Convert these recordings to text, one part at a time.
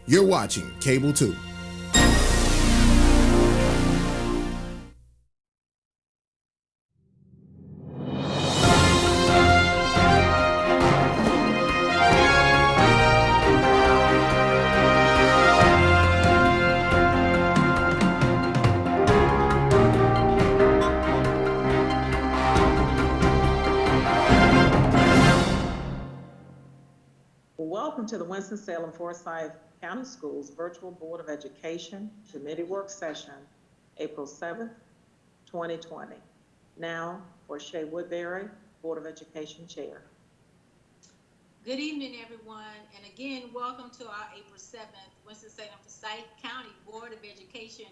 You're watching Cable 2. Welcome to the Winston-Salem Forsyth County Schools Virtual Board of Education Committee Work Session, April 7th, 2020. Now for Shay Woodbury, Board of Education Chair. Good evening, everyone, and again, welcome to our April 7th Winston-Salem Forsyth County Board of Education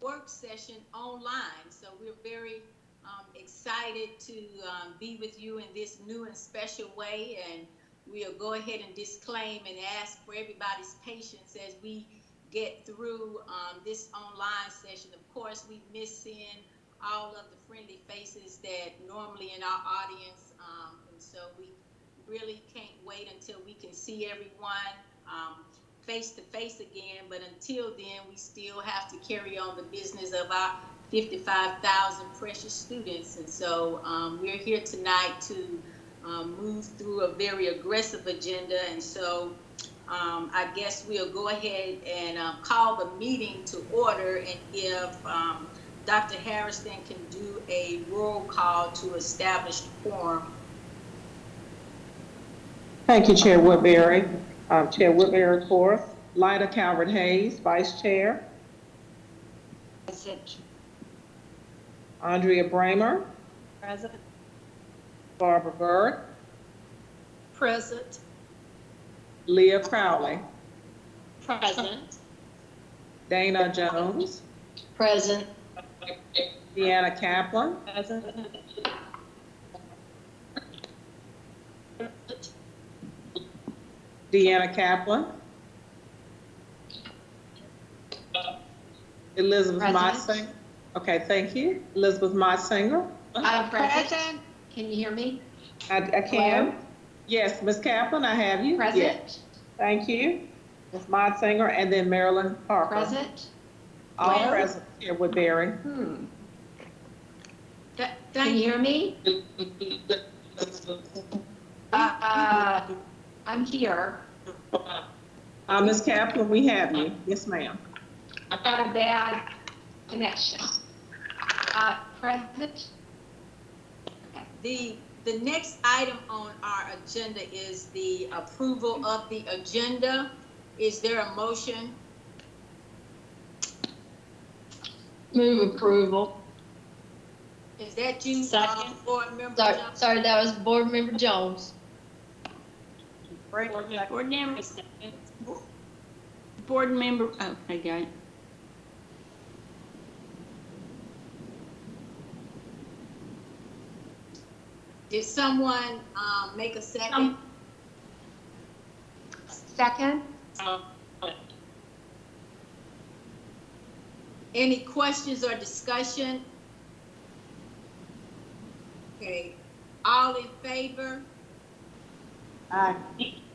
Work Session online. So we're very excited to be with you in this new and special way, and we'll go ahead and disclaim and ask for everybody's patience as we get through this online session. Of course, we miss seeing all of the friendly faces that normally in our audience, and so we really can't wait until we can see everyone face to face again. But until then, we still have to carry on the business of our 55,000 precious students. And so we're here tonight to move through a very aggressive agenda. And so I guess we'll go ahead and call the meeting to order, and if Dr. Harrison can do a roll call to establish the quorum. Thank you, Chair Woodbury. Chair Woodbury, fourth. Lyda Calvert-Hayes, Vice Chair. Present. Andrea Bramer. Present. Barbara Bird. Present. Leah Crowley. Present. Dana Jones. Present. Deanna Kaplan. Present. Deanna Kaplan. Elizabeth Present. Motsinger. Okay, thank you. Elizabeth Motsinger. I'm present. Can you hear me? I can. Hello? Yes, Ms. Kaplan, I have you. Present. Yes. Thank you. Ms. Motsinger, and then Marilyn Parker. Present. All Well- present here with Barry. Can you hear me? I'm here. Ms. Kaplan, we have you. Yes, ma'am. I've got a bad connection. Present. The next item on our agenda is the approval of the agenda. Is there a motion? Move approval. Is that you, Second. Board Member Sorry, Johnson? sorry, that was Board Member Jones. Board member, board member, oh, I got it. Did someone make a second? Second. Any questions or discussion? Okay, all in favor? Aye.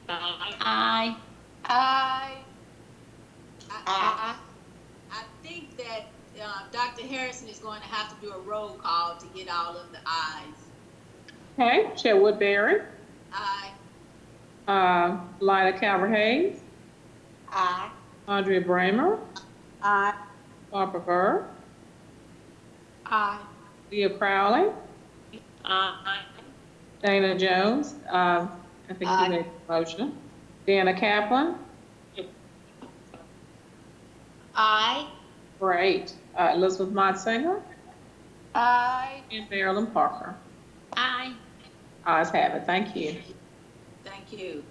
Aye. I think that Dr. Harrison is going to have to do a roll call to get all of the ayes. Okay, Chair Woodbury. Aye. Lyda Calvert-Hayes. Aye. Andrea Bramer. Aye. Barbara Bird. Aye. Leah Crowley. Aye. Dana Jones. I think Aye. you made the motion. Deanna Kaplan. Aye. Great. Elizabeth Motsinger. Aye. And Marilyn Parker. Aye. Ayes have it. Thank you. Thank you.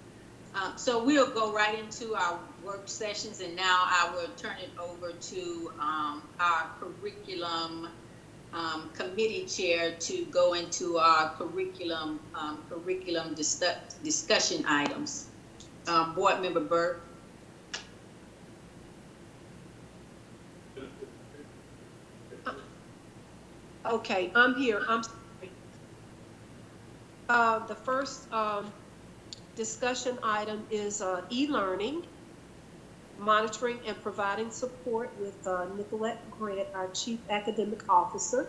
So we'll go right into our work sessions, and now I will turn it over to our curriculum committee chair to go into our curriculum discussion items. Board Member Burke. Okay, I'm here. I'm sorry. The first discussion item is e-learning. monitoring and providing support with Nicolette Grant, our Chief Academic Officer.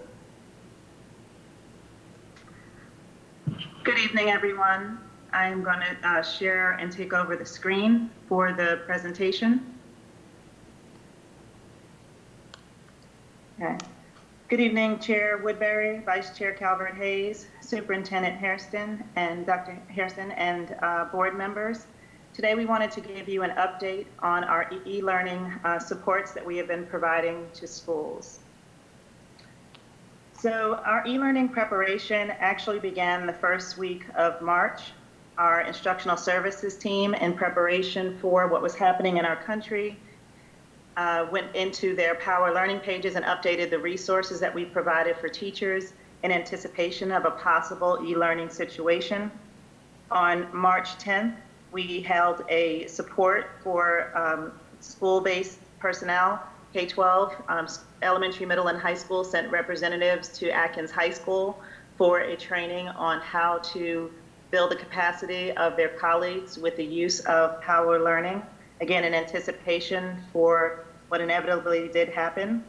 Good evening, everyone. I'm going to share and take over the screen for the presentation. Okay. Good evening, Chair Woodbury, Vice Chair Calvert-Hayes, Superintendent Hairston, and Dr. Hairston, and board members. Today, we wanted to give you an update on our e-learning supports that we have been providing to schools. So our e-learning preparation actually began the first week of March. Our instructional services team, in preparation for what was happening in our country, went into their Power Learning pages and updated the resources that we provided for teachers in anticipation of a possible e-learning situation. On March 10th, we held a support for school-based personnel, K-12, elementary, middle, and high school sent representatives to Atkins High School for a training on how to build the capacity of their colleagues with the use of Power Learning, again, in anticipation for what inevitably did happen.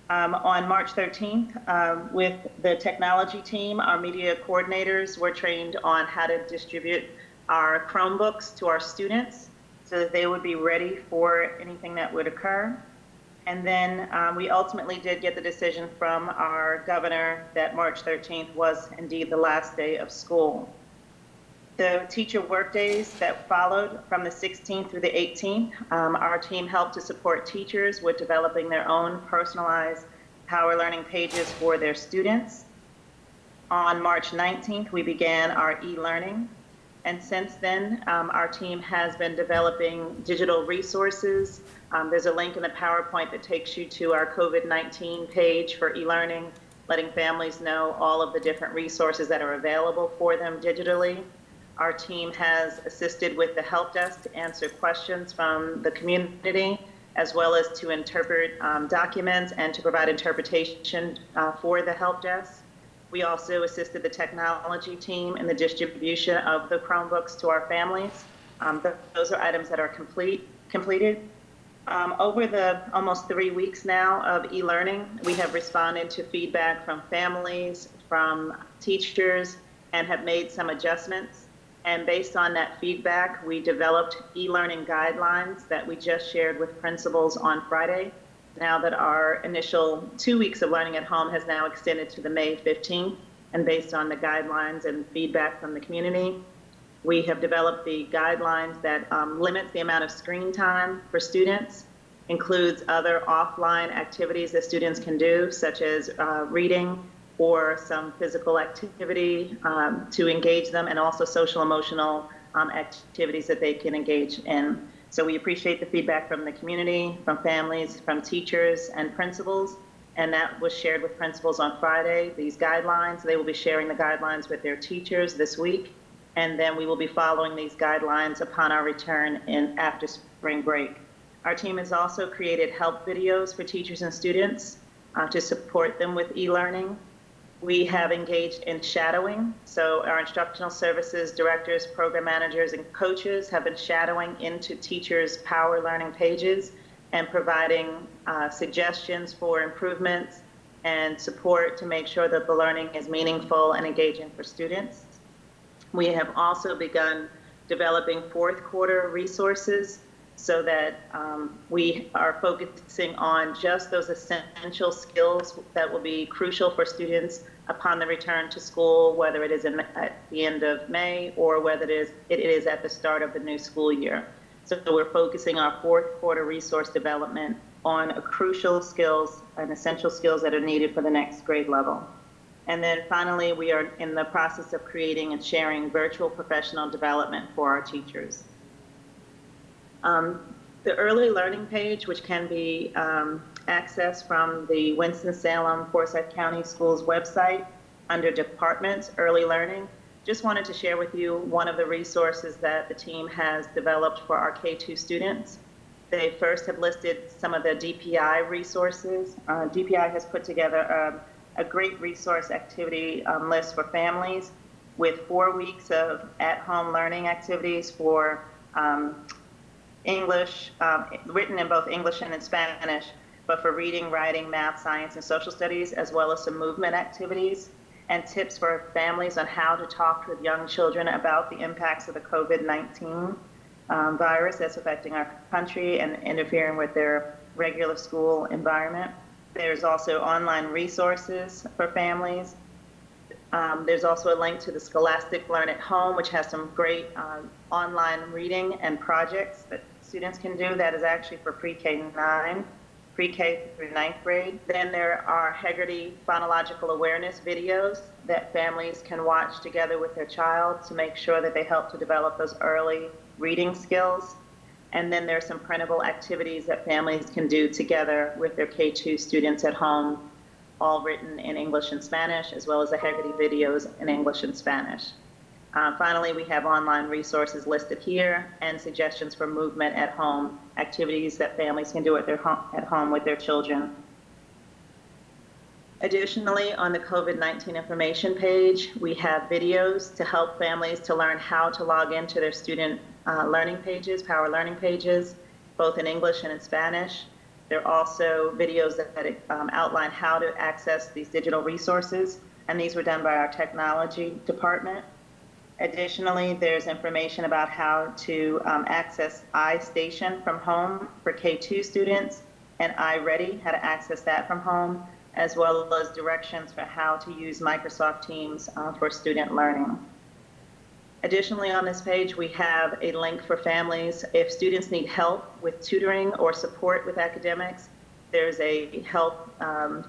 On March 13th, with the technology team, our media coordinators were trained on how to distribute our Chromebooks to our students so that they would be ready for anything that would occur. And then we ultimately did get the decision from our governor that March 13th was indeed the last day of school. The teacher work days that followed from the 16th through the 18th, our team helped to support teachers with developing their own personalized Power Learning pages for their students. On March 19th, we began our e-learning. And since then, our team has been developing digital resources. There's a link in the PowerPoint that takes you to our COVID-19 page for e-learning, letting families know all of the different resources that are available for them digitally. Our team has assisted with the help desk to answer questions from the community, as well as to interpret documents and to provide interpretation for the help desk. We also assisted the technology team in the distribution of the Chromebooks to our families. Those are items that are completed. Over the almost 3 weeks now of e-learning, we have responded to feedback from families, from teachers, and have made some adjustments. And based on that feedback, we developed e-learning guidelines that we just shared with principals on Friday. Now that our initial 2 weeks of learning at home has now extended to the May 15th, and based on the guidelines and feedback from the community, we have developed the guidelines that limits the amount of screen time for students, includes other offline activities that students can do, such as reading or some physical activity to engage them, and also social emotional activities that they can engage in. So we appreciate the feedback from the community, from families, from teachers and principals, and that was shared with principals on Friday, these guidelines. They will be sharing the guidelines with their teachers this week, and then we will be following these guidelines upon our return after spring break. Our team has also created help videos for teachers and students to support them with e-learning. We have engaged in shadowing. So our instructional services directors, program managers, and coaches have been shadowing into teachers' Power Learning pages and providing suggestions for improvements and support to make sure that the learning is meaningful and engaging for students. We have also begun developing fourth quarter resources so that we are focusing on just those essential skills that will be crucial for students upon the return to school, whether it is at the end of May or whether it is at the start of the new school year. So we're focusing our fourth quarter resource development on crucial skills and essential skills that are needed for the next grade level. And then finally, we are in the process of creating and sharing virtual professional development for our teachers. The early learning page, which can be accessed from the Winston-Salem Forsyth County Schools website under Departments, Early Learning, just wanted to share with you one of the resources that the team has developed for our K-2 students. They first have listed some of the DPI resources. DPI has put together a great resource activity list for families with 4 weeks of at-home learning activities for English, written in both English and in Spanish, but for reading, writing, math, science, and social studies, as well as some movement activities and tips for families on how to talk with young children about the impacts of the COVID-19 virus that's affecting our country and interfering with their regular school environment. There's also online resources for families. There's also a link to the Scholastic Learn at Home, which has some great online reading and projects that students can do. That is actually for pre-K through ninth grade. Then there are Heggerty phonological awareness videos that families can watch together with their child to make sure that they help to develop those early reading skills. And then there's some printable activities that families can do together with their K2 students at home, all written in English and Spanish, as well as the Heggerty videos in English and Spanish. Finally, we have online resources listed here and suggestions for movement at home, activities that families can do at home with their children. Additionally, on the COVID-19 information page, we have videos to help families to learn how to log into their student learning pages, Power Learning pages, both in English and in Spanish. There are also videos that outline how to access these digital resources, and these were done by our technology department. Additionally, there's information about how to access iStation from home for K2 students and iReady, how to access that from home, as well as directions for how to use Microsoft Teams for student learning. Additionally, on this page, we have a link for families. If students need help with tutoring or support with academics, there's a help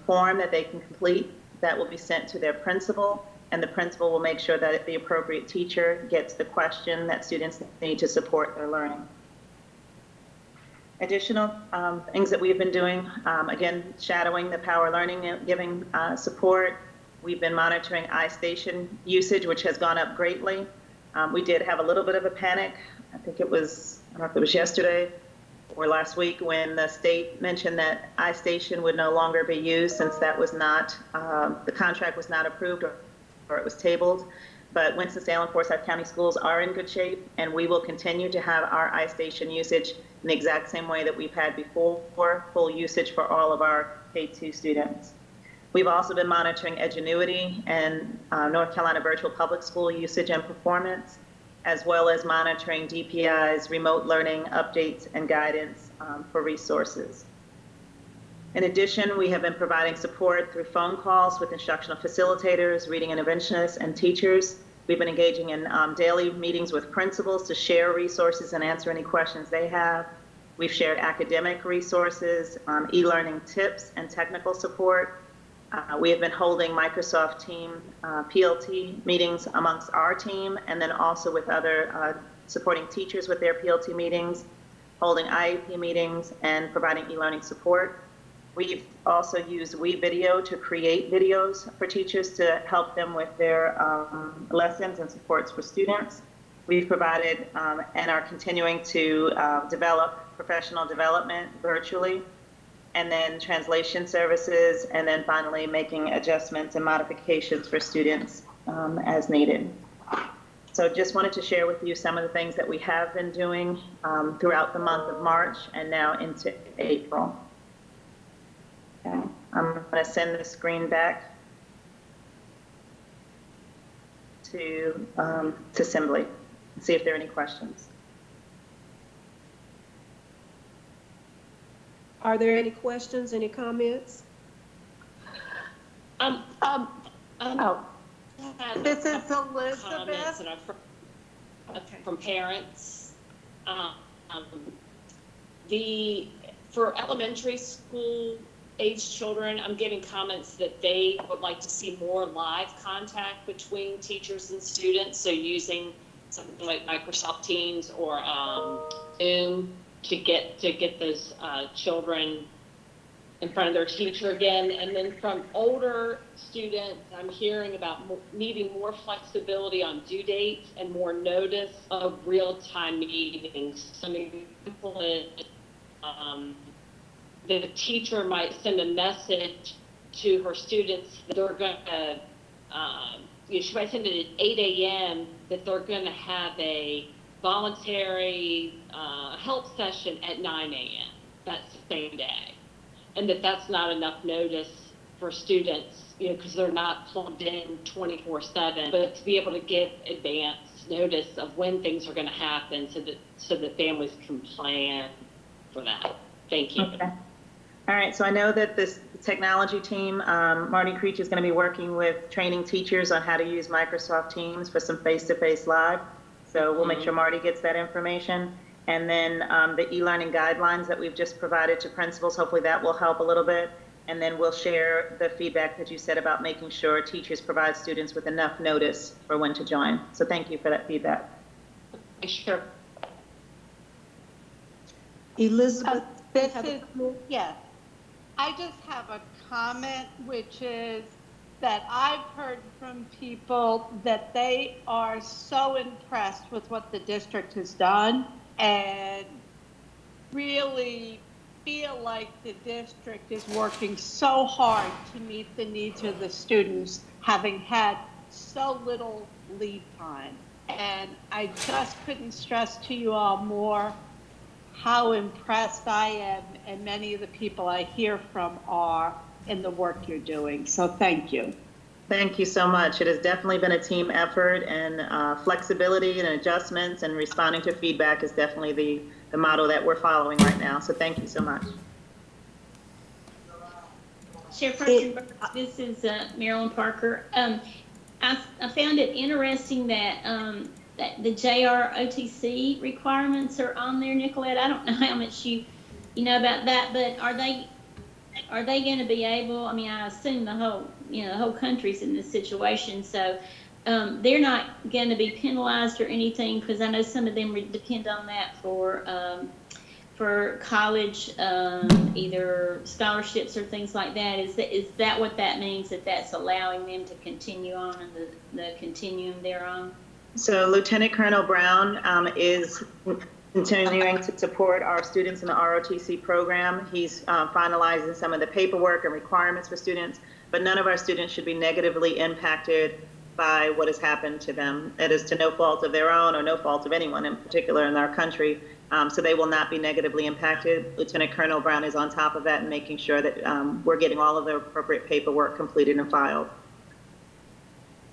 form that they can complete that will be sent to their principal, and the principal will make sure that the appropriate teacher gets the question that students need to support their learning. Additional things that we've been doing, again, shadowing the Power Learning and giving support. We've been monitoring iStation usage, which has gone up greatly. We did have a little bit of a panic. I think it was, I don't know if it was yesterday or last week, when the state mentioned that iStation would no longer be used since that was not, the contract was not approved or it was tabled. But Winston-Salem, Forsyth County schools are in good shape, and we will continue to have our iStation usage in the exact same way that we've had before, full usage for all of our K2 students. We've also been monitoring Edgenuity and North Carolina Virtual Public School usage and performance, as well as monitoring DPI's remote learning updates and guidance for resources. In addition, we have been providing support through phone calls with instructional facilitators, reading interventionists, and teachers. We've been engaging in daily meetings with principals to share resources and answer any questions they have. We've shared academic resources, e-learning tips, and technical support. We have been holding Microsoft Team PLT meetings amongst our team, and then also with other supporting teachers with their PLT meetings, holding IEP meetings, and providing e-learning support. We've also used WeVideo to create videos for teachers to help them with their lessons and supports for students. We've provided and are continuing to develop professional development virtually, and then translation services, and then finally making adjustments and modifications for students as needed. So just wanted to share with you some of the things that we have been doing throughout the month of March and now into April. Okay. I'm going to send the screen back to Assembly and see if there are any questions. Are there any questions, any comments? This is Elizabeth. Comments that from parents. For elementary school age children, I'm getting comments that they would like to see more live contact between teachers and students. So using something like Microsoft Teams or Zoom to get those children in front of their teacher again. And then from older students, I'm hearing about needing more flexibility on due dates and more notice of real-time meetings. Some example is the teacher might send a message to her students that they're going to, she might send it at 8 a.m. that they're going to have a voluntary help session at 9 a.m. that same day, and that's not enough notice for students, because they're not plugged in 24/7, but to be able to get advance notice of when things are going to happen so that families can plan for that. Thank you. Okay. All right, so I know that this technology team, Marty Creech is going to be working with training teachers on how to use Microsoft Teams for some face-to-face live. So we'll make sure Marty gets that information. And then the e-learning guidelines that we've just provided to principals, hopefully that will help a little bit. And then we'll share the feedback that you said about making sure teachers provide students with enough notice for when to join. So thank you for that feedback. Sure. Elizabeth, This is, yes. I just have a comment, which is that I've heard from people that they are so impressed with what the district has done and really feel like the district is working so hard to meet the needs of the students, having had so little lead time. And I just couldn't stress to you all more how impressed I am, and many of the people I hear from are, in the work you're doing. So thank you. Thank you so much. It has definitely been a team effort, and flexibility and adjustments and responding to feedback is definitely the model that we're following right now. So thank you so much. Chairperson Burks, this is Marilyn Parker. I found it interesting that that the JROTC requirements are on there, Nicolette. I don't know how much you know about that, but are they going to be able? I mean, I assume the whole country's in this situation, so they're not going to be penalized or anything, because I know some of them depend on that for college, either scholarships or things like that. Is that what that means? That's allowing them to continue on in the continuum they're on? So Lieutenant Colonel Brown is continuing to support our students in the ROTC program. He's finalizing some of the paperwork and requirements for students, but none of our students should be negatively impacted by what has happened to them. It is to no fault of their own or no fault of anyone in particular in our country. So they will not be negatively impacted. Lieutenant Colonel Brown is on top of that and making sure that we're getting all of the appropriate paperwork completed and filed.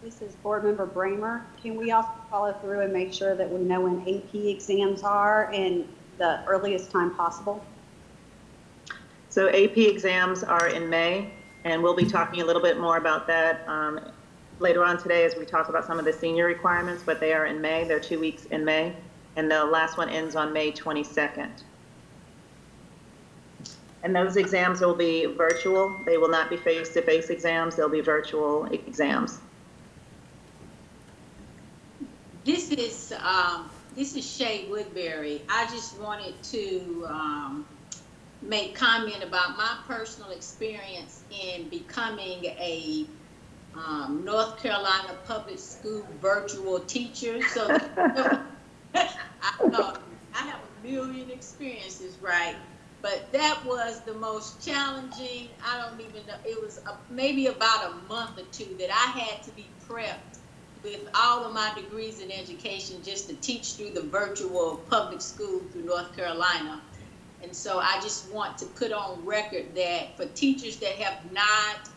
This is Board Member Bramer. Can we also follow through and make sure that we know when AP exams are in the earliest time possible? So AP exams are in May, and we'll be talking a little bit more about that later on today as we talk about some of the senior requirements, but they are in May. They're 2 weeks in May, and the last one ends on May 22nd. And those exams will be virtual. They will not be face-to-face exams. They'll be virtual exams. This is Shay Woodbury. I just wanted to make comment about my personal experience in becoming a North Carolina public school virtual teacher. So I have a million experiences, right? But that was the most challenging. I don't even know. It was maybe about a month or two that I had to be prepped with all of my degrees in education just to teach through the virtual public school through North Carolina. And so I just want to put on record that for teachers that have not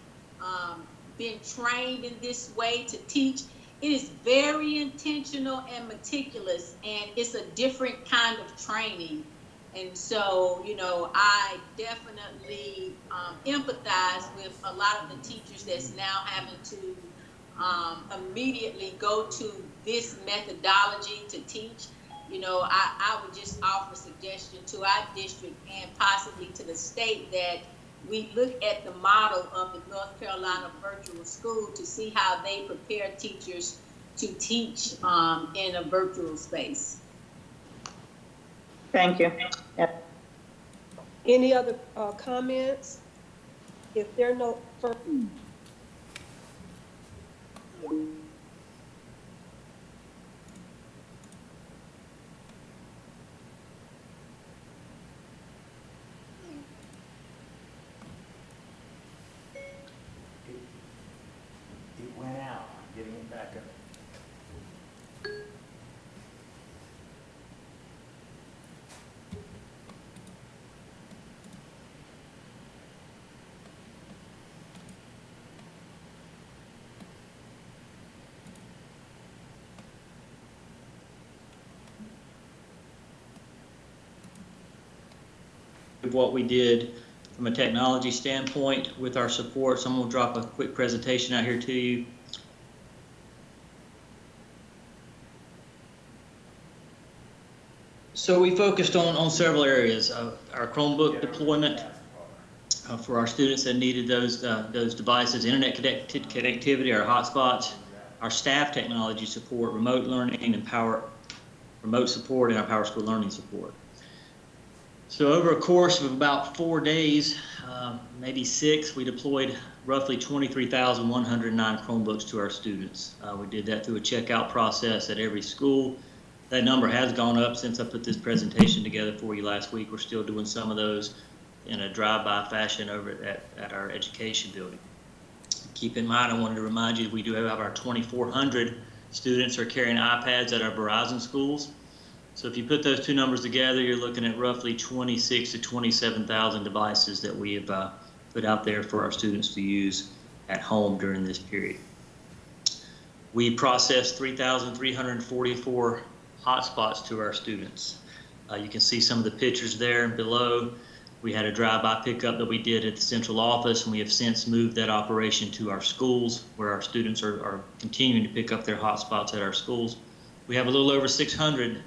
been trained in this way to teach, it is very intentional and meticulous, and it's a different kind of training. And so, I definitely empathize with a lot of the teachers that's now having to immediately go to this methodology to teach. I would just offer a suggestion to our district and possibly to the state that we look at the model of the North Carolina virtual school to see how they prepare teachers to teach in a virtual space. Thank you. Yep. any other comments? If there are no further. It went out. I'm getting it back up. of what we did from a technology standpoint with our support. So I'm going to drop a quick presentation out here to you. So we focused on several areas. Our Chromebook deployment for our students that needed those devices, internet connectivity, our hotspots, our staff technology support, remote learning and remote support, and our Power School Learning support. So over a course of about 4 days, maybe 6, we deployed roughly 23,109 Chromebooks to our students. We did that through a checkout process at every school. That number has gone up since I put this presentation together for you last week. We're still doing some of those in a drive-by fashion over at our education building. Keep in mind, I wanted to remind you that we do have our 2,400 students are carrying iPads at our Verizon schools. So if you put those two numbers together, you're looking at roughly 26 to 27,000 devices that we have put out there for our students to use at home during this period. We processed 3,344 hotspots to our students. You can see some of the pictures there and below. We had a drive-by pickup that we did at the central office, and we have since moved that operation to our schools, where our students are continuing to pick up their hotspots at our schools. We have a little over 600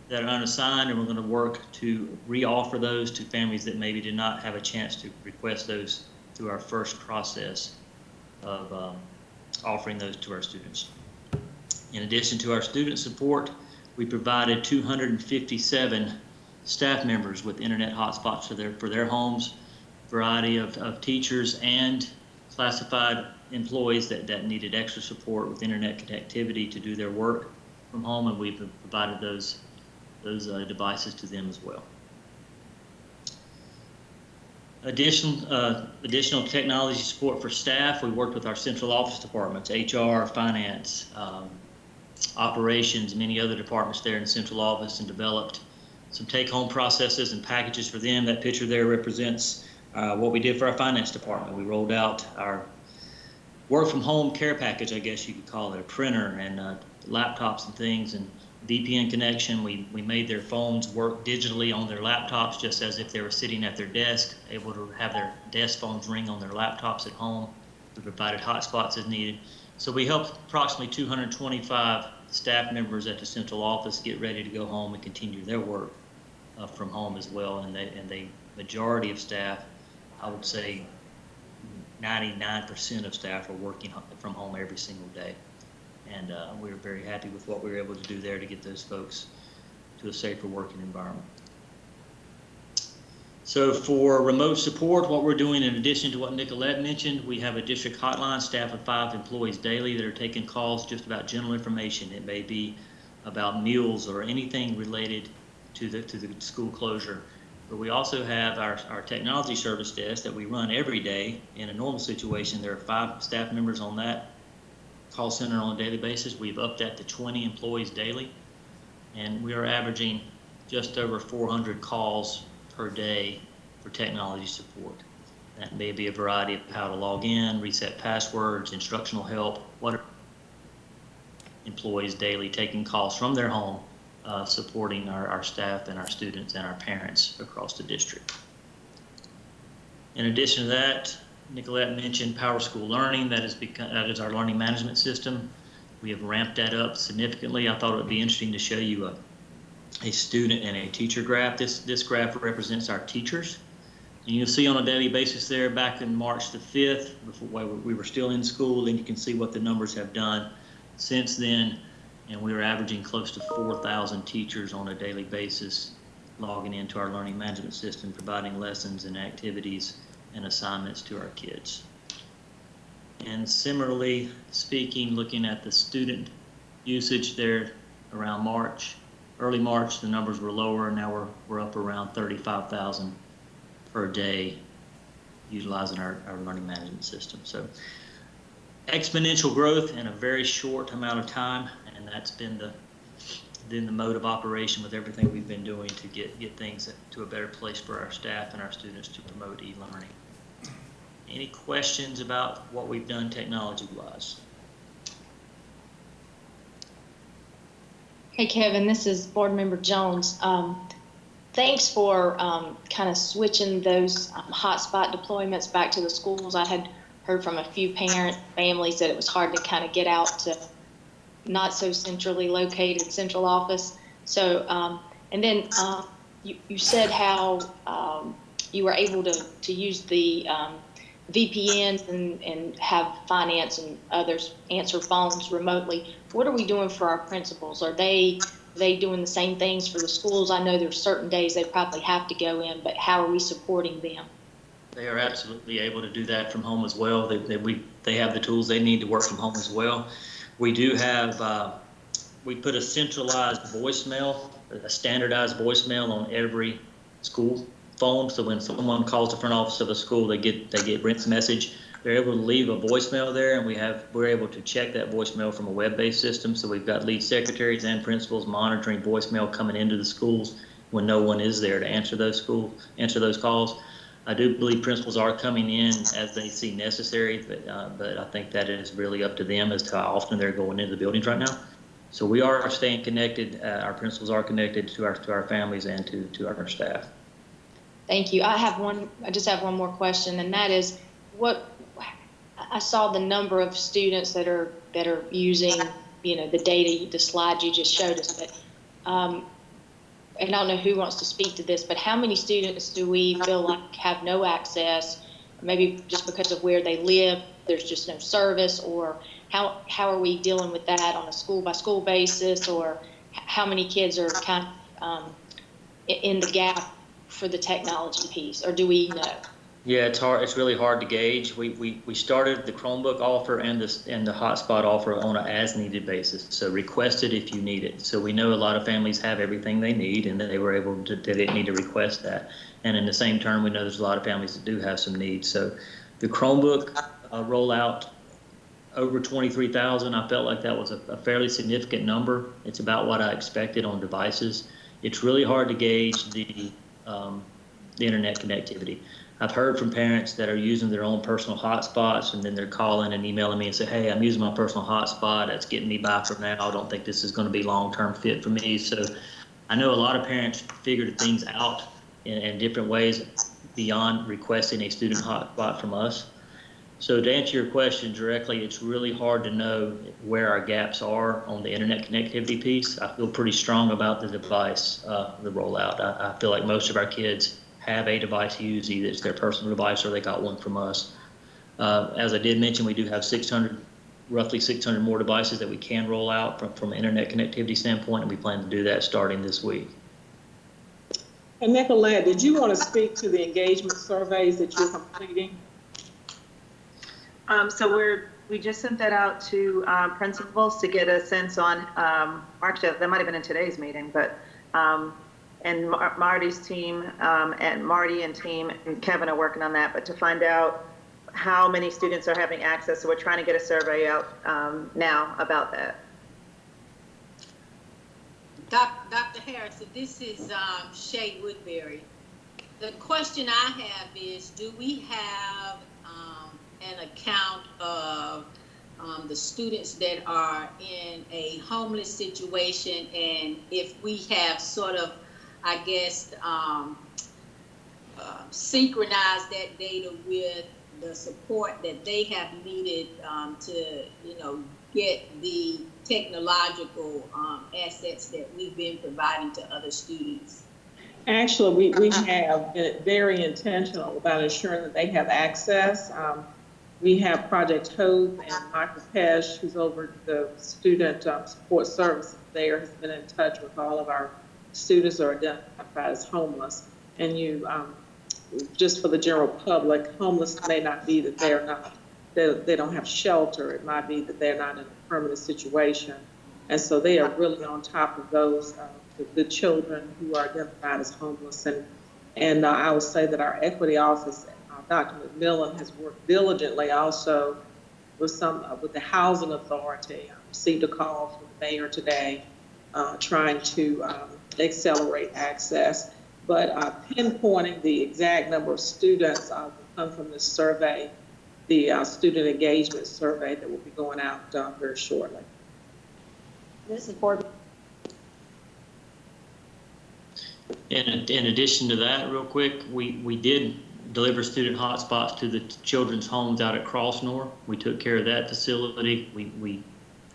that are unassigned, and we're going to work to re-offer those to families that maybe did not have a chance to request those through our first process of offering those to our students. In addition to our student support, we provided 257 staff members with internet hotspots for their homes, variety of teachers and classified employees that needed extra support with internet connectivity to do their work from home, and we've provided those devices to them as well. Additional technology support for staff. We worked with our central office departments, HR, finance, operations, many other departments there in the central office, and developed some take-home processes and packages for them. That picture there represents what we did for our finance department. We rolled out our work-from-home care package, I guess you could call it, a printer and laptops and things, and VPN connection. We made their phones work digitally on their laptops, just as if they were sitting at their desk, able to have their desk phones ring on their laptops at home. We provided hotspots as needed. So we helped approximately 225 staff members at the central office get ready to go home and continue their work from home as well. And the majority of staff, I would say 99% of staff are working from home every single day. And we were very happy with what we were able to do there to get those folks to a safer working environment. So for remote support, what we're doing in addition to what Nicolette mentioned, we have a district hotline staff of 5 employees daily that are taking calls just about general information. It may be about meals or anything related to the school closure. But we also have our technology service desk that we run every day. In a normal situation, there are 5 staff members on that call center on a daily basis. We've upped that to 20 employees daily, and we are averaging just over 400 calls per day for technology support. That may be a variety of how to log in, reset passwords, instructional help, whatever. Employees daily taking calls from their home, supporting our staff and our students and our parents across the district. In addition to that, Nicolette mentioned Power School Learning. That is our learning management system. We have ramped that up significantly. I thought it would be interesting to show you a student and a teacher graph. This graph represents our teachers. And you'll see on a daily basis there back in March the 5th, before we were still in school, and you can see what the numbers have done since then. And we were averaging close to 4,000 teachers on a daily basis logging into our learning management system, providing lessons and activities and assignments to our kids. And similarly speaking, looking at the student usage there around March, early March, the numbers were lower. Now we're up around 35,000 per day utilizing our learning management system. So exponential growth in a very short amount of time, and that's been the mode of operation with everything we've been doing to get things to a better place for our staff and our students to promote e-learning. Any questions about what we've done technology-wise? Hey, Kevin, this is Board Member Jones. thanks for kind of switching those hotspot deployments back to the schools. I had heard from a few families that it was hard to kind of get out to not so centrally located central office. So, and then you said how you were able to use the VPNs and have finance and others answer phones remotely. What are we doing for our principals? Are they doing the same things for the schools? I know there's certain days they probably have to go in, but how are we supporting them? They are absolutely able to do that from home as well. They have the tools they need to work from home as well. We do have, we put a centralized voicemail, a standardized voicemail on every school phone. So when someone calls the front office of a school, they get Brent's message. They're able to leave a voicemail there, and we're able to check that voicemail from a web-based system. So we've got lead secretaries and principals monitoring voicemail coming into the schools when no one is there to answer those calls. I do believe principals are coming in as they see necessary, but I think that is really up to them as to how often they're going into the buildings right now. So we are staying connected. Our principals are connected to our families and to our staff. Thank you. I just have one more question, and that is, I saw the number of students that are using, the data, the slides you just showed us, but and I don't know who wants to speak to this, but how many students do we feel like have no access, maybe just because of where they live, there's just no service, or how are we dealing with that on a school by school basis, or how many kids are kind of in the gap for the technology piece, or do we know? Yeah, it's hard. It's really hard to gauge. We started the Chromebook offer and the hotspot offer on an as-needed basis. So request it if you need it. So we know a lot of families have everything they need, and that they didn't need to request that. And in the same term, we know there's a lot of families that do have some needs. So the Chromebook rollout, over 23,000. I felt like that was a fairly significant number. It's about what I expected on devices. It's really hard to gauge the internet connectivity. I've heard from parents that are using their own personal hotspots, and then they're calling and emailing me and say, hey, I'm using my personal hotspot. That's getting me by for now. I don't think this is going to be long-term fit for me. So I know a lot of parents figured things out in different ways beyond requesting a student hotspot from us. So to answer your question directly, it's really hard to know where our gaps are on the internet connectivity piece. I feel pretty strong about the device, the rollout. I feel like most of our kids have a device to use, either it's their personal device or they got one from us. As I did mention, we do have roughly 600 more devices that we can roll out from an internet connectivity standpoint, and we plan to do that starting this week. And Nicolette, did you want to speak to the engagement surveys that you're completing? So we just sent that out to principals to get a sense on, actually that might have been in today's meeting, but and Marty's team and Marty and team and Kevin are working on that, but to find out how many students are having access. So we're trying to get a survey out now about that. Dr. Harris, this is Shay Woodbury. The question I have is, do we have an account of the students that are in a homeless situation, and if we have sort of, I guess, synchronize that data with the support that they have needed to, get the technological assets that we've been providing to other students? Actually, we have been very intentional about ensuring that they have access. We have Project Hope, and Michael Pesh, who's over the student support services there, has been in touch with all of our students that are identified as homeless. And just for the general public, homeless may not be that they don't have shelter. It might be that they're not in a permanent situation. And so they are really on top of those, the children who are identified as homeless. And I would say that our equity office, Dr. McMillan, has worked diligently also with the housing authority. I received a call from the mayor today trying to accelerate access. But pinpointing the exact number of students will come from this survey, the student engagement survey that will be going out very shortly. This is Board. In addition to that, real quick, we did deliver student hotspots to the children's homes out at Crossnor. We took care of that facility. We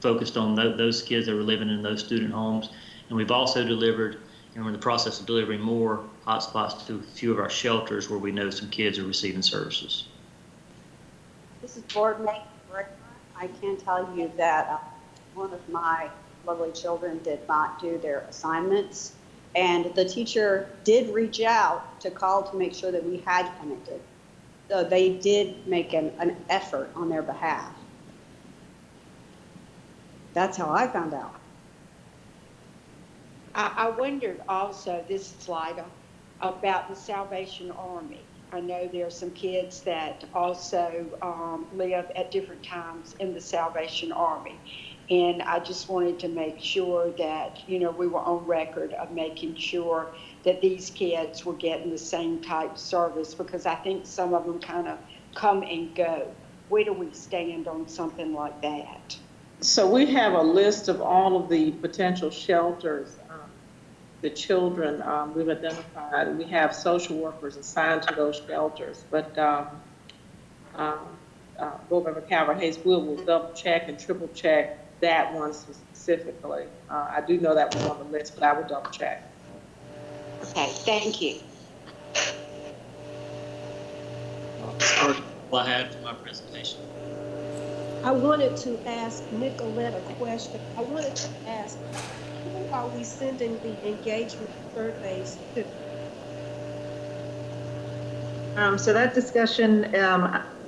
focused on those kids that were living in those student homes. And we've also delivered, and we're in the process of delivering more hotspots to a few of our shelters where we know some kids are receiving services. This is Board Member Bramer. I can tell you that one of my lovely children did not do their assignments, and the teacher did reach out to call to make sure that we had connected. So they did make an effort on their behalf. That's how I found out. I wondered also, this is Lyda, about the Salvation Army. I know there are some kids that also live at different times in the Salvation Army. And I just wanted to make sure that, we were on record of making sure that these kids were getting the same type service, because I think some of them kind of come and go. Where do we stand on something like that? So we have a list of all of the potential shelters, the children we've identified. We have social workers assigned to those shelters, but Board Member Calvert-Hayes will double check and triple check that one specifically. I do know that was on the list, but I will double check. Okay, thank you. That's all I had for my presentation. I wanted to ask Nicolette a question. I wanted to ask, who are we sending the engagement surveys to? So that discussion,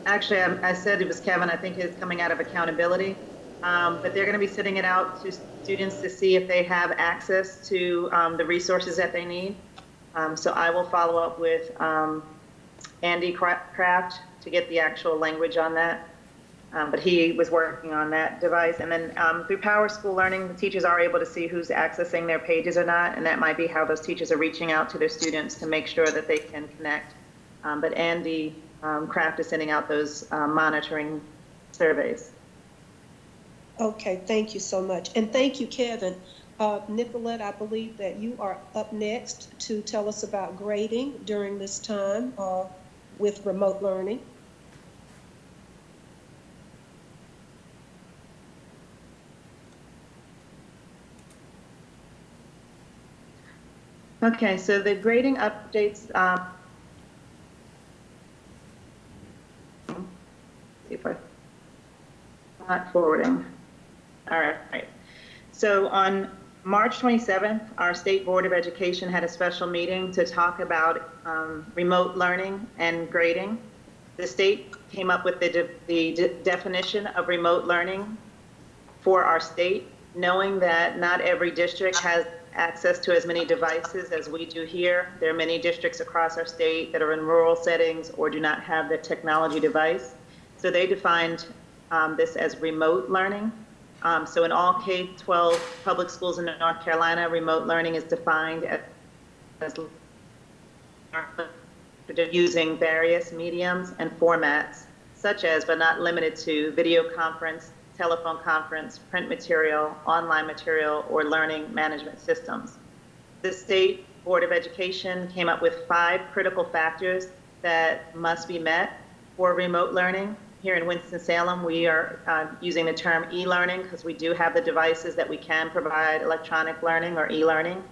actually, I said it was Kevin, I think is coming out of accountability. But they're going to be sending it out to students to see if they have access to the resources that they need. So I will follow up with Andy Kraft to get the actual language on that. But he was working on that device. And then through Power School Learning, the teachers are able to see who's accessing their pages or not. And that might be how those teachers are reaching out to their students to make sure that they can connect. But Andy Kraft is sending out those monitoring surveys. Okay, thank you so much. And thank you, Kevin. Nicolette, I believe that you are up next to tell us about grading during this time with remote learning. Okay, so the grading updates, see if I, not forwarding. All right. So on March 27th, our State Board of Education had a special meeting to talk about remote learning and grading. The state came up with the definition of remote learning for our state, knowing that not every district has access to as many devices as we do here. There are many districts across our state that are in rural settings or do not have the technology device. So they defined this as remote learning. So in all K-12 public schools in North Carolina, remote learning is defined as using various mediums and formats, such as, but not limited to, video conference, telephone conference, print material, online material, or learning management systems. The State Board of Education came up with 5 critical factors that must be met for remote learning. Here in Winston-Salem, we are using the term e-learning because we do have the devices that we can provide electronic learning or e-learning.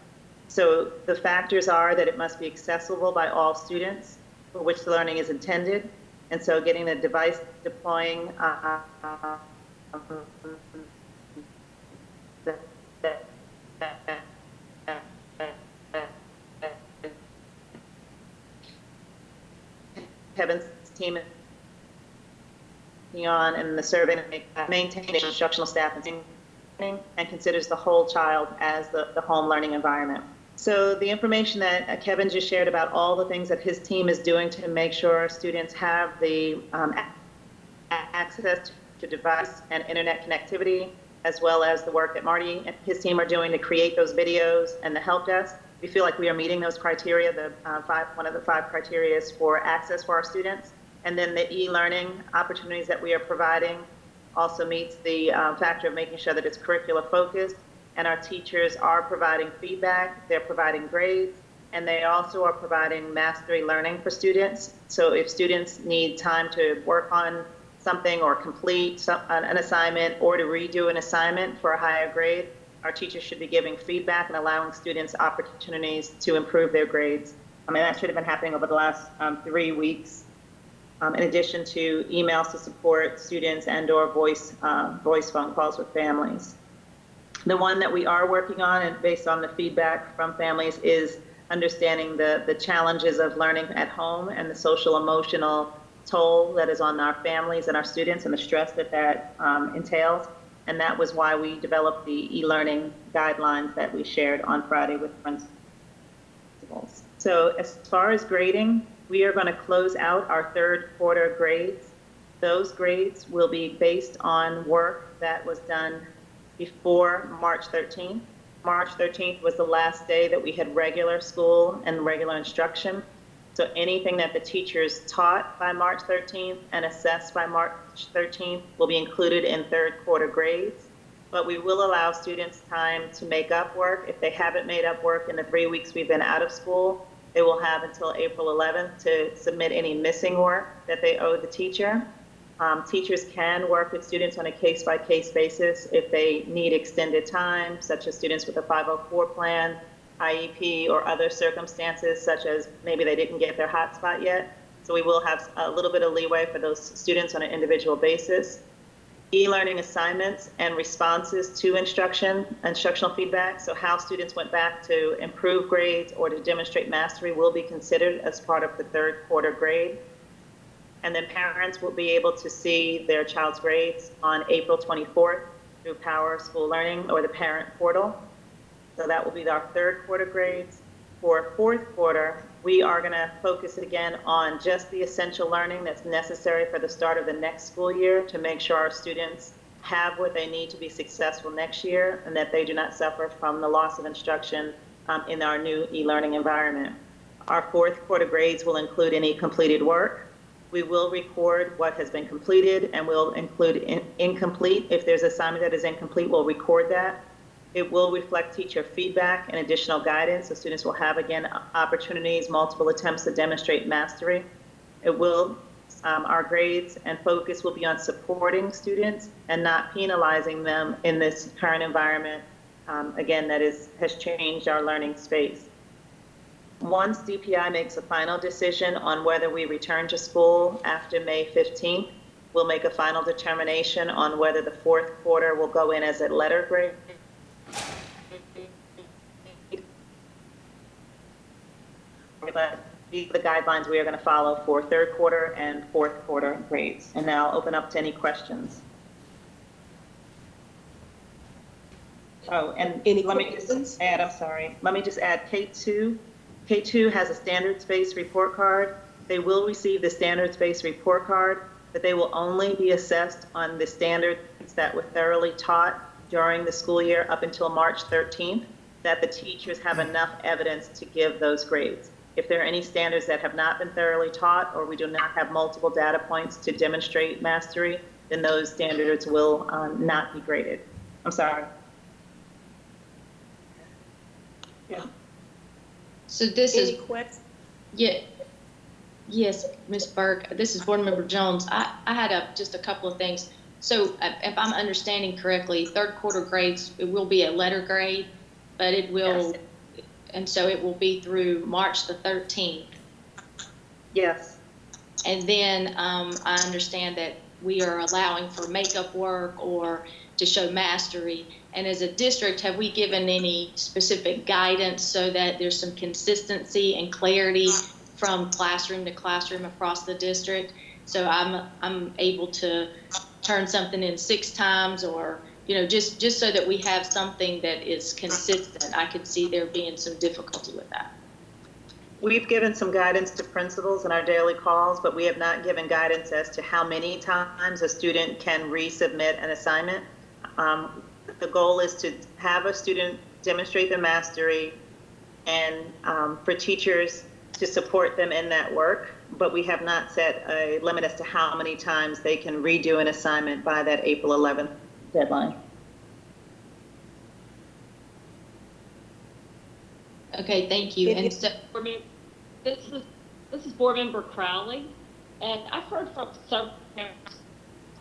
So the factors are that it must be accessible by all students for which the learning is intended. And so getting the device deploying Kevin's team on and the survey to maintain instructional staff and considers the whole child as the home learning environment. So the information that Kevin just shared about all the things that his team is doing to make sure students have the access to device and internet connectivity, as well as the work that Marty and his team are doing to create those videos and the help desk, we feel like we are meeting those criteria. One of the 5 criteria is for access for our students. And then the e-learning opportunities that we are providing also meets the factor of making sure that it's curricula focused, and our teachers are providing feedback, they're providing grades, And they also are providing mastery learning for students. So if students need time to work on something or complete an assignment or to redo an assignment for a higher grade, our teachers should be giving feedback and allowing students opportunities to improve their grades. I mean, that should have been happening over the last 3 weeks, in addition to emails to support students and/or voice phone calls with families. The one that we are working on, and based on the feedback from families, is understanding the challenges of learning at home and the social emotional toll that is on our families and our students and the stress that entails. And that was why we developed the e-learning guidelines that we shared on Friday with principals. So as far as grading, we are going to close out our third quarter grades. Those grades will be based on work that was done before March 13th. March 13th was the last day that we had regular school and regular instruction. So anything that the teachers taught by March 13th and assessed by March 13th will be included in third quarter grades. But we will allow students time to make up work. If they haven't made up work in the 3 weeks we've been out of school, they will have until April 11th to submit any missing work that they owe the teacher. Teachers can work with students on a case-by-case basis if they need extended time, such as students with a 504 plan, IEP, or other circumstances, such as maybe they didn't get their hotspot yet. So we will have a little bit of leeway for those students on an individual basis. E-learning assignments and responses to instructional feedback, so how students went back to improve grades or to demonstrate mastery, will be considered as part of the third quarter grade. And then parents will be able to see their child's grades on April 24th through Power School Learning or the parent portal. So that will be our third quarter grades. For fourth quarter, we are going to focus again on just the essential learning that's necessary for the start of the next school year to make sure our students have what they need to be successful next year and that they do not suffer from the loss of instruction in our new e-learning environment. Our fourth quarter grades will include any completed work. We will record what has been completed and we'll include incomplete. If there's an assignment that is incomplete, we'll record that. It will reflect teacher feedback and additional guidance, so students will have, again, opportunities, multiple attempts to demonstrate mastery. It will, our grades and focus will be on supporting students and not penalizing them in this current environment, again, that has changed our learning space. Once DPI makes a final decision on whether we return to school after May 15th, we'll make a final determination on whether the fourth quarter will go in as a letter grade. But these are the guidelines we are going to follow for third quarter and fourth quarter grades. And now I'll open up to any questions. Oh, and let me just add, I'm sorry, let me just add K2. K2 has a standards-based report card. They will receive the standards-based report card, but they will only be assessed on the standards that were thoroughly taught during the school year up until March 13th, that the teachers have enough evidence to give those grades. If there are any standards that have not been thoroughly taught or we do not have multiple data points to demonstrate mastery, then those standards will not be graded. I'm sorry. Yeah. So this is, questions? yeah, yes, Ms. Burke, this is Board Member Jones. I had just a couple of things. So if I'm understanding correctly, third quarter grades, it will be a letter grade, but it will, yes. And so it will be through March the 13th. Yes. And then I understand that we are allowing for makeup work or to show mastery. And as a district, have we given any specific guidance so that there's some consistency and clarity from classroom to classroom across the district? So I'm able to turn something in 6 times, or, you know, just so that we have something that is consistent. I could see there being some difficulty with that. We've given some guidance to principals in our daily calls, but we have not given guidance as to how many times a student can resubmit an assignment. The goal is to have a student demonstrate their mastery and for teachers to support them in that work, but we have not set a limit as to how many times they can redo an assignment by that April 11th deadline. Okay, thank you. If And you- so, This is Board Member Crowley, and I've heard from several parents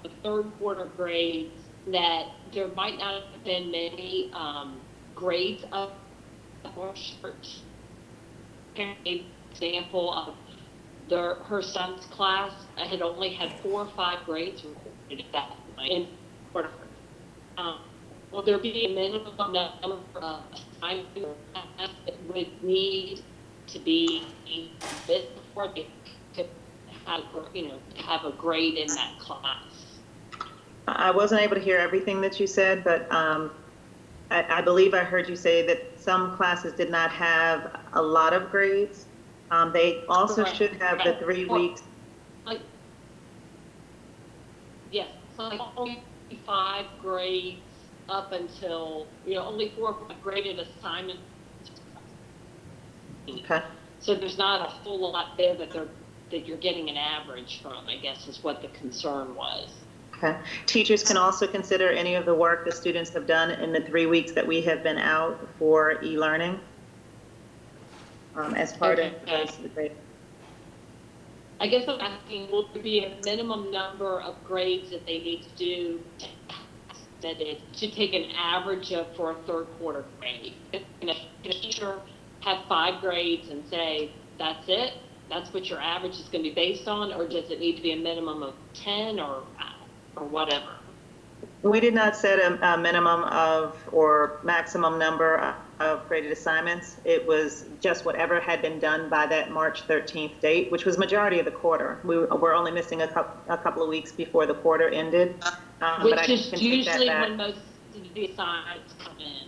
the third quarter grades that there might not have been many grades up or church. Example of her son's class had only had 4 or 5 grades recorded at that point in quarter. Will there be a minimum number of assignments that would need to be before they could have, have a grade in that class? I wasn't able to hear everything that you said, but I believe I heard you say that some classes did not have a lot of grades. They also Correct. should have the 3 weeks. Yes, so like only 5 grades up until, only 4 or 5 graded assignments. Okay. So there's not a whole lot there that you're getting an average from, I guess, is what the concern was. Okay. Teachers can also consider any of the work the students have done in the 3 weeks that we have been out for e-learning as part of the grade. I guess I'm asking, will there be a minimum number of grades that they need to do to take an average of for a third quarter grade? Can a teacher have 5 grades and say, that's it? That's what your average is going to be based on? Or does it need to be a minimum of 10 or whatever? We did not set a minimum of or maximum number of graded assignments. It was just whatever had been done by that March 13th date, which was majority of the quarter. We were only missing a couple of weeks before the quarter ended. Which is usually when most of the assignments come in.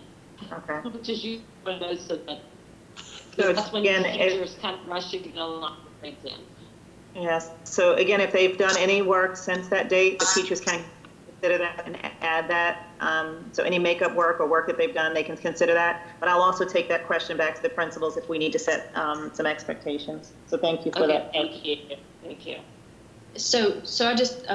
Okay. Which is usually when most of the, So that's when again, teachers kind of rush to get a lot of grades in. Yes. So again, if they've done any work since that date, the teachers can consider that and add that. So any makeup work or work that they've done, they can consider that. But I'll also take that question back to the principals if we need to set some expectations. So thank you for that. Thank you. Thank you. So I just,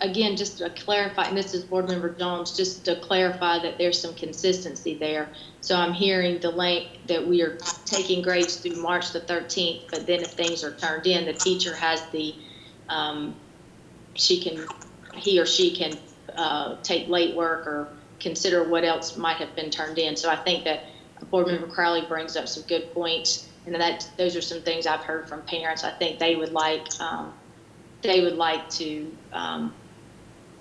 again, just to clarify, and this is Board Member Jones, just to clarify that there's some consistency there. So I'm hearing the length that we are taking grades through March the 13th, but then if things are turned in, the teacher has the, he or she can take late work or consider what else might have been turned in. So I think that Board Member Crowley brings up some good points, and those are some things I've heard from parents. I think they would like to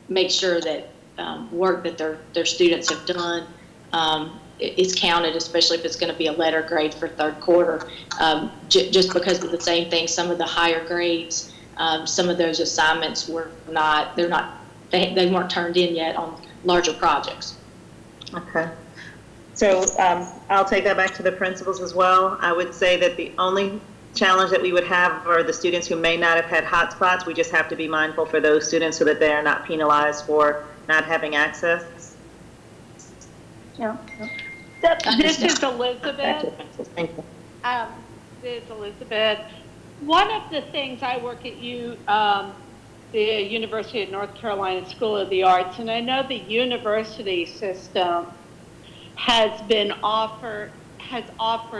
make sure that work that their students have done is counted, especially if it's going to be a letter grade for third quarter. Just because of the same thing, some of the higher grades, some of those assignments were not, they weren't turned in yet on larger projects. Okay. So I'll take that back to the principals as well. I would say that the only challenge that we would have are the students who may not have had hotspots. We just have to be mindful for those students so that they are not penalized for not having access. Yeah. This is Elizabeth. Thank you. This is Elizabeth. One of the things, I work at the University of North Carolina School of the Arts, and I know the university system has offered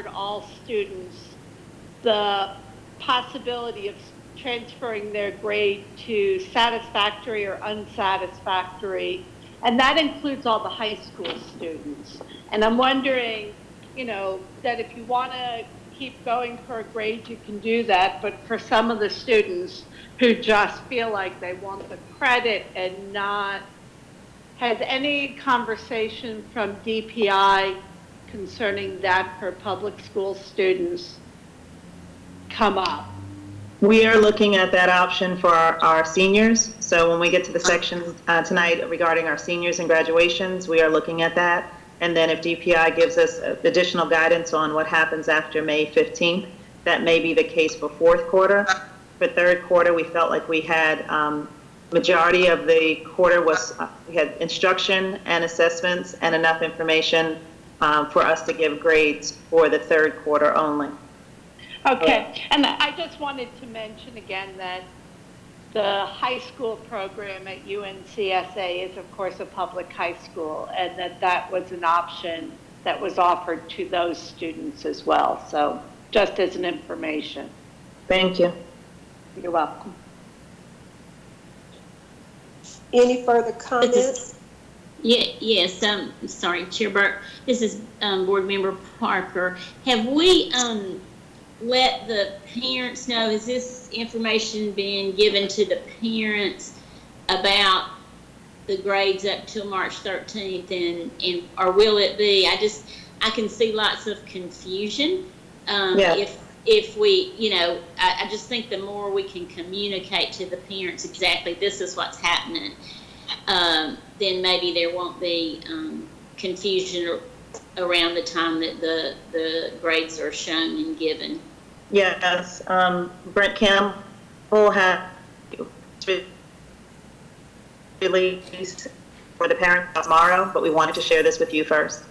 all students the possibility of transferring their grade to satisfactory or unsatisfactory, and that includes all the high school students. And I'm wondering, that if you want to keep going for a grade, you can do that, but for some of the students who just feel like they want the credit and not, has any conversation from DPI concerning that for public school students come up? We are looking at that option for our seniors. So when we get to the section tonight regarding our seniors and graduations, we are looking at that. And then if DPI gives us additional guidance on what happens after May 15th, that may be the case for fourth quarter. For third quarter, we felt like we had majority of the quarter we had instruction and assessments and enough information for us to give grades for the third quarter only. Okay, and I just wanted to mention again that the high school program at UNCSA is, of course, a public high school, and that was an option that was offered to those students as well. So just as an information. Thank you. You're welcome. Any further comments? Yes, sorry, Chair Burke. This is Board Member Parker. Have we let the parents know, has this information been given to the parents about the grades up till March 13th and or will it be? I can see lots of confusion. If we, I just think the more we can communicate to the parents exactly this is what's happening, then maybe there won't be confusion around the time that the grades are shown and given. Yes, Brent Campbell had released for the parents tomorrow, but we wanted to share this with you first.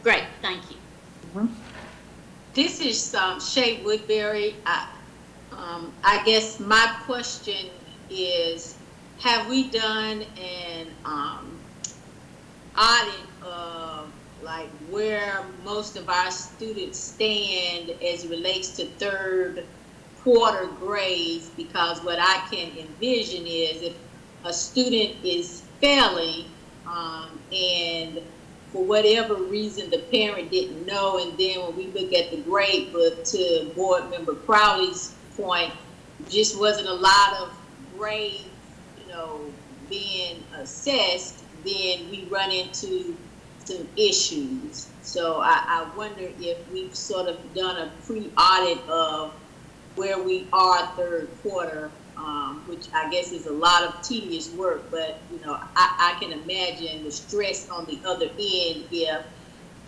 Great, thank you. This is Shay Woodbury. I guess my question is, have we done an audit of like where most of our students stand as it relates to third quarter grades? Because what I can envision is if a student is failing and for whatever reason the parent didn't know, and then when we look at the grade book, to Board Member Crowley's point, just wasn't a lot of grades, being assessed, then we run into some issues. So I wonder if we've sort of done a pre-audit of where we are third quarter, which I guess is a lot of tedious work, but I can imagine the stress on the other end if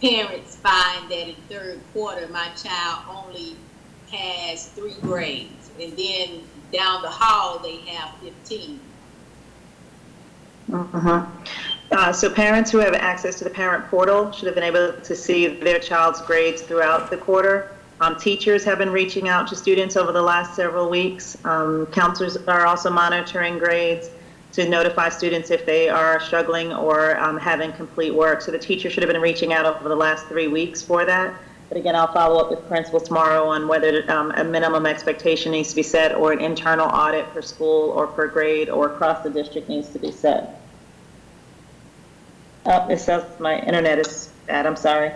parents find that in third quarter my child only has 3 grades and then down the hall they have 15. So parents who have access to the parent portal should have been able to see their child's grades throughout the quarter. Teachers have been reaching out to students over the last several weeks. Counselors are also monitoring grades to notify students if they are struggling or have incomplete work. So the teacher should have been reaching out over the last 3 weeks for that. But again, I'll follow up with principals tomorrow on whether a minimum expectation needs to be set or an internal audit per school or per grade or across the district needs to be set. Oh, it says my internet is bad, I'm sorry.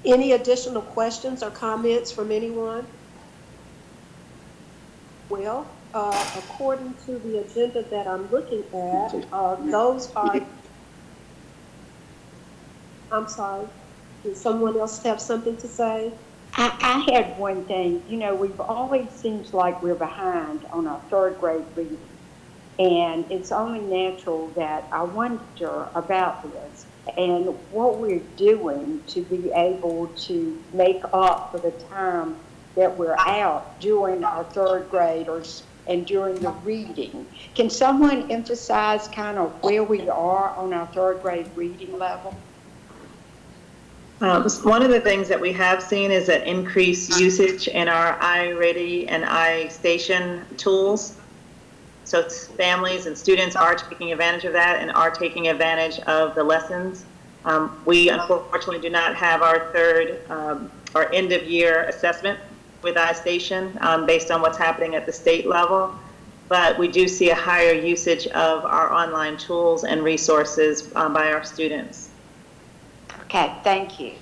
Any additional questions or comments from anyone? Well, according to the agenda that I'm looking at, those are, I'm sorry, did someone else have something to say? I had one thing. We've always seems like we're behind on our third grade reading. And it's only natural that I wonder about this and what we're doing to be able to make up for the time that we're out during our third graders and during the reading. Can someone emphasize kind of where we are on our third grade reading level? One of the things that we have seen is an increased usage in our iReady and iStation tools. So families and students are taking advantage of that and are taking advantage of the lessons. We unfortunately do not have our our end of year assessment with iStation based on what's happening at the state level, but we do see a higher usage of our online tools and resources by our students. Okay, thank you.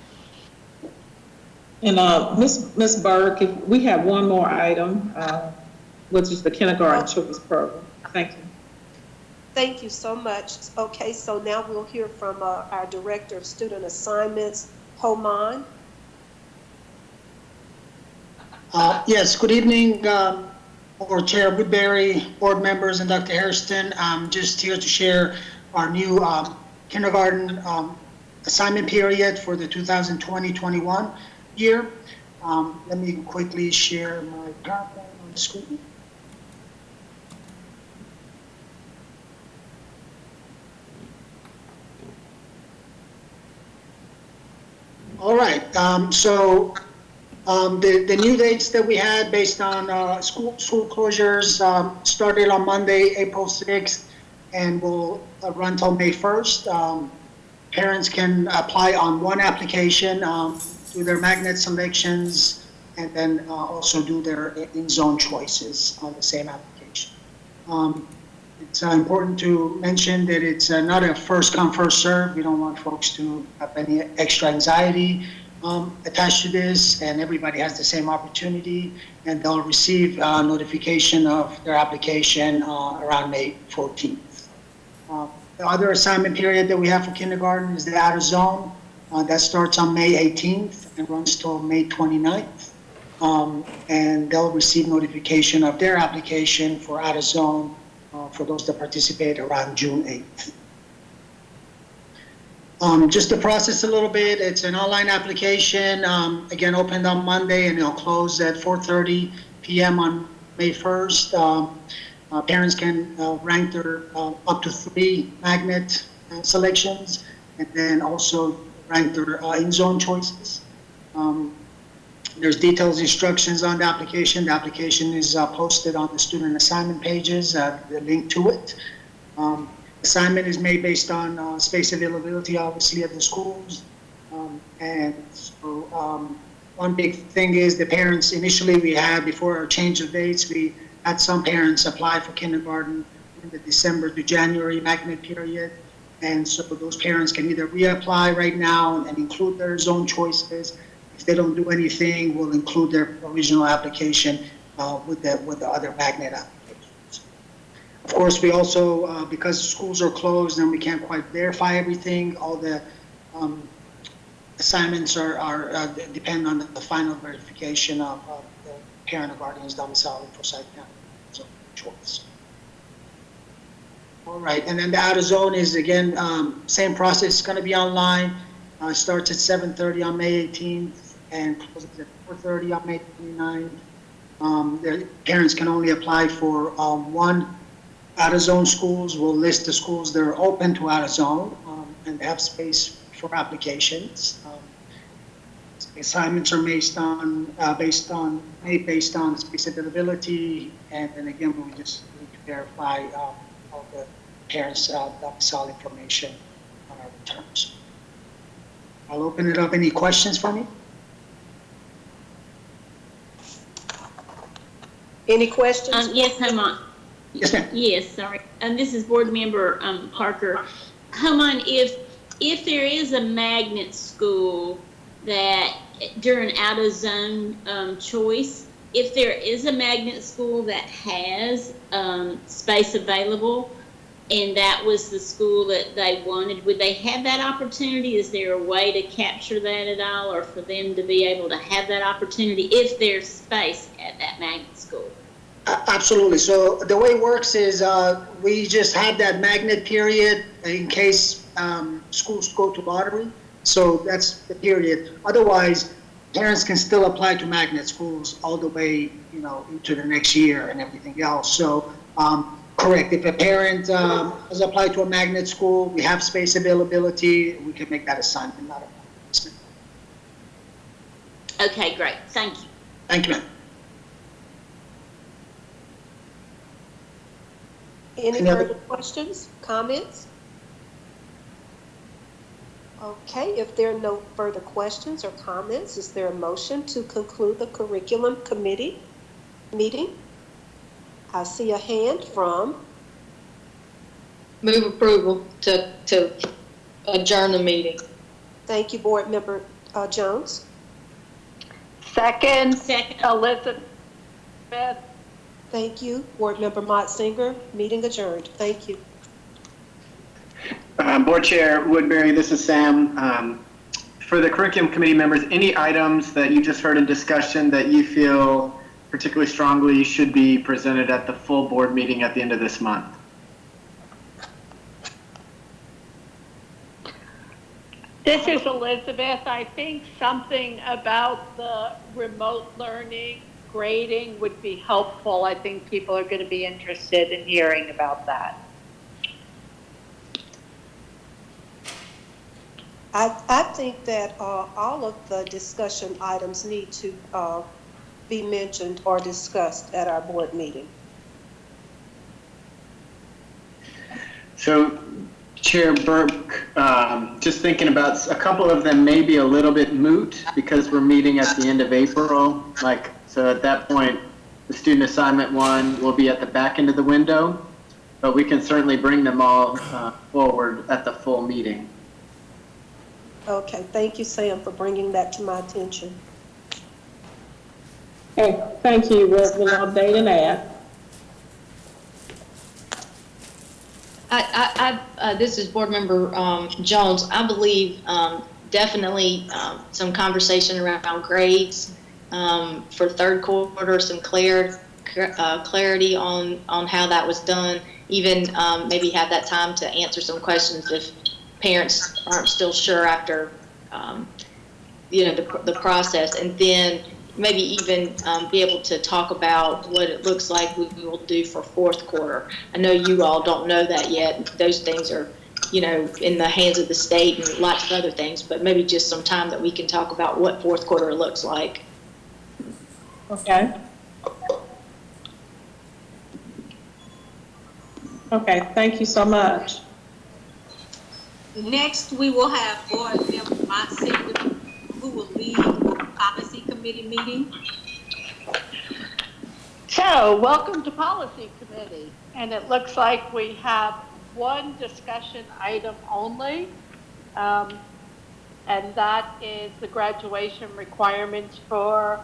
And Ms. Burke, if we have one more item, which is the kindergarten children's program. Thank you. Thank you so much. Okay, so now we'll hear from our Director of Student Assignments, Homan. Yes, good evening, Board Chair Woodbury, board members, and Dr. Hairston. I'm just here to share our new kindergarten assignment period for the 2020-21 year. Let me quickly share my PowerPoint on the screen. All right, the new dates that we had based on school closures started on Monday, April 6th, and will run till May 1st. Parents can apply on one application, do their magnet selections, and then also do their in-zone choices on the same application. It's important to mention that it's not a first come, first serve. We don't want folks to have any extra anxiety attached to this, and everybody has the same opportunity, and they'll receive notification of their application around May 14th. The other assignment period that we have for kindergarten is the out of zone. That starts on May 18th and runs till May 29th. And they'll receive notification of their application for out of zone for those that participate around June 8th. Just to process a little bit, it's an online application, again, opened on Monday and it'll close at 4:30 p.m. on May 1st. Parents can rank their up to 3 magnet selections, and then also rank their in-zone choices. There's detailed instructions on the application. The application is posted on the student assignment pages, the link to it. Assignment is made based on space availability, obviously, at the schools. And so one big thing is the parents, initially we had, before our change of dates, we had some parents apply for kindergarten in the December to January magnet period. And so those parents can either reapply right now and include their zone choices. If they don't do anything, we'll include their original application with the other magnet applications. Of course, we also, because schools are closed and we can't quite verify everything, all the assignments depend on the final verification of the parent or guardian's domicile in Forsyth County. So, choice. All right, and then the out of zone is, again, same process. It's going to be online. It starts at 7:30 on May 18th and closes at 4:30 on May 29th. The parents can only apply for one out of zone schools. We'll list the schools that are open to out of zone and have space for applications. Assignments are based on space availability, and then again we just need to verify all the parents' domicile information on our returns. I'll open it up. Any questions for me? Any questions? Yes, Hamon. Yes, ma'am. Yes, sorry. And this is Board Member Parker. Hamon, if there is a magnet school that during out of zone choice, if there is a magnet school that has space available and that was the school that they wanted, would they have that opportunity? Is there a way to capture that at all, or for them to be able to have that opportunity if there's space at that magnet school? Absolutely. So the way it works is we just have that magnet period in case schools go to lottery. So that's the period. Otherwise, parents can still apply to magnet schools all the way, into the next year and everything else. So, correct. If a parent has applied to a magnet school, we have space availability. We can make that assignment. Not a problem. Okay, great. Thank you. Thank you, ma'am. Any further questions, comments? Okay, if there are no further questions or comments, is there a motion to conclude the curriculum committee meeting? I see a hand from. Move approval to adjourn the meeting. Thank you, Board Member Jones. Second, Second. Elizabeth. Thank you, Board Member Motzinger. Meeting adjourned. Thank you. Board Chair Woodbury, this is Sam. For the curriculum committee members, any items that you just heard in discussion that you feel particularly strongly should be presented at the full board meeting at the end of this month? This is Elizabeth. I think something about the remote learning grading would be helpful. I think people are going to be interested in hearing about that. I think that all of the discussion items need to be mentioned or discussed at our board meeting. So, Chair Burke, just thinking about a couple of them may be a little bit moot because we're meeting at the end of April. So at that point, the student assignment one will be at the back end of the window, but we can certainly bring them all forward at the full meeting. Okay, thank you, Sam, for bringing that to my attention. Okay, thank you. We'll update and add. This is Board Member Jones. I believe definitely some conversation around grades for third quarter, some clarity on how that was done. Even maybe have that time to answer some questions if parents aren't still sure after the process, and then maybe even be able to talk about what it looks like we will do for fourth quarter. I know you all don't know that yet. Those things are, in the hands of the state and lots of other things, but maybe just some time that we can talk about what fourth quarter looks like. Okay. Okay, thank you so much. Next, we will have Board Member Monson, who will lead our policy committee meeting. So, welcome to Policy Committee. And it looks like we have one discussion item only, and that is the graduation requirements for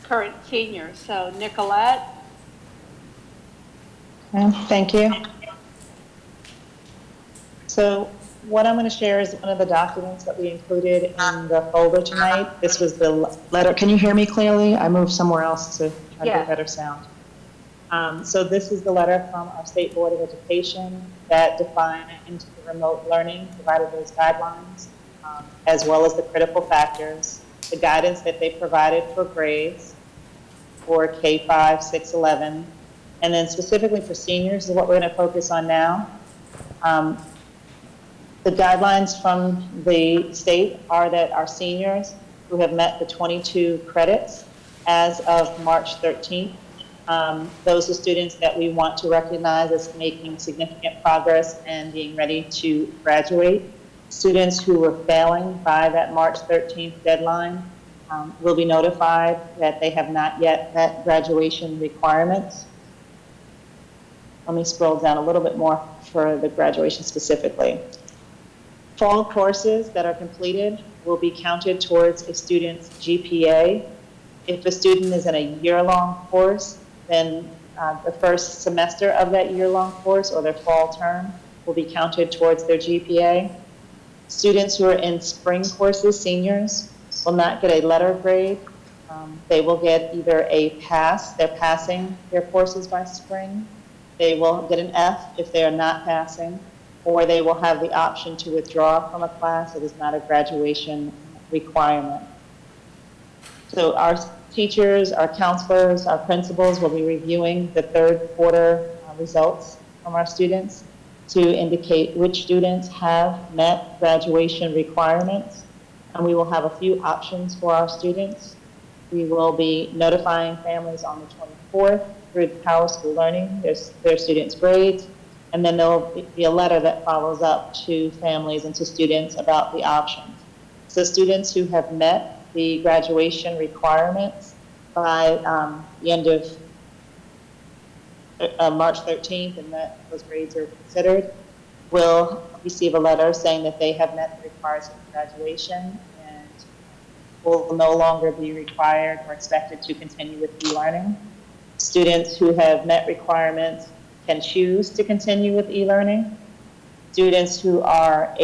current seniors. So, Nicolette. Thank you. So what I'm going to share is one of the documents that we included in the folder tonight. This was the letter. Can you hear me clearly? I moved somewhere else to try to get better sound. So this is the letter from our State Board of Education that defined the remote learning, provided those guidelines, as well as the critical factors, the guidance that they provided for grades for K-5, 6, 11, and then specifically for seniors is what we're going to focus on now. The guidelines from the state are that our seniors who have met the 22 credits as of March 13th, those are students that we want to recognize as making significant progress and being ready to graduate. Students who were failing by that March 13th deadline will be notified that they have not yet met graduation requirements. Let me scroll down a little bit more for the graduation specifically. Fall courses that are completed will be counted towards a student's GPA. If a student is in a year-long course, then the first semester of that year-long course or their fall term will be counted towards their GPA. Students who are in spring courses, seniors, will not get a letter grade. They will get either a pass, they're passing their courses by spring. They will get an F if they are not passing, or they will have the option to withdraw from a class. It is not a graduation requirement. So our teachers, our counselors, our principals will be reviewing the third quarter results from our students to indicate which students have met graduation requirements. And we will have a few options for our students. We will be notifying families on the 24th through the Power School Learning, their students' grades, and then there'll be a letter that follows up to families and to students about the options. So students who have met the graduation requirements by the end of March 13th and that those grades are considered will receive a letter saying that they have met the requirements of graduation and will no longer be required or expected to continue with eLearning. Students who have met requirements can choose to continue with eLearning. Students who are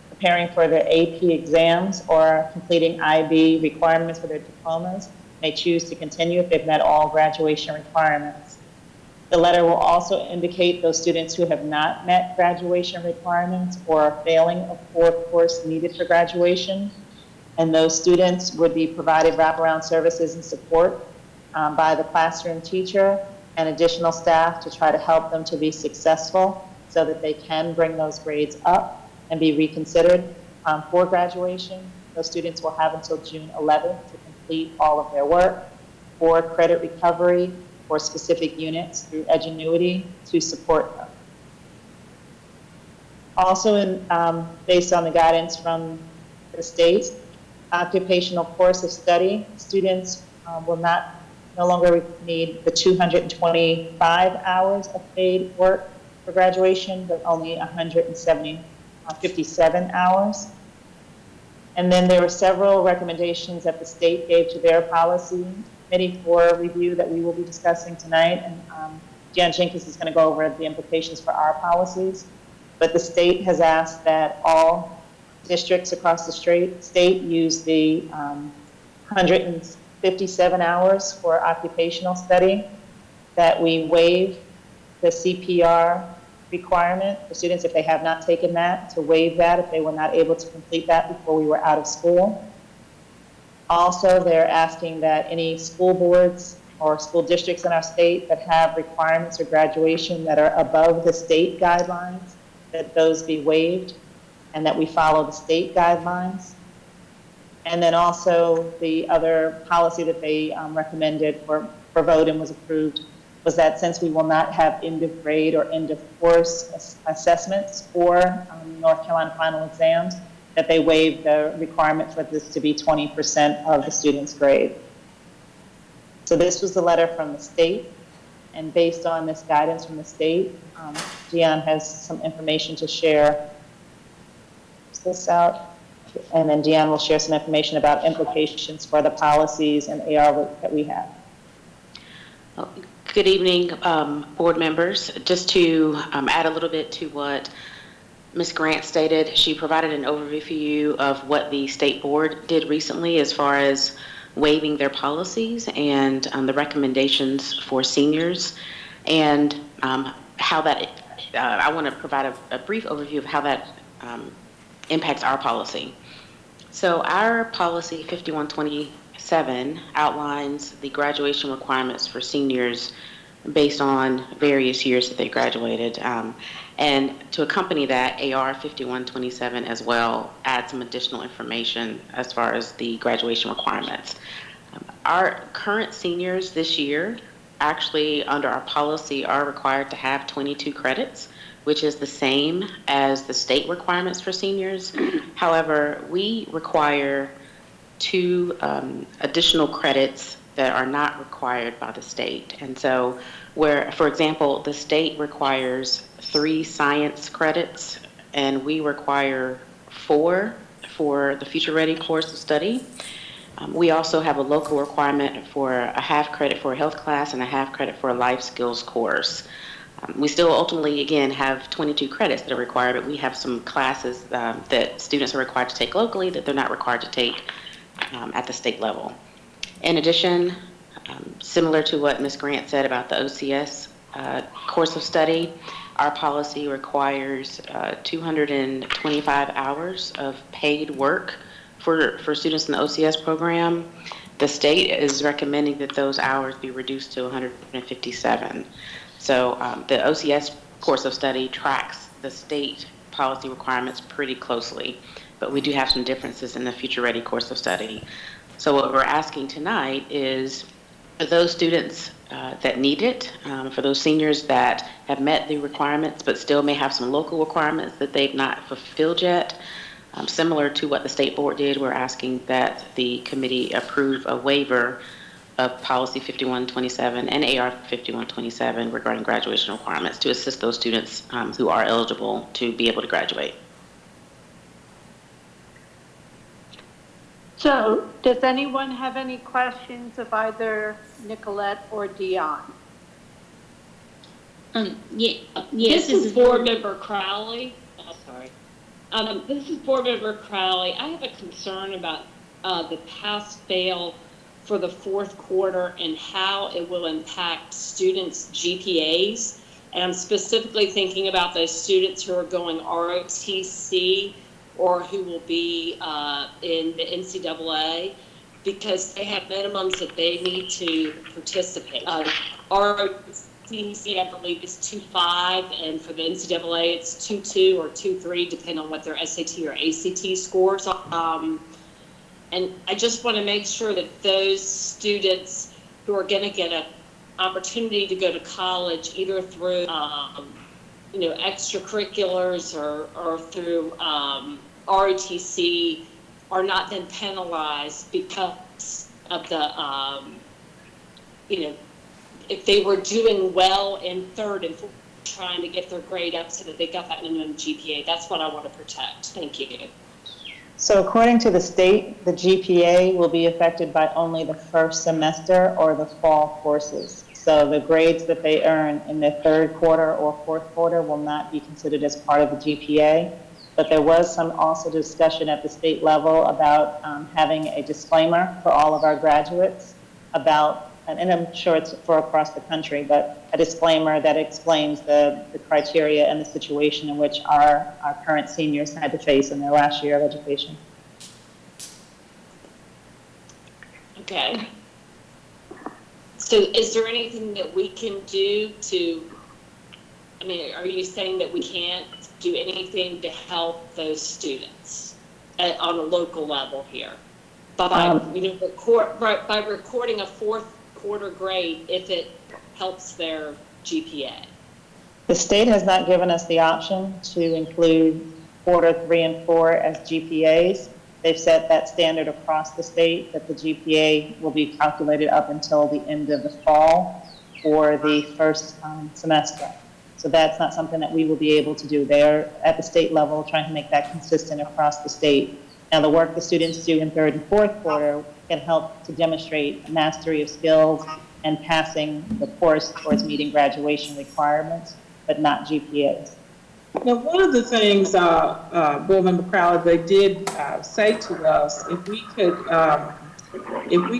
preparing for their AP exams or completing IB requirements for their diplomas may choose to continue if they've met all graduation requirements. The letter will also indicate those students who have not met graduation requirements or are failing a core course needed for graduation, and those students would be provided wraparound services and support by the classroom teacher and additional staff to try to help them to be successful so that they can bring those grades up and be reconsidered for graduation. Those students will have until June 11th to complete all of their work for credit recovery for specific units through Edgenuity to support them. Also, based on the guidance from the state, occupational course of study, students will no longer need the 225 hours of paid work for graduation, but only 57 hours. And then there were several recommendations that the state gave to their policy committee for review that we will be discussing tonight. And Jan Jenkins is going to go over the implications for our policies. But the state has asked that all districts across the state use the 157 hours for occupational study, that we waive the CPR requirement for students if they have not taken that, to waive that if they were not able to complete that before we were out of school. Also, they're asking that any school boards or school districts in our state that have requirements for graduation that are above the state guidelines, that those be waived and that we follow the state guidelines. And then also the other policy that they recommended for vote and was approved was that since we will not have end of grade or end of course assessments for North Carolina final exams, that they waive the requirement for this to be 20% of the student's grade. So this was the letter from the state, and based on this guidance from the state, Deanne has some information to share. This out, and then Deanne will share some information about implications for the policies and AR that we have. Good evening, board members. Just to add a little bit to what Ms. Grant stated, she provided an overview of what the state board did recently as far as waiving their policies and the recommendations for seniors, and how that, I want to provide a brief overview of how that impacts our policy. So our policy 5127 outlines the graduation requirements for seniors based on various years that they graduated. And to accompany that, AR 5127 as well adds some additional information as far as the graduation requirements. Our current seniors this year, actually under our policy, are required to have 22 credits, which is the same as the state requirements for seniors. However, we require 2 additional credits that are not required by the state. And so where, for example, the state requires 3 science credits and we require 4 for the Future Ready course of study. We also have a local requirement for a half credit for a health class and a half credit for a life skills course. We still ultimately, again, have 22 credits that are required, but we have some classes that students are required to take locally that they're not required to take at the state level. In addition, similar to what Ms. Grant said about the OCS course of study, our policy requires 225 hours of paid work for students in the OCS program. The state is recommending that those hours be reduced to 157. So the OCS course of study tracks the state policy requirements pretty closely, but we do have some differences in the Future Ready course of study. So what we're asking tonight is for those students that need it, for those seniors that have met the requirements but still may have some local requirements that they've not fulfilled yet, similar to what the state board did, we're asking that the committee approve a waiver of policy 5127 and AR 5127 regarding graduation requirements to assist those students who are eligible to be able to graduate. So, does anyone have any questions of either Nicolette or Dion? Yes, this is Board Member Crowley. Oh, sorry. This is Board Member Crowley. I have a concern about the pass-fail for the 4th quarter and how it will impact students' GPAs. And I'm specifically thinking about those students who are going ROTC or who will be in the NCAA, because they have minimums that they need to participate. ROTC, I believe, is 2.5, and for the NCAA, it's 2.2 or 2.3, depending on what their SAT or ACT scores are. And I just want to make sure that those students who are going to get an opportunity to go to college, either through extracurriculars or through ROTC are not then penalized because of the, if they were doing well in third and fourth, trying to get their grade up so that they got that minimum GPA. That's what I want to protect. Thank you. So according to the state, the GPA will be affected by only the first semester or the fall courses. So the grades that they earn in their third quarter or fourth quarter will not be considered as part of the GPA. But there was some also discussion at the state level about having a disclaimer for all of our graduates about, and I'm sure it's for across the country, but a disclaimer that explains the criteria and the situation in which our current seniors had to face in their last year of education. Okay. So is there anything that we can do to, are you saying that we can't do anything to help those students on a local level here? By recording a fourth quarter grade if it helps their GPA? The state has not given us the option to include quarter 3 and 4 as GPAs. They've set that standard across the state that the GPA will be calculated up until the end of the fall for the first semester. So that's not something that we will be able to do. They're at the state level trying to make that consistent across the state. Now, the work the students do in third and fourth quarter can help to demonstrate mastery of skills and passing the course towards meeting graduation requirements, but not GPAs. Now, one of the things, Board Member Crowley, they did say to us, if we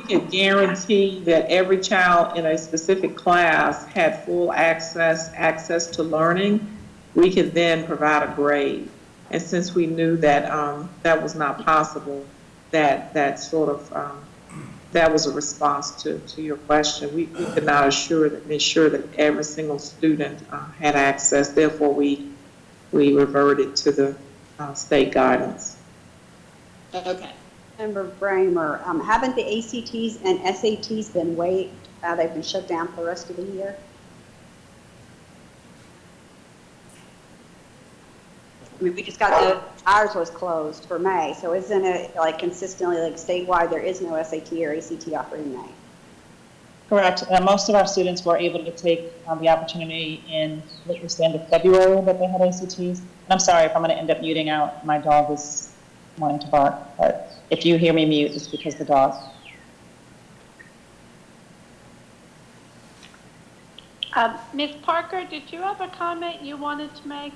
could guarantee that every child in a specific class had full access to learning, we could then provide a grade. And since we knew that that was not possible, that was a response to your question. We could not ensure that every single student had access. Therefore, we reverted to the state guidance. Okay. Member Bramer, haven't the ACTs and SATs been waived? They've been shut down for the rest of the year? We just got ours was closed for May, so isn't it like consistently, like statewide, there is no SAT or ACT offered in May? Correct. Most of our students were able to take the opportunity in what was the end of February that they had ACTs. And I'm sorry if I'm going to end up muting out. My dog is wanting to bark, but if you hear me mute, it's because the dog. Ms. Parker, did you have a comment you wanted to make?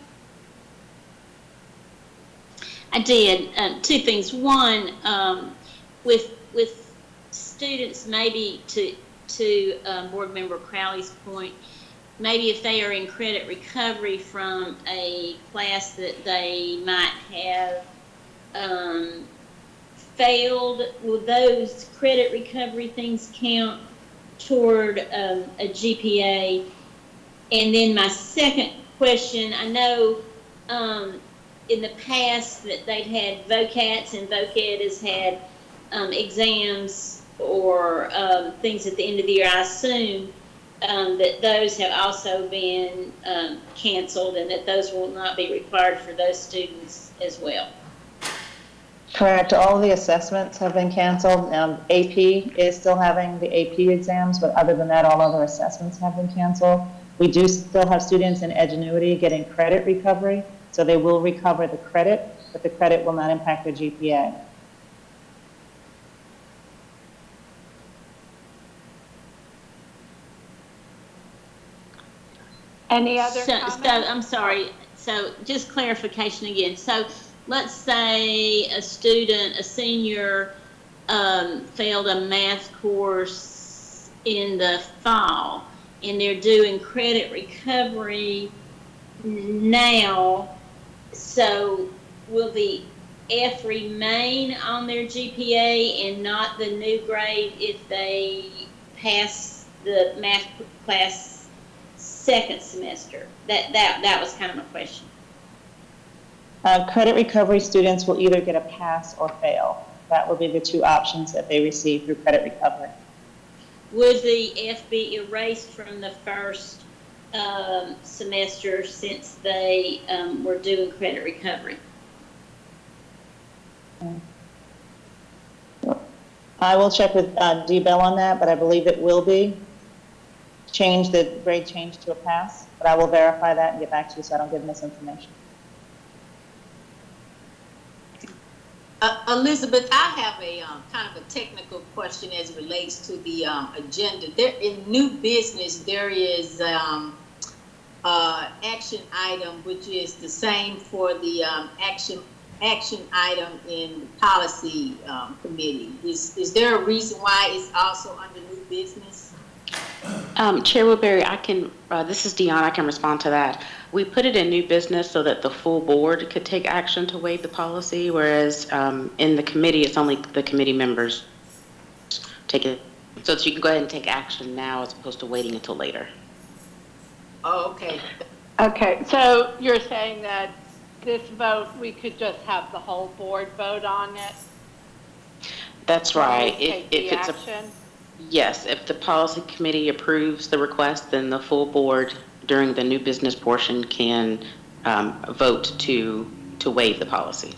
I did. Two things. One, with students, maybe to Board Member Crowley's point, maybe if they are in credit recovery from a class that they might have failed, will those credit recovery things count toward a GPA? And then my second question, I know in the past that they've had VOCATs, and VOCAT has had exams or things at the end of the year. I assume that those have also been canceled and that those will not be required for those students as well. Correct. All of the assessments have been canceled. AP is still having the AP exams, but other than that, all other assessments have been canceled. We do still have students in Edgenuity getting credit recovery, so they will recover the credit, but the credit will not impact their GPA. Any other comments? So I'm sorry. So just clarification again. So let's say a student, a senior, failed a math course in the fall, and they're doing credit recovery now. So will the F remain on their GPA and not the new grade if they pass the math class second semester? That was kind of my question. Credit recovery students will either get a pass or fail. That will be the two options that they receive through credit recovery. Would the F be erased from the first semester since they were doing credit recovery. I will check with D-Bell on that, but I believe it will be changed, the grade changed to a pass, but I will verify that and get back to you so I don't give misinformation. Elizabeth, I have a kind of a technical question as it relates to the agenda. There in new business, there is action item, which is the same for the action item in the policy committee. Is there a reason why it's also under new business? Chair Woodbury, this is Dion, I can respond to that. We put it in new business so that the full board could take action to waive the policy, whereas in the committee, it's only the committee members take it. So that you can go ahead and take action now as opposed to waiting until later. Oh, okay. Okay, so you're saying that this vote, we could just have the whole board vote on it? That's right. If it's action? Yes, if the policy committee approves the request, then the full board during the new business portion can vote to waive the policy.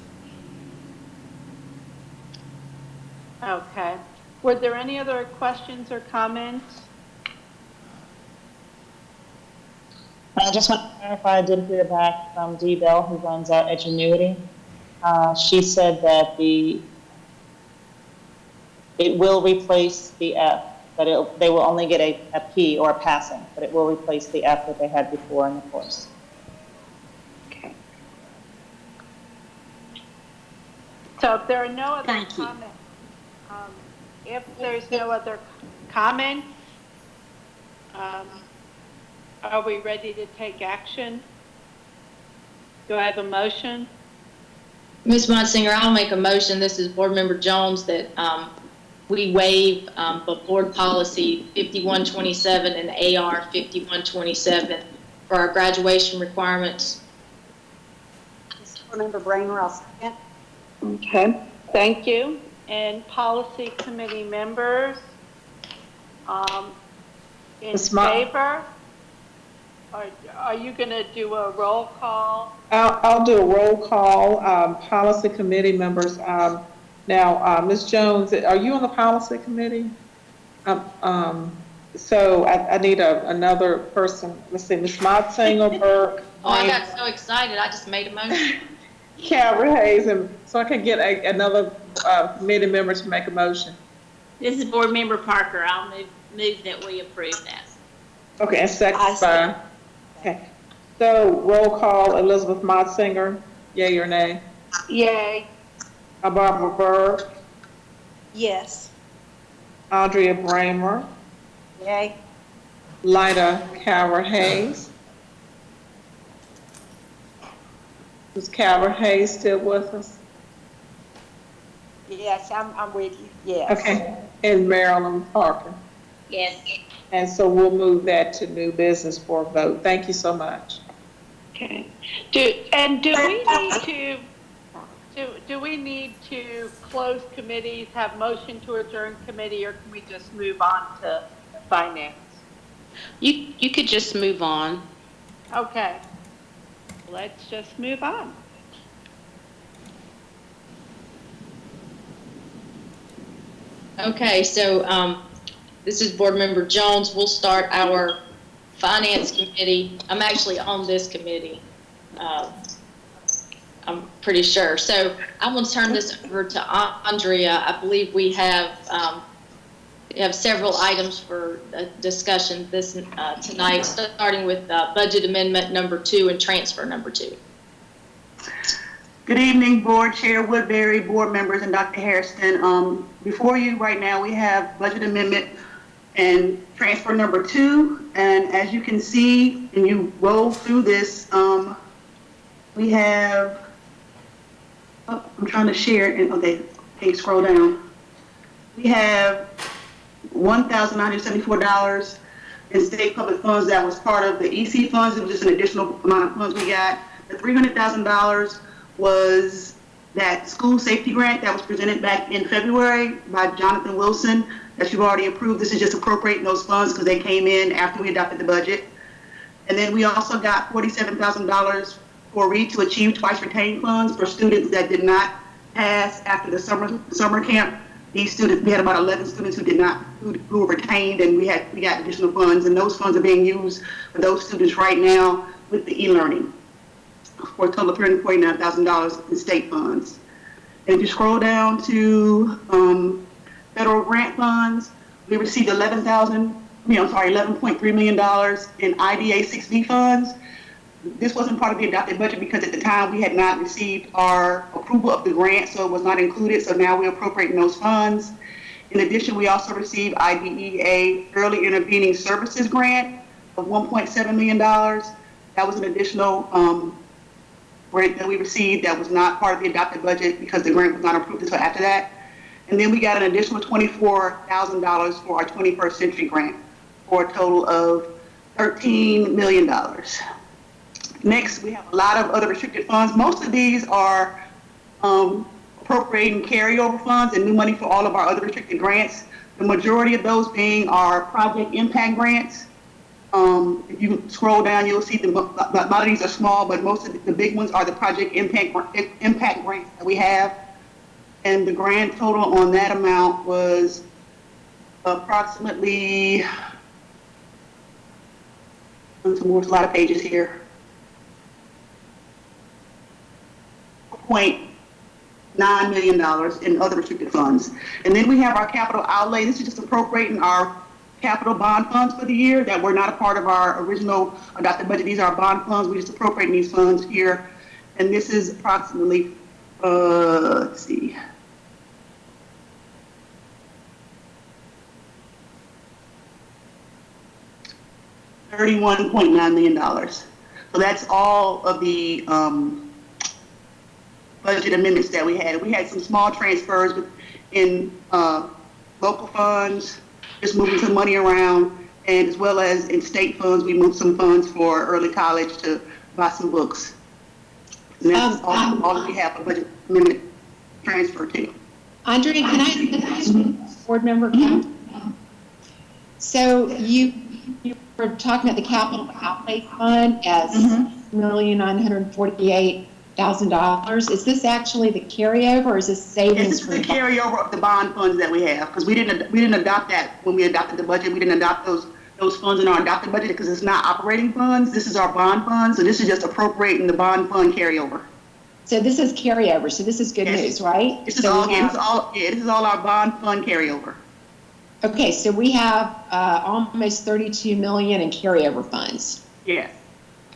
Okay. Were there any other questions or comments? I just want to clarify, I did hear back from Dee Bell, who runs our Edgenuity. She said that it will replace the F, but they will only get a P or a passing, but it will replace the F that they had before in the course. Okay. So if there are no other comments, if there's no other comments, are we ready to take action? Do I have a motion? Ms. Monsinger, I'll make a motion. This is Board Member Jones that we waive the board policy 5127 and AR 5127 for our graduation requirements. Board Member Bramer, I'll second. Okay, thank you. And policy committee members, in favor? Are you going to do a roll call? I'll do a roll call. Policy committee members. Now, Ms. Jones, are you on the policy committee? So I need another person. Let's see, Ms. Motsinger, Burke. Oh, I got so excited. I just made a motion. Calvert Hayes, and so I can get another committee member to make a motion. This is Board Member Parker. I'll move that we approve that. Okay, and second by. Okay. So roll call, Elizabeth Motsinger, yay or nay? Yay. Barbara Burke. Yes. Andrea Bramer. Yay. Lyda Calvert Hayes. Is Calvert Hayes still with us? Yes, I'm with you. Yes. Okay. And Marilyn Parker. Yes. And so we'll move that to new business for a vote. Thank you so much. Okay. Do we need to close committees, have motion to adjourn committee, or can we just move on to finance? You could just move on. Okay. Let's just move on. Okay, so this is Board Member Jones. We'll start our finance committee. I'm actually on this committee. I'm pretty sure. So I'm going to turn this over to Andrea. I believe we have several items for discussion tonight, starting with budget amendment number 2 and transfer number 2. Good evening, Board Chair Woodbury, board members, and Dr. Hairston. Before you right now, we have budget amendment and transfer number 2. And as you can see, and you roll through this, we have, I'm trying to share it. Okay, scroll down. We have $1,974 in state public funds that was part of the EC funds. It was just an additional amount of funds we got. The $300,000 was that school safety grant that was presented back in February by Jonathan Wilson that you've already approved. This is just appropriating those funds because they came in after we adopted the budget. And then we also got $47,000 for Read to Achieve Twice Retained funds for students that did not pass after the summer camp. These students, we had about 11 students who were retained, and we got additional funds, and those funds are being used for those students right now with the e-learning for a total of $349,000 in state funds. And if you scroll down to federal grant funds, we received $11.3 million in IDA 6B funds. This wasn't part of the adopted budget because at the time we had not received our approval of the grant, so it was not included. So now we're appropriating those funds. In addition, we also received IDEA Early Intervening Services Grant of $1.7 million. That was an additional grant that we received that was not part of the adopted budget because the grant was not approved until after that. And then we got an additional $24,000 for our 21st Century Grant for a total of $13 million. Next, we have a lot of other restricted funds. Most of these are appropriating carryover funds and new money for all of our other restricted grants. The majority of those being our project impact grants. If you scroll down, you'll see a lot of these are small, but most of the big ones are the project impact grants that we have. And the grand total on that amount was approximately, there's a lot of pages here, $0.9 million in other restricted funds. And then we have our capital outlay. This is just appropriating our capital bond funds for the year that were not a part of our original adopted budget. These are our bond funds. We're just appropriating these funds here. And this is approximately, let's see, $31.9 million. So that's all of the budget amendments that we had. We had some small transfers in local funds, just moving some money around, and as well as in state funds, we moved some funds for early college to buy some books. And that's all we have a budget amendment transfer to. Andrea, can I ask a question, board member? So you were talking about the capital outlay fund as $1,948,000. Is this actually the carryover, or is this savings? This is the carryover of the bond funds that we have, because we didn't adopt that when we adopted the budget. We didn't adopt those funds in our adopted budget because it's not operating funds. This is our bond fund, so this is just appropriating the bond fund carryover. So this is carryover. So this is good news, right? This is all our bond fund carryover. Okay, so we have almost $32 million in carryover funds. Yes.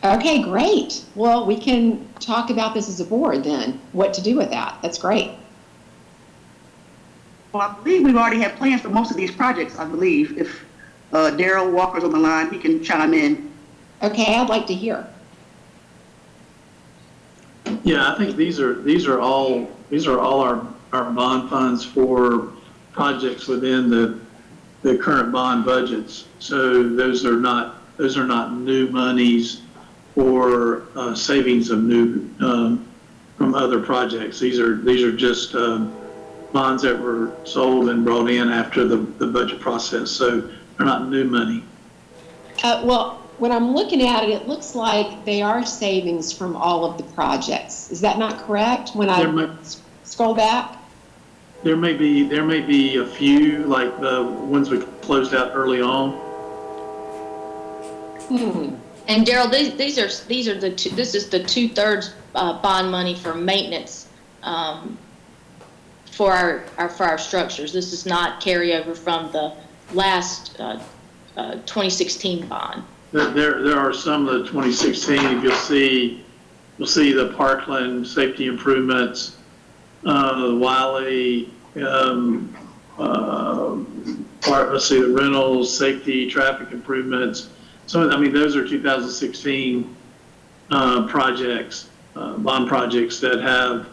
Okay, great. Well, we can talk about this as a board then, what to do with that. That's great. Well, I believe we've already had plans for most of these projects, I believe. If Daryl Walker's on the line, he can chime in. Okay, I'd like to hear. Yeah, I think these are all our bond funds for projects within the current bond budgets. So those are not new monies or savings of new from other projects. These are just bonds that were sold and brought in after the budget process. So they're not new money. Well, when I'm looking at it, it looks like they are savings from all of the projects. Is that not correct? When I scroll back? There may be a few, like the ones we closed out early on. And Daryl, this is the 2/3 bond money for maintenance for our structures. This is not carryover from the last 2016 bond. There are some of the 2016. If you'll see the Parkland safety improvements, the Wiley, let's see, the Reynolds safety traffic improvements. So I mean, those are 2016 projects, bond projects that have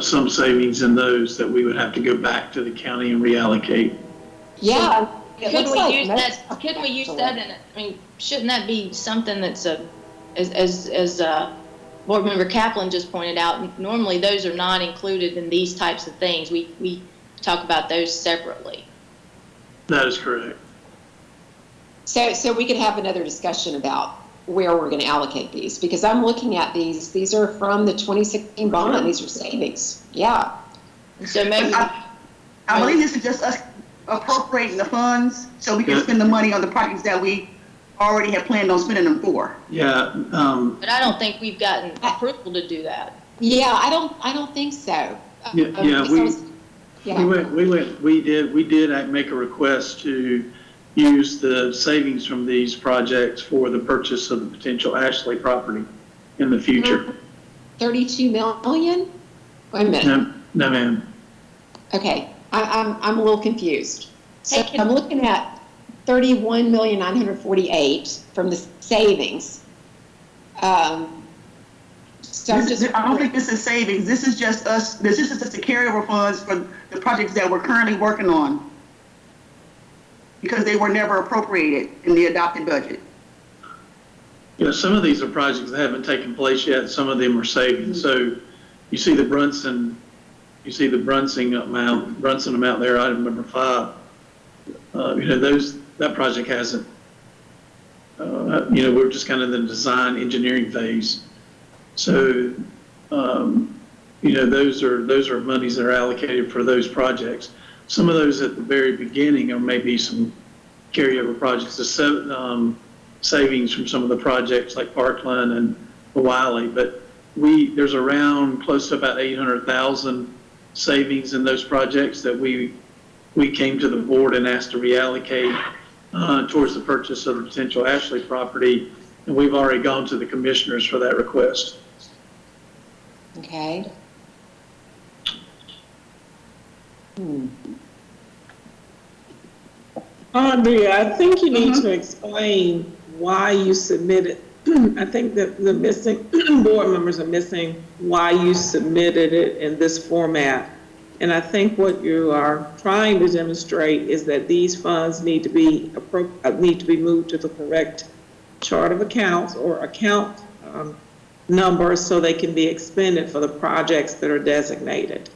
some savings in those that we would have to go back to the county and reallocate. Yeah. Couldn't we use that? Couldn't we use that? I mean, shouldn't that be something that's as Board Member Kaplan just pointed out? Normally, those are not included in these types of things. We talk about those separately. That is correct. So we could have another discussion about where we're going to allocate these, because I'm looking at these are from the 2016 bond, these are savings, yeah. And so maybe. I believe this is just us appropriating the funds so we can spend the money on the projects that we already have planned on spending them for. Yeah. But I don't think we've gotten approval to do that. Yeah, I don't think so. We did make a request to use the savings from these projects for the purchase of the potential Ashley property in the future. 32 million? Wait a minute. No, ma'am. Okay, I'm a little confused. So I'm looking at 31,948,000 from the savings. I don't think this is savings. This is just us. This is just the carryover funds for the projects that we're currently working on, because they were never appropriated in the adopted budget. Yeah, some of these are projects that haven't taken place yet. Some of them are savings. So you see the Brunson amount there, item number 5. That project hasn't, we're just kind of in the design engineering phase. So, those are monies that are allocated for those projects. Some of those at the very beginning are maybe some carryover projects, the savings from some of the projects like Parkland and Wiley, but there's around close to about 800,000 savings in those projects that we came to the board and asked to reallocate towards the purchase of the potential Ashley property, and we've already gone to the commissioners for that request. Okay. Andrea, I think you need to explain why you submitted. I think that the missing board members are missing why you submitted it in this format. And I think what you are trying to demonstrate is that these funds need to be moved to the correct chart of accounts or account numbers so they can be expended for the projects that are designated.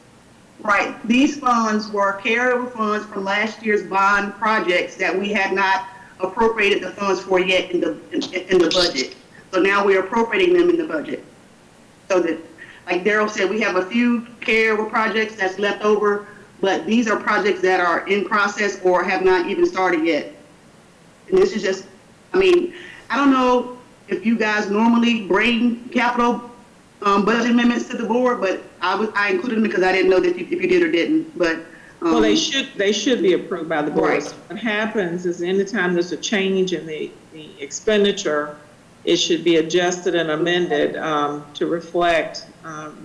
Right. These funds were carryover funds from last year's bond projects that we had not appropriated the funds for yet in the budget. So now we're appropriating them in the budget. So that, like Daryl said, we have a few carryover projects that's left over, but these are projects that are in process or have not even started yet. And this is just, I don't know if you guys normally bring capital budget amendments to the board, but I included them because I didn't know that if you did or didn't. But well, they should be approved by the board. Right. So what happens is anytime there's a change in the expenditure, it should be adjusted and amended to reflect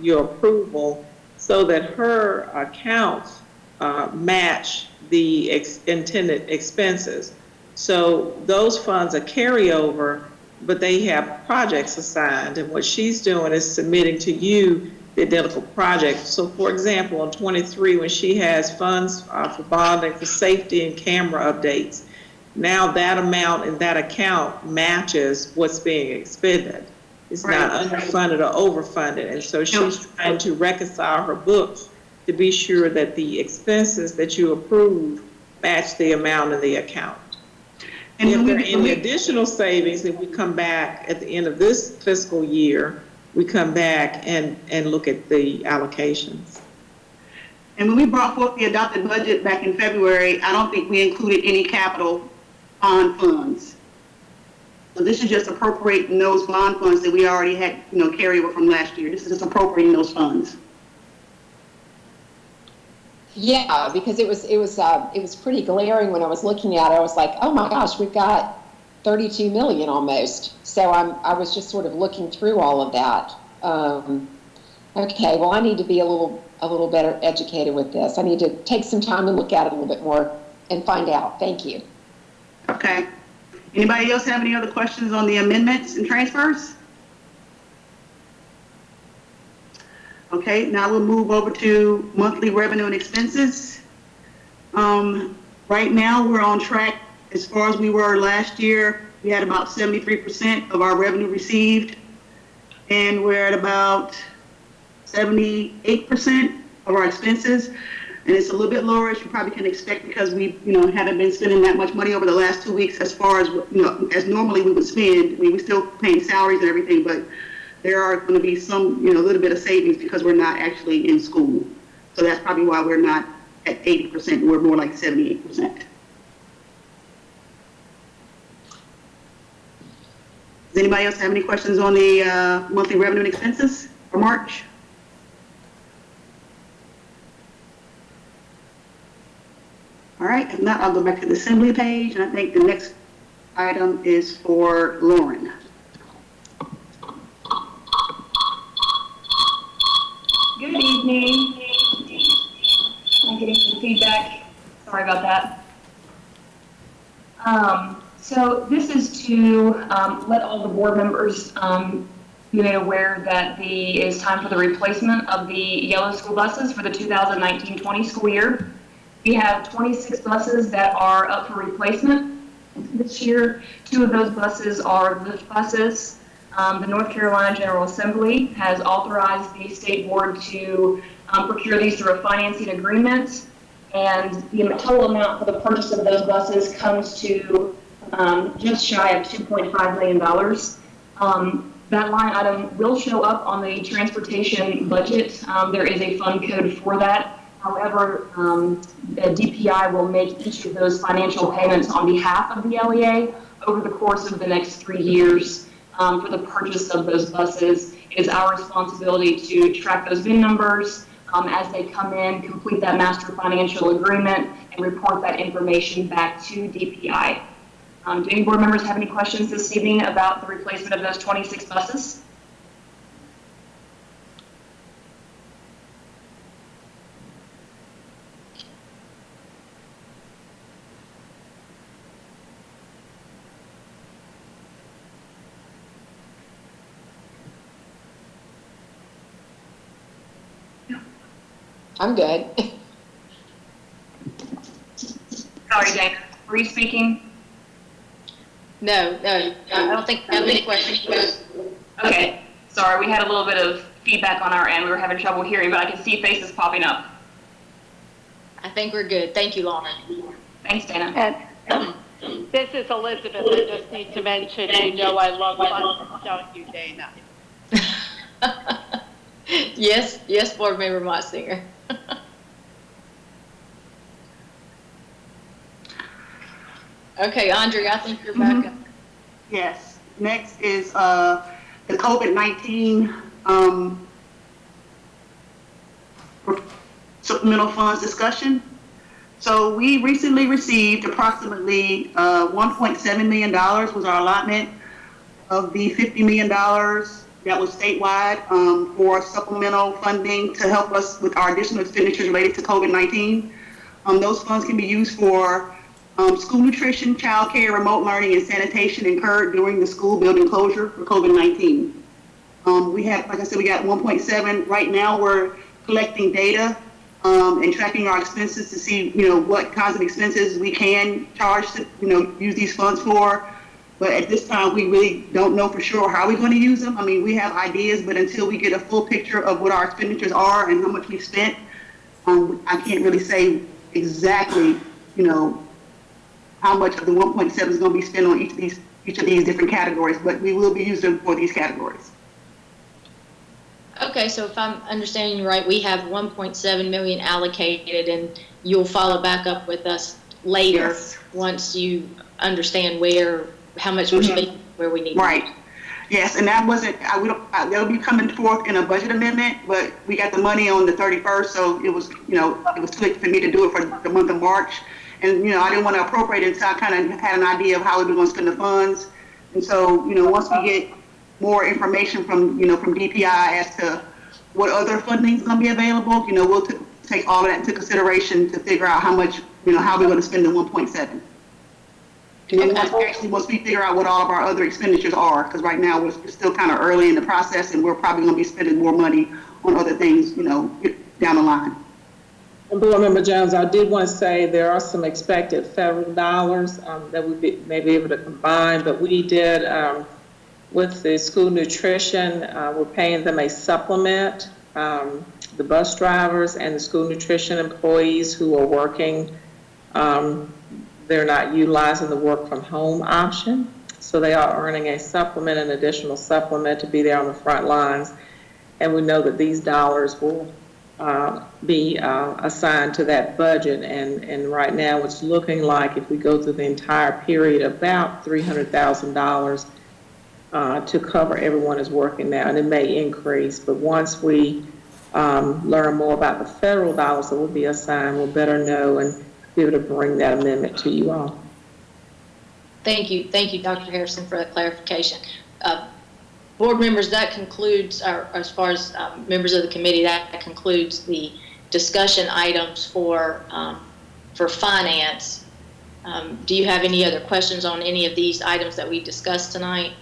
your approval so that her accounts match the intended expenses. So those funds are carryover, but they have projects assigned, and what she's doing is submitting to you the identical project. So for example, on 23, when she has funds for bonding for safety and camera updates, now that amount in that account matches what's being expended. It's not underfunded or overfunded. And so she's trying to reconcile her books to be sure that the expenses that you approve match the amount in the account. And if there are any additional savings, then we come back at the end of this fiscal year, we come back and look at the allocations. And when we brought forth the adopted budget back in February, I don't think we included any capital bond funds. So this is just appropriating those bond funds that we already had, carryover from last year. This is just appropriating those funds. Yeah, because it was pretty glaring when I was looking at it. I was like, oh my gosh, we've got 32 million almost. So I was just sort of looking through all of that. Okay, well, I need to be a little better educated with this. I need to take some time and look at it a little bit more and find out. Thank you. Okay. Anybody else have any other questions on the amendments and transfers? Okay, now we'll move over to monthly revenue and expenses. Right now, we're on track as far as we were last year. We had about 73% of our revenue received, and we're at about 78% of our expenses. And it's a little bit lower, as you probably can expect, because we, haven't been spending that much money over the last 2 weeks as far as, as normally we would spend. I mean, we're still paying salaries and everything, but there are going to be some, little bit of savings because we're not actually in school. So that's probably why we're not at 80%. We're more like 78%. Does anybody else have any questions on the monthly revenue and expenses for March? All right, if not, I'll go back to the assembly page, and I think the next item is for Lauren. Good evening. I'm getting some feedback. Sorry about that. So this is to let all the board members be made aware that it's time for the replacement of the yellow school buses for the 2019-20 school year. We have 26 buses that are up for replacement this year. 2 of those buses are lift buses. The North Carolina General Assembly has authorized the state board to procure these through a financing agreement, and the total amount for the purchase of those buses comes to just shy of $2.5 million. That line item will show up on the transportation budget. There is a fund code for that. However, the DPI will make each of those financial payments on behalf of the LEA over the course of the next 3 years. For the purchase of those buses, it is our responsibility to track those VIN numbers as they come in, complete that master financial agreement, and report that information back to DPI. Do any board members have any questions this evening about the replacement of those 26 buses? I'm good. Sorry, Dana. Were you speaking? No, I don't think I have any questions. Okay. Sorry, we had a little bit of feedback on our end. We were having trouble hearing, but I can see faces popping up. I think we're good. Thank you, Lauren. Thanks, Dana. And this is Elizabeth. I just need to mention, I love buses, don't you, Dana? Yes, Board Member Motzinger. Okay, Andrea, I think you're back up. Yes. Next is the COVID-19 supplemental funds discussion. So we recently received approximately $1.7 million was our allotment of the $50 million that was statewide for supplemental funding to help us with our additional expenditures related to COVID-19. Those funds can be used for school nutrition, childcare, remote learning, and sanitation incurred during the school building closure for COVID-19. We have, like I said, we got 1.7. Right now we're collecting data and tracking our expenses to see, what kinds of expenses we can charge to, use these funds for. But at this time, we really don't know for sure how we're going to use them. I mean, we have ideas, but until we get a full picture of what our expenditures are and how much we've spent, I can't really say exactly, how much of the 1.7 is going to be spent on each of these different categories, but we will be using them for these categories. Okay, so if I'm understanding you right, we have 1.7 million allocated, and you'll follow back up with us later once you understand how much we're spending, where we need. Right. Yes, and that wasn't. That'll be coming forth in a budget amendment, but we got the money on the 31st, so it was, it was too late for me to do it for the month of March. And, I didn't want to appropriate it until I kind of had an idea of how we were going to spend the funds. And so, once we get more information from, from DPI as to what other funding is going to be available, we'll take all of that into consideration to figure out how much, how we're going to spend the 1.7. And then once we figure out what all of our other expenditures are, because right now we're still kind of early in the process and we're probably going to be spending more money on other things, down the line. And Board Member Jones, I did want to say there are some expected federal dollars that we may be able to combine, but we did, with the school nutrition, we're paying them a supplement the bus drivers and the school nutrition employees who are working, they're not utilizing the work from home option. So they are earning a supplement, an additional supplement to be there on the front lines. And we know that these dollars will be assigned to that budget. And right now it's looking like, if we go through the entire period, about $300,000 to cover everyone is working now. And it may increase, but once we learn more about the federal dollars that will be assigned, we'll better know and be able to bring that amendment to you all. Thank you, Dr. Harrison, for that clarification. Board members, that concludes, as far as members of the committee, that concludes the discussion items for finance. Do you have any other questions on any of these items that we discussed tonight?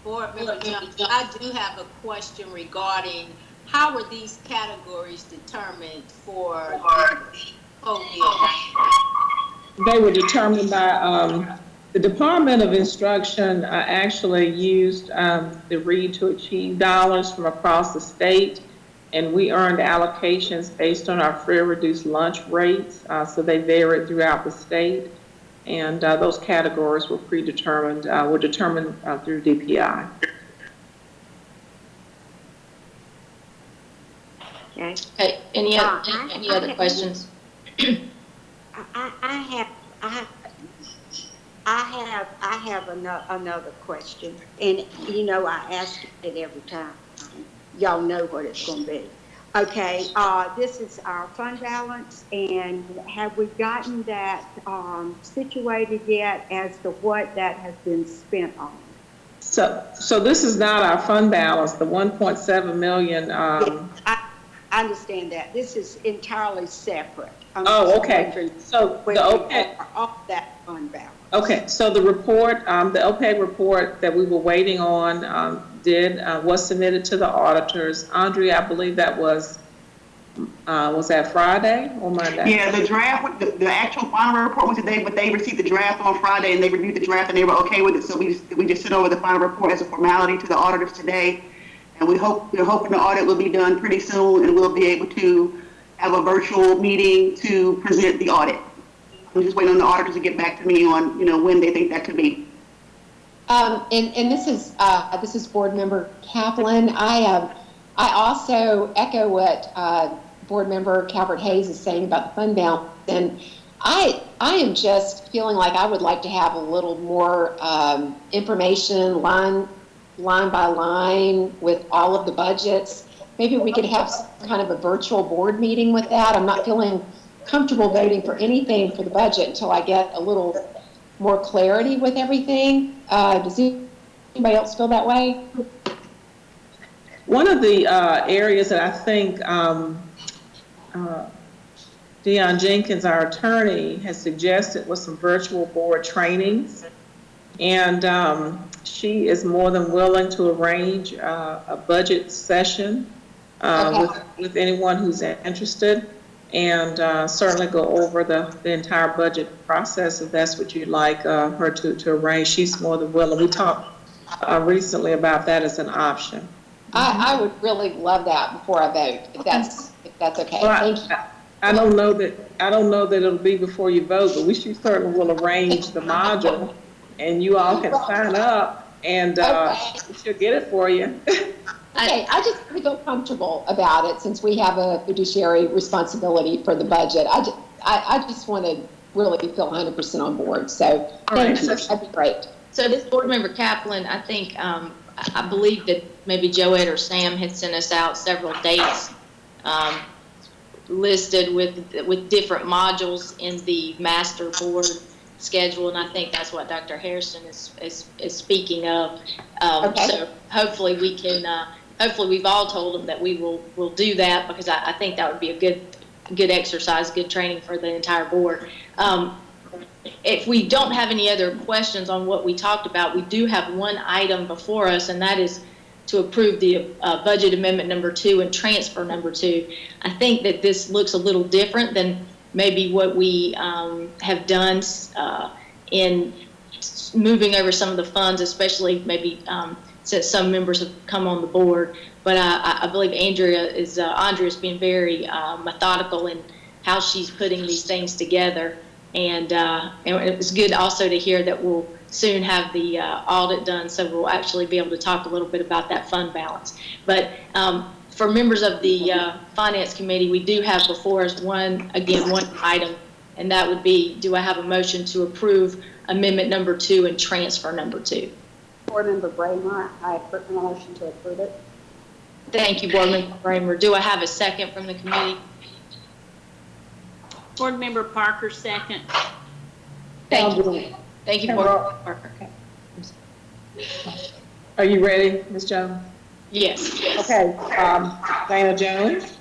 Board Member Jones, I do have a question regarding how were these categories determined for the COVID? They were determined by the Department of Instruction. Actually used the Read to Achieve dollars from across the state, and we earned allocations based on our free or reduced lunch rates, so they varied throughout the state, and those categories were predetermined, were determined through DPI. Okay, any other questions? I have another question, and you know I ask it every time. Y'all know what it's going to be. Okay, this is our fund balance, and have we gotten that situated yet as to what that has been spent on? So this is not our fund balance. The 1.7 million. I understand that. This is entirely separate. Okay. So the OPEC off that fund balance. Okay. So the report, the OPEC report that we were waiting on, was submitted to the auditors. Andrea, I believe that was that Friday or Monday? Yeah, the draft, the actual final report was today, but they received the draft on Friday and they reviewed the draft and they were okay with it. So we just sent over the final report as a formality to the auditors today. And we're hoping the audit will be done pretty soon, and we'll be able to have a virtual meeting to present the audit. I'm just waiting on the auditors to get back to me on, when they think that could be. And this is Board Member Kaplan. I also echo what Board Member Calvert Hayes is saying about the fund balance, and I am just feeling like I would like to have a little more information line by line with all of the budgets. Maybe we could have some kind of a virtual board meeting with that. I'm not feeling comfortable voting for anything for the budget until I get a little more clarity with everything. Does anybody else feel that way? One of the areas that I think Deion Jenkins, our attorney, has suggested was some virtual board trainings. And she is more than willing to arrange a budget session with anyone who's interested, and certainly go over the entire budget process if that's what you'd like her to arrange. She's more than willing. We talked recently about that as an option. I would really love that before I vote, if that's okay. Well, thank you. I don't know that it'll be before you vote, but we certainly will arrange the module, and you all can sign up, and she'll get it for you. Okay, I just feel comfortable about it since we have a fiduciary responsibility for the budget. I just want to really feel 100% on board. So thank you. That'd be great. So this Board Member Kaplan, I think, I believe that maybe Joette or Sam had sent us out several dates listed with different modules in the master board schedule, and I think that's what Dr. Harrison is speaking of. So hopefully we can, hopefully we've all told them that we will do that, because I think that would be a good exercise, good training for the entire board. If we don't have any other questions on what we talked about, we do have one item before us, and that is to approve the budget amendment number 2 and transfer number 2. I think that this looks a little different than maybe what we have done in moving over some of the funds, especially maybe since some members have come on the board. but I believe Andrea's being very methodical in how she's putting these things together. And it's good also to hear that we'll soon have the audit done, so we'll actually be able to talk a little bit about that fund balance. But for members of the Finance Committee, we do have before us one item, and that would be, do I have a motion to approve amendment number 2 and transfer number 2? Board Member Bramer, I put a motion to approve it. Thank you, Board Member Bramer. Do I have a second from the committee? Board Member Parker, second. Thank you. Thank you, Board Member Parker. Are you ready, Ms. Jones? Yes. Okay, Dana Jones,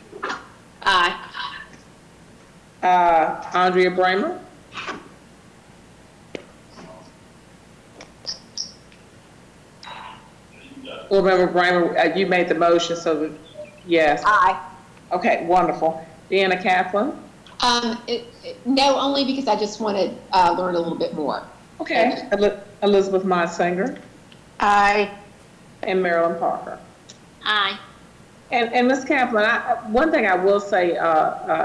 Aye. Andrea Bramer, Board Member Bramer, you made the motion, so yes. Aye. Okay, wonderful. Deanna Kaplan? No, only because I just want to learn a little bit more. Okay. Elizabeth Monsinger? Aye. And Marilyn Parker? Aye. And Ms. Kaplan, one thing I will say,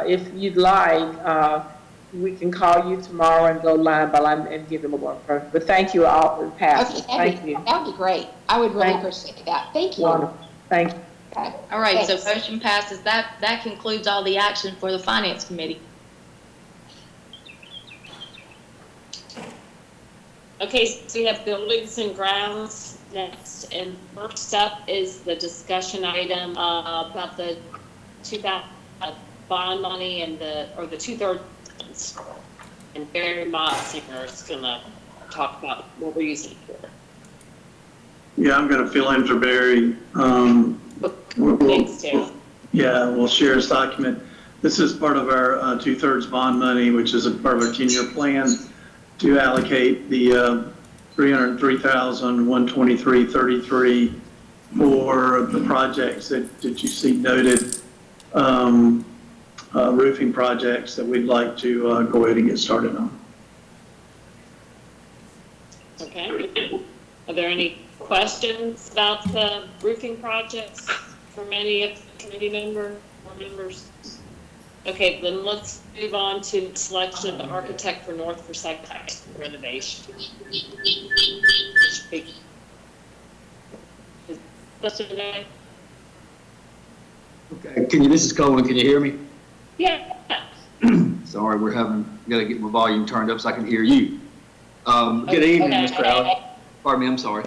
if you'd like, we can call you tomorrow and go line by line and give them a work. But thank you all for passing. Okay, Thank you. That would be great. I would really appreciate that. Thank you. Wonderful. Thank you. Okay. All right, Thanks. so motion passes. That concludes all the action for the Finance Committee. Okay, so we have buildings and grounds next, and first up is the discussion item about the 2000 bond money and the 2/3. And Barry Motsinger is going to talk about what we're using it for. Yeah, I'm going to fill in for Barry. Thanks, Taylor. Yeah, we'll share this document. This is part of our 2/3 bond money, which is a part of our 10-year plan to allocate the $303,123.33 for the projects that you see noted, roofing projects that we'd like to go ahead and get started on. Okay. Are there any questions about the roofing projects from any of the committee members? Okay, then let's move on to selection of the architect for North Forsyth renovation. Is this today? Okay, this is Colin, can you hear me? Yeah. Sorry, gotta get my volume turned up so I can hear you. Good evening, Ms. Crowley. Pardon me, I'm sorry.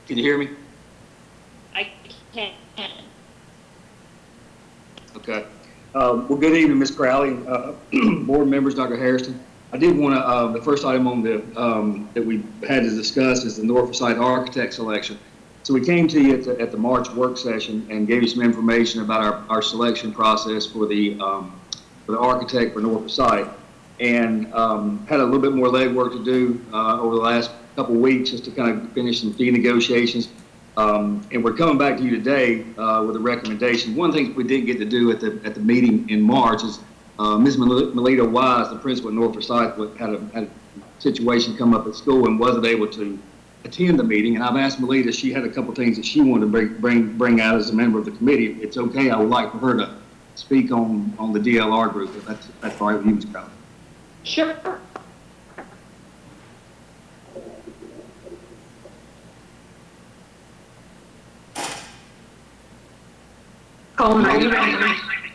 Can you hear me? I can't. Okay. Well, good evening, Ms. Crowley, board members, Dr. Hairston. I did want to, the first item on the, that we had to discuss is the North Forsyth architect selection. So we came to you at the March work session and gave you some information about our selection process for the architect for North Forsyth, and had a little bit more legwork to do over the last couple of weeks just to kind of finish some fee negotiations. And we're coming back to you today with a recommendation. One thing we did get to do at the meeting in March is Ms. Melita Wise, the principal at North Forsyth, had a situation come up at school and wasn't able to attend the meeting. And I've asked Melita, she had a couple things that she wanted to bring out as a member of the committee. If it's okay, I would like for her to speak on the DLR group, if that's all right with you, Ms. Crowley. Sure. Colin, are you ready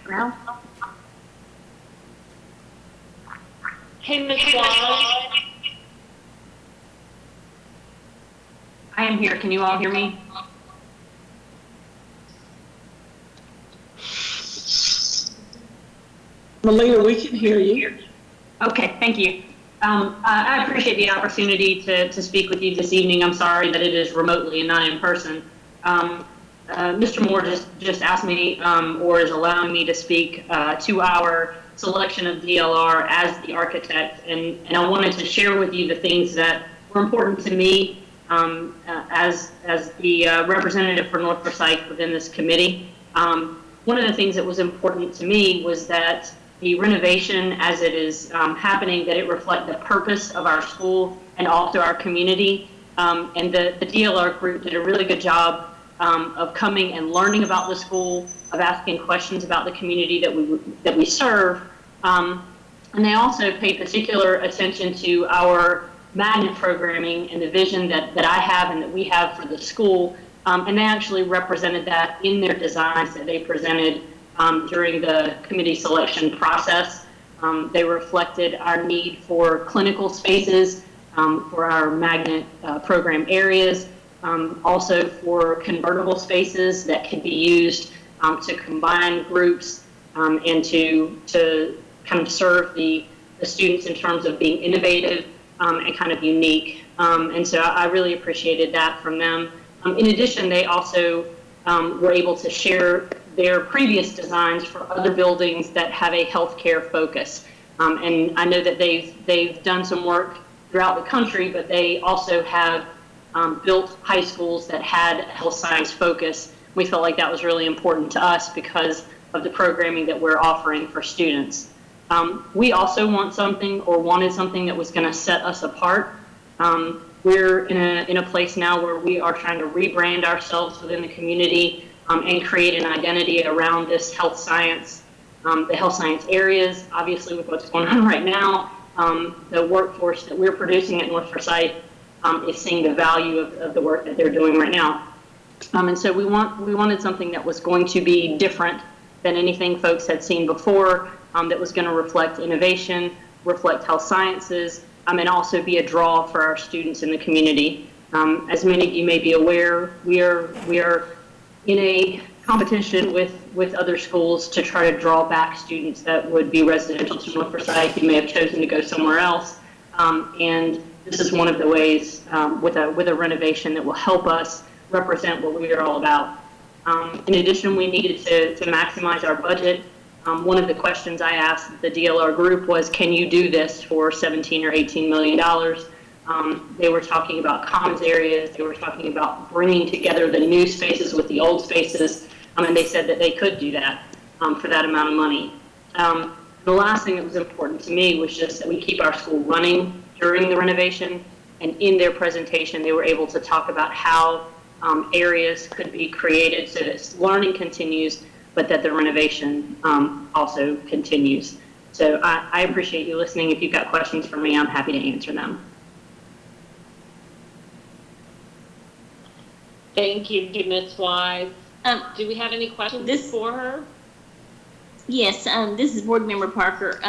now? Hey, Ms. Wise. I am here. Can you all hear me? Melita, we can hear you. Okay, thank you. I appreciate the opportunity to speak with you this evening. I'm sorry that it is remotely and not in person. Mr. Moore just asked me, or is allowing me to speak to our selection of DLR as the architect, and I wanted to share with you the things that were important to me as the representative for North Forsyth within this committee. One of the things that was important to me was that the renovation, as it is happening, that it reflect the purpose of our school and also our community. And the DLR group did a really good job of coming and learning about the school, of asking questions about the community that we serve. And they also paid particular attention to our magnet programming and the vision that I have and that we have for the school. And they actually represented that in their designs that they presented during the committee selection process. They reflected our need for clinical spaces, for our magnet program areas, also for convertible spaces that can be used to combine groups and to kind of serve the students in terms of being innovative and kind of unique. And so I really appreciated that from them. In addition, they also were able to share their previous designs for other buildings that have a healthcare focus. And I know that they've done some work throughout the country, but they also have built high schools that had a health science focus. We felt like that was really important to us because of the programming that we're offering for students. We also wanted something that was going to set us apart. We're in a place now where we are trying to rebrand ourselves within the community and create an identity around this health science, the health science areas. Obviously, with what's going on right now, the workforce that we're producing at North Forsyth is seeing the value of the work that they're doing right now. And so we wanted something that was going to be different than anything folks had seen before, that was going to reflect innovation, reflect health sciences, and also be a draw for our students in the community. As many of you may be aware, we are in a competition with other schools to try to draw back students that would be residential to North Forsyth who may have chosen to go somewhere else. And this is one of the ways with a renovation that will help us represent what we are all about. In addition, we needed to maximize our budget. One of the questions I asked the DLR group was, can you do this for $17 or $18 million? They were talking about commons areas. They were talking about bringing together the new spaces with the old spaces. And they said that they could do that for that amount of money. The last thing that was important to me was just that we keep our school running during the renovation. And in their presentation, they were able to talk about how areas could be created so that learning continues, but that the renovation also continues. So I appreciate you listening. If you've got questions for me, I'm happy to answer them. Thank you, Ms. Wise. Do we have any questions for her? Yes, this is Board Member Parker.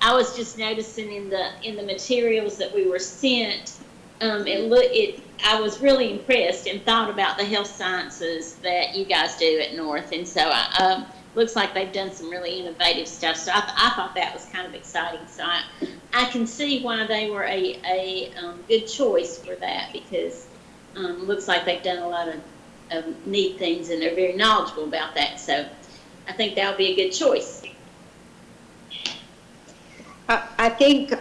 I was just noticing in the materials that we were sent, I was really impressed and thought about the health sciences that you guys do at North, and so looks like they've done some really innovative stuff. So I thought that was kind of exciting. So I can see why they were a good choice for that, because looks like they've done a lot of neat things and they're very knowledgeable about that. So I think that would be a good choice. I think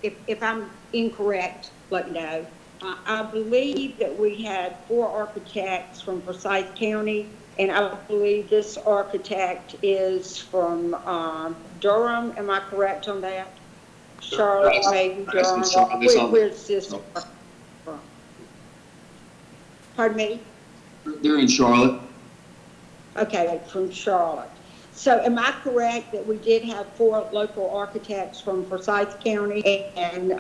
if I'm incorrect, let me know. I believe that we had 4 architects from Forsyth County, and I believe this architect is from Durham. Am I correct on that? Charlotte, maybe Durham. Where's this from? Pardon me? They're in Charlotte. Okay, from Charlotte. So am I correct that we did have 4 local architects from Forsyth County, and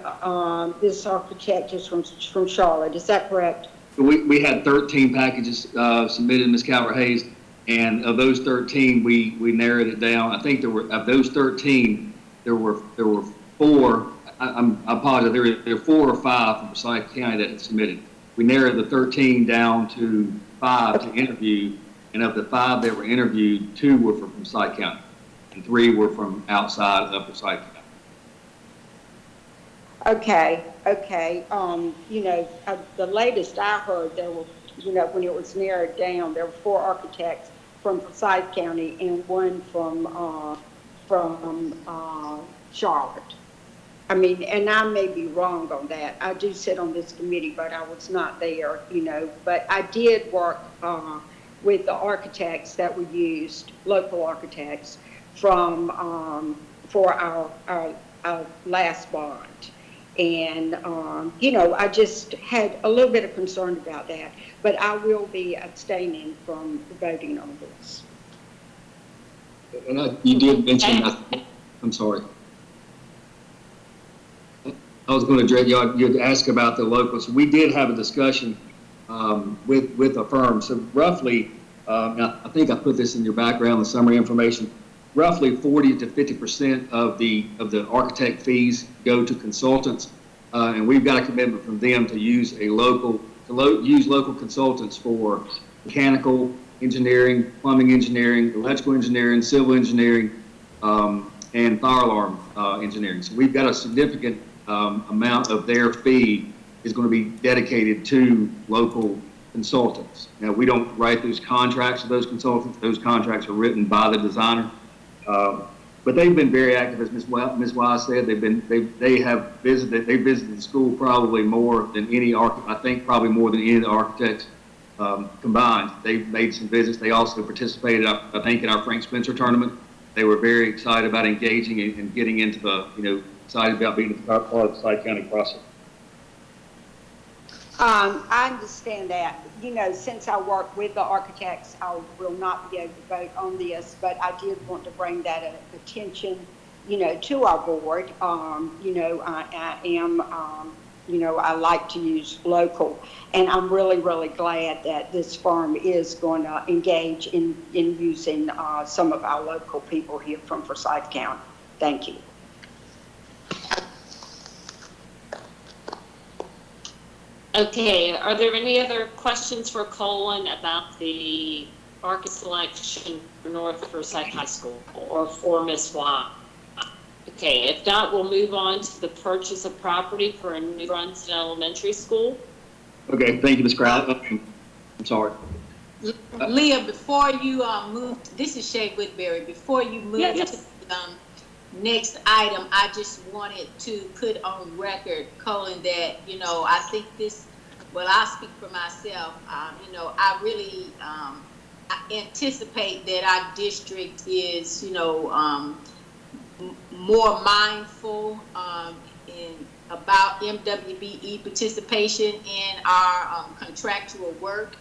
this architect is from Charlotte? Is that correct? We had 13 packages submitted to Ms. Calvert-Hayes, and of those 13, we narrowed it down. I think of those 13, there were 4. I apologize. There were 4 or 5 from Forsyth County that had submitted. We narrowed the 13 down to 5 to interview. And of the 5 that were interviewed, 2 were from Forsyth County, and 3 were from outside of Forsyth County. Okay. The latest I heard, there were, when it was narrowed down, there were 4 architects from Forsyth County and 1 from Charlotte. I mean, and I may be wrong on that. I do sit on this committee, but I was not there, But I did work with the architects that we used, local architects, for our last bond. And, you know, I just had a little bit of concern about that, but I will be abstaining from voting on this. And you did mention, I'm sorry. I was going to address, you'd ask about the locals. We did have a discussion with a firm. So roughly, now I think I put this in your background, the summary information, roughly 40 to 50% of the architect fees go to consultants. And we've got a commitment from them to use local consultants for mechanical engineering, plumbing engineering, electrical engineering, civil engineering, and fire alarm engineering. So we've got a significant amount of their fee is going to be dedicated to local consultants. Now, we don't write those contracts with those consultants. Those contracts are written by the designer. But they've been very active, as Ms. Wise said. They visited the school probably more than any I think probably more than any of the architects combined. They've made some visits. They also participated, I think, in our Frank Spencer tournament. They were very excited about engaging and getting into the, excited about being part of the Side County process. I understand that. Since I work with the architects, I will not be able to vote on this, but I did want to bring that attention, to our board. I am, I like to use local, and I'm really, really glad that this firm is going to engage in using some of our local people here from Forsyth County. Thank you. Okay, are there any other questions for Colin about the ARCA selection for North Forsyth High School or for Ms. Watt? Okay, if not, we'll move on to the purchase of property for a new Brunson Elementary School. Okay, thank you, Ms. Crowley. I'm sorry. Leah, before you move, this is Shay Woodbury. Before you move to the next item, I just wanted to put on record, Colin, that, I think this, well, I'll speak for myself, I really anticipate that our district is, more mindful about MWBE participation in our contractual work.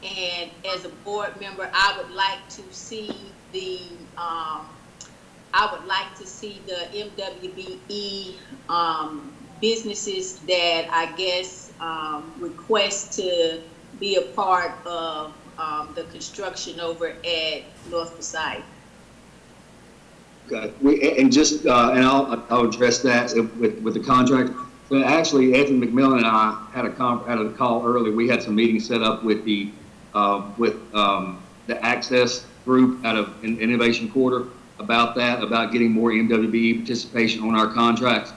And as a board member, I would like to see the MWBE businesses that I guess request to be a part of the construction over at North Forsyth. Okay, and I'll address that with the contract. So actually, Anthony McMillan and I had a call earlier. We had some meetings set up with the Access group out of Innovation Quarter about getting more MWBE participation on our contracts.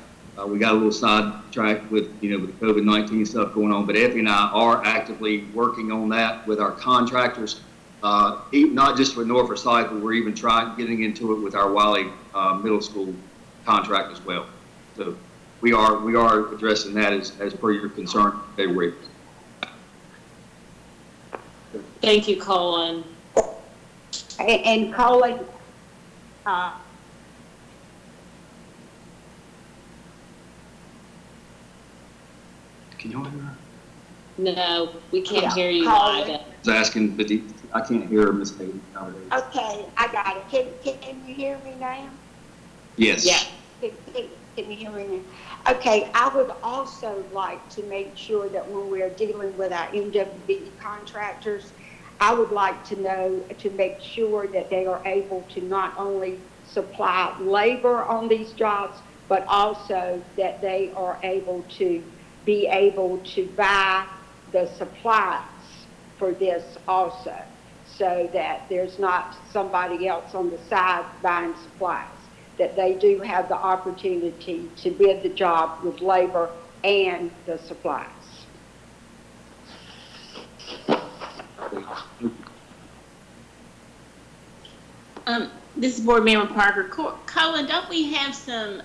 We got a little sidetracked with with the COVID-19 stuff going on, but Anthony and I are actively working on that with our contractors. Not just with North Forsyth, but we're even getting into it with our Wiley Middle School contract as well. So we are addressing that as per your concern. Thank you, Colin. And Colin, can you hear her? No, we can't hear you. I was asking, but I can't hear Ms. Hayden nowadays. okay, I got it. Can you hear me now? Yes. Yeah. Can you hear me now? Okay, I would also like to make sure that when we're dealing with our MWBE contractors, I would like to make sure that they are able to not only supply labor on these jobs, but also that they are able to buy the supplies for this also, so that there's not somebody else on the side buying supplies, that they do have the opportunity to bid the job with labor and the supplies. This is Board Member Parker. Colin, don't we have some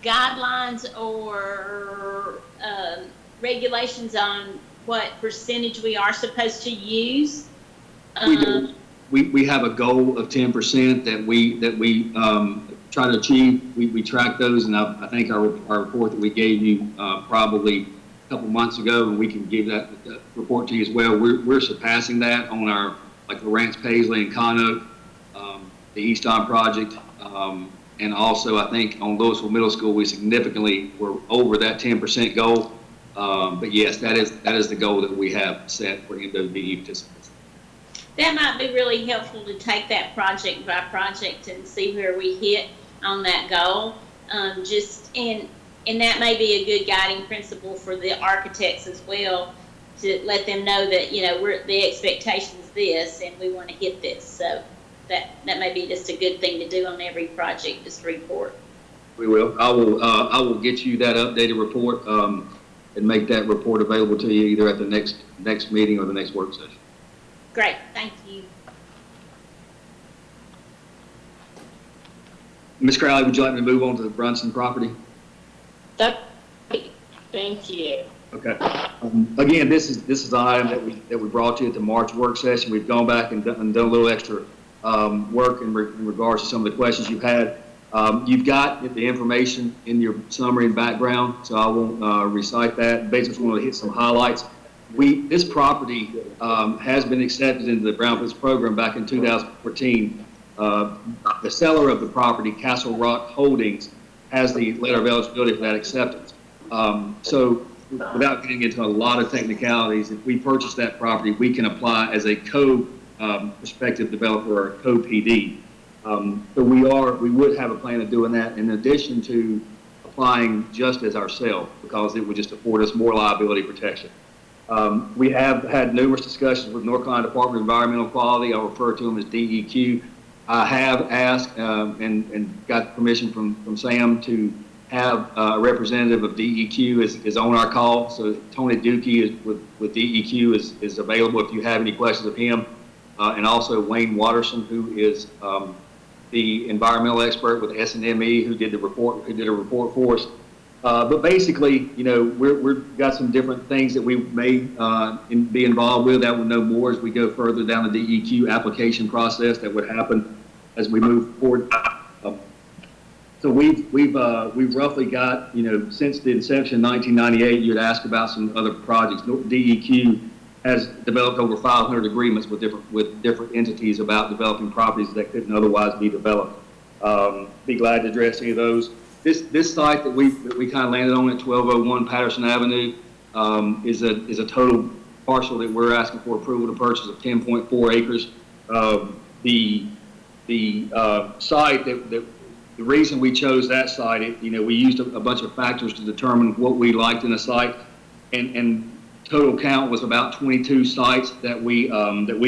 guidelines or regulations on what percentage we are supposed to use? We do. We have a goal of 10% that we try to achieve. We track those, and I think our report that we gave you probably a couple months ago, and we can give that report to you as well. We're surpassing that on our, like Lawrence, Paisley, and Conoke, the East On project, and also I think on Louisville Middle School we significantly were over that 10% goal. But yes, that is the goal that we have set for MWBE participants. That might be really helpful to take that project by project and see where we hit on that goal. And that may be a good guiding principle for the architects as well, to let them know that, you know, the expectation is this and we want to hit this. So that may be just a good thing to do on every project, just report. We will. I will get you that updated report and make that report available to you either at the next meeting or the next work session. Great, thank you. Ms. Crowley, would you like me to move on to the Brunson property? Thank you. Okay. Again, this is an item that we brought to you at the March work session. We've gone back and done a little extra work in regards to some of the questions you've had. You've got the information in your summary and background, so I won't recite that. Basically, want to hit some highlights. This property has been accepted into the Brownfields program back in 2014. The seller of the property, Castle Rock Holdings, has the letter of eligibility for that acceptance. So without getting into a lot of technicalities, if we purchase that property, we can apply as a co-prospective developer or co-PD. So we would have a plan of doing that in addition to applying just as ourselves, because it would just afford us more liability protection. We have had numerous discussions with North Carolina Department of Environmental Quality. I'll refer to them as DEQ. I have asked and got permission from Sam to have a representative of DEQ is on our call. So Tony Dookie with DEQ is available if you have any questions of him. And also Wayne Watterson, who is the environmental expert with SNME, who did a report for us. But basically, you know, we've got some different things that we may be involved with. That we'll know more as we go further down the DEQ application process that would happen as we move forward. So we've roughly got, you know, since the inception in 1998, you'd ask about some other projects. DEQ has developed over 500 agreements with different entities about developing properties that couldn't otherwise be developed. Be glad to address any of those. This site that we kind of landed on at 1201 Patterson Avenue is a total parcel that we're asking for approval to purchase of 10.4 acres. The site the reason we chose that site, you know, we used a bunch of factors to determine what we liked in a site, and total count was about 22 sites that we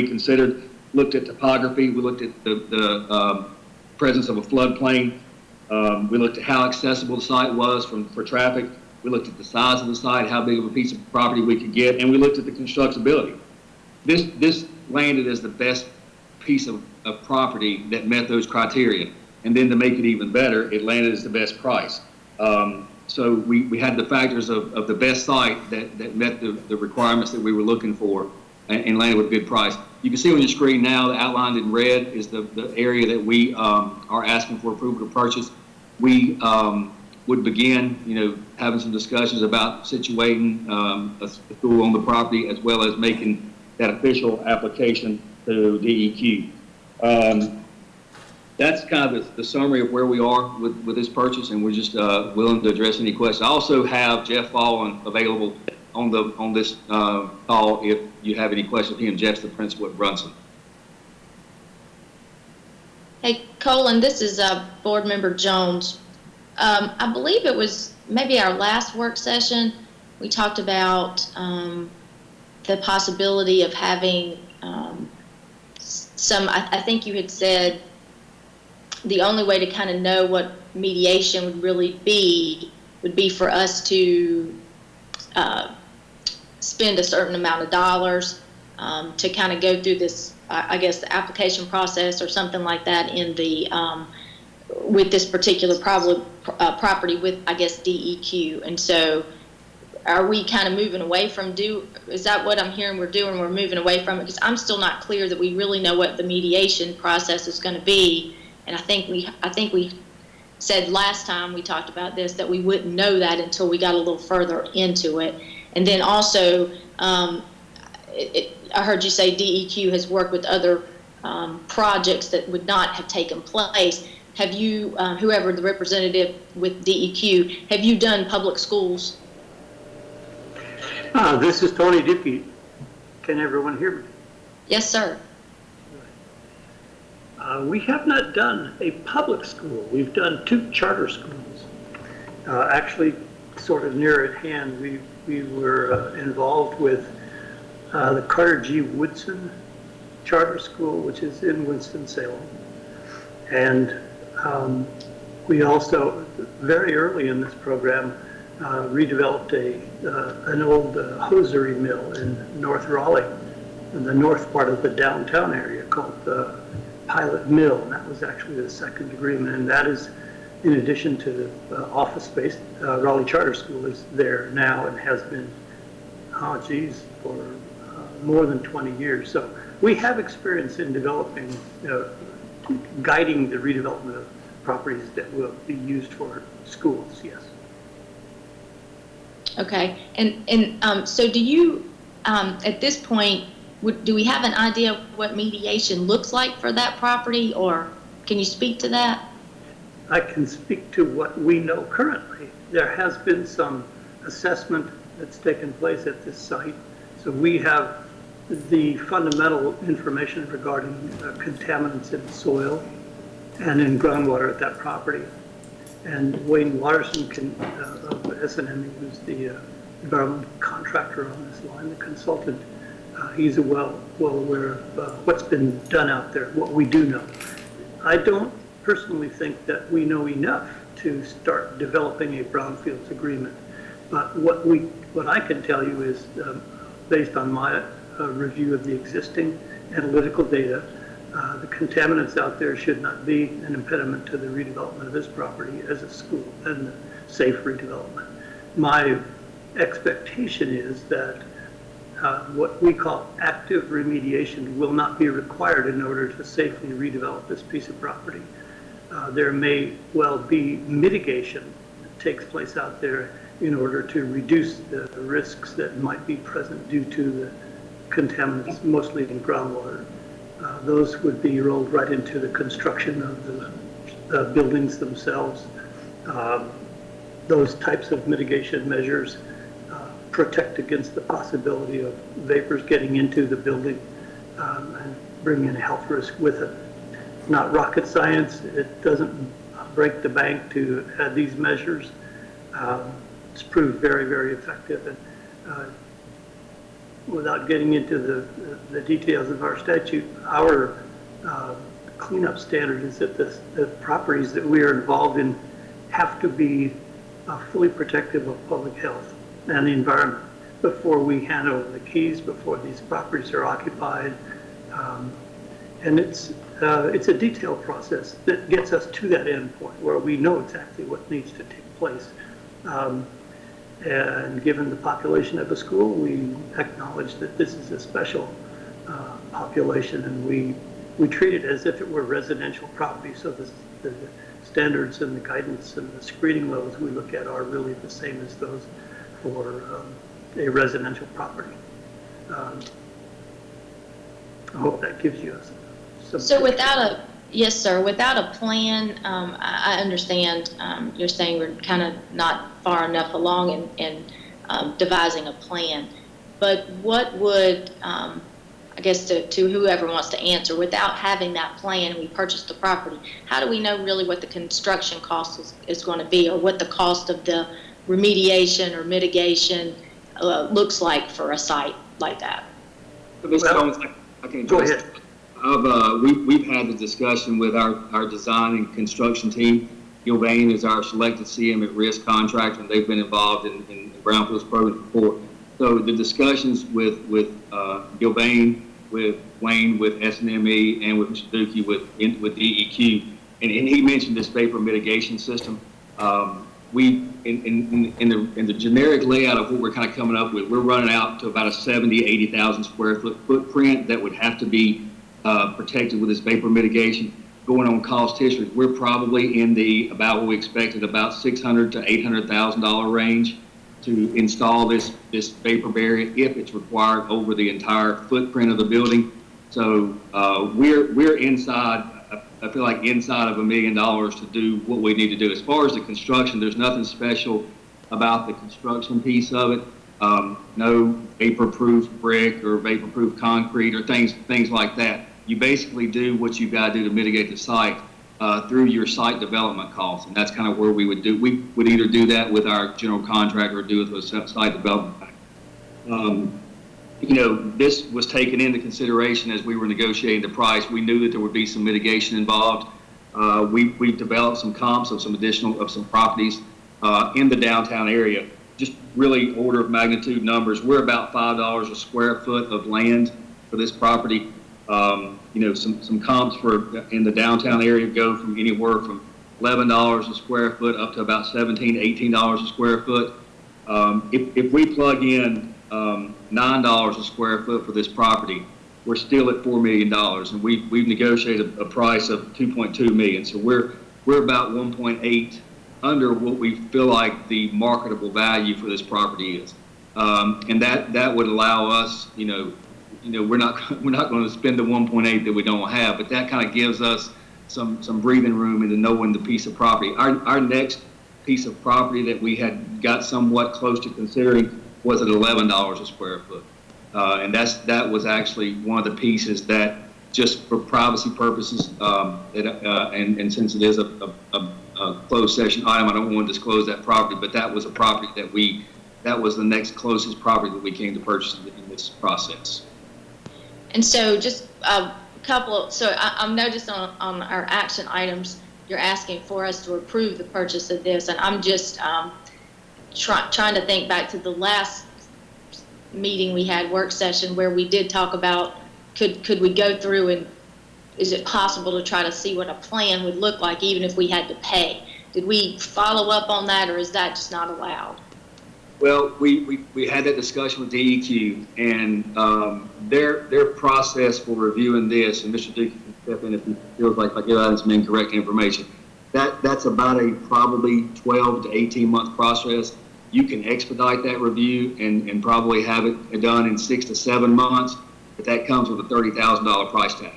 considered. Looked at topography, we looked at the presence of a floodplain. We looked at how accessible the site was for traffic. We looked at the size of the site, how big of a piece of property we could get, and we looked at the constructability. This landed as the best piece of property that met those criteria. And then to make it even better, it landed as the best price. So we had the factors of the best site that met the requirements that we were looking for and landed with a good price. You can see on your screen now, outlined in red is the area that we are asking for approval to purchase. We would begin, you know, having some discussions about situating a school on the property, as well as making that official application to DEQ. That's kind of the summary of where we are with this purchase, and we're just willing to address any questions. I also have Jeff Fallon available on this call if you have any questions of him. Jeff's the principal at Brunson. Hey, Colin, this is Board Member Jones. I believe it was maybe our last work session. We talked about the possibility of having I think you had said the only way to kind of know what mediation would really be would be for us to spend a certain amount of dollars to kind of go through this, I guess, the application process or something like that in the with this particular property with, I guess, DEQ. And so are we kind of moving away from is that what I'm hearing we're doing? We're moving away from it? Because I'm still not clear that we really know what the mediation process is going to be. And I think we said last time we talked about this that we wouldn't know that until we got a little further into it. And then also, I heard you say DEQ has worked with other projects that would not have taken place. Have you, whoever the representative with DEQ, have you done public schools? This is Tony Dickey. Can everyone hear me? Yes, sir. We have not done a public school. We've done 2 charter schools. Actually, sort of near at hand, we were involved with the Carter G. Woodson Charter School, which is in Winston-Salem. And we also, very early in this program, redeveloped an old hosiery mill in North Raleigh, in the north part of the downtown area, called the Pilot Mill, and that was actually the second agreement, and that is in addition to the office space. Raleigh Charter School is there now and has been, for more than 20 years. So we have experience in developing, guiding the redevelopment of properties that will be used for schools, yes. Okay, and so do you, at this point, do we have an idea of what mediation looks like for that property, or can you speak to that? I can speak to what we know currently. There has been some assessment that's taken place at this site, so we have the fundamental information regarding contaminants in soil and in groundwater at that property. And Wayne Watterson of SNME, who's the environmental contractor on this line, the consultant, he's well aware of what's been done out there, what we do know. I don't personally think that we know enough to start developing a brownfields agreement. But what I can tell you is, based on my review of the existing analytical data, the contaminants out there should not be an impediment to the redevelopment of this property as a school and safe redevelopment. My expectation is that what we call active remediation will not be required in order to safely redevelop this piece of property. There may well be mitigation that takes place out there in order to reduce the risks that might be present due to the contaminants, mostly in groundwater. Those would be rolled right into the construction of the buildings themselves. Those types of mitigation measures protect against the possibility of vapors getting into the building and bringing a health risk with it. Not rocket science. It doesn't break the bank to add these measures. It's proved very, very effective. And without getting into the details of our statute, our cleanup standard is that the properties that we are involved in have to be fully protective of public health and the environment before we hand over the keys, before these properties are occupied. And it's a detailed process that gets us to that end point where we know exactly what needs to take place. And given the population of the school, we acknowledge that this is a special population, and we treat it as if it were residential property. So the standards and the guidance and the screening levels we look at are really the same as those for a residential property. I hope that gives you some. So yes, sir, without a plan, I understand you're saying we're kind of not far enough along in devising a plan. But what would, I guess to whoever wants to answer, without having that plan and we purchased the property, how do we know really what the construction cost is going to be, or what the cost of the remediation or mitigation looks like for a site like that? Ms. Jones, I can go ahead. We've had the discussion with our design and construction team. Gilbane is our selected CM at risk contractor, and they've been involved in the brownfields program before. So the discussions with Gilbane, with Wayne, with SNME, and with Mr. Dookie with DEQ, and he mentioned this vapor mitigation system. We in the generic layout of what we're kind of coming up with, we're running out to about a 80,000 square foot footprint that would have to be protected with this vapor mitigation. going on cost history, we're probably in the, about what we expected, about $600,000 to $800,000 range to install this vapor barrier if it's required over the entire footprint of the building. So we're inside, I feel like inside of $1 million to do what we need to do. As far as the construction, there's nothing special about the construction piece of it. No vapor-proof brick or vapor-proof concrete or things like that. You basically do what you've got to do to mitigate the site through your site development costs, and that's kind of where we would do. We would either do that with our general contractor or do it with site development. You know, this was taken into consideration as we were negotiating the price. We knew that there would be some mitigation involved. We developed some comps of some properties in the downtown area. Just really order of magnitude numbers. We're about $5 a square foot of land for this property. You know, some comps for in the downtown area go from anywhere from $11 a square foot up to about $17, $18 a square foot. If we plug in $9 a square foot for this property, we're still at $4 million, and we've negotiated a price of $2.2 million. So we're about 1.8 under what we feel like the marketable value for this property is, and that would allow us, you know, we're not going to spend the 1.8 that we don't have, but that kind of gives us some breathing room into knowing the piece of property. Our next piece of property that we had got somewhat close to considering was at $11 a square foot, and that was actually one of the pieces that, just for privacy purposes, and since it is a closed session item, I don't want to disclose that property, but that was a property that was the next closest property that we came to purchase in this process. And so just a couple, so I'm noticed on our action items, you're asking for us to approve the purchase of this, and I'm just trying to think back to the last meeting we had, work session, where we did talk about, could we go through and is it possible to try to see what a plan would look like even if we had to pay? Did we follow up on that, or is that just not allowed? Well, we had that discussion with DEQ, and their process for reviewing this, and Mr. Duke can step in if he feels like you're having some incorrect information. That's about a probably 12 to 18 month process. You can expedite that review and probably have it done in 6 to 7 months, but that comes with a $30,000 price tag.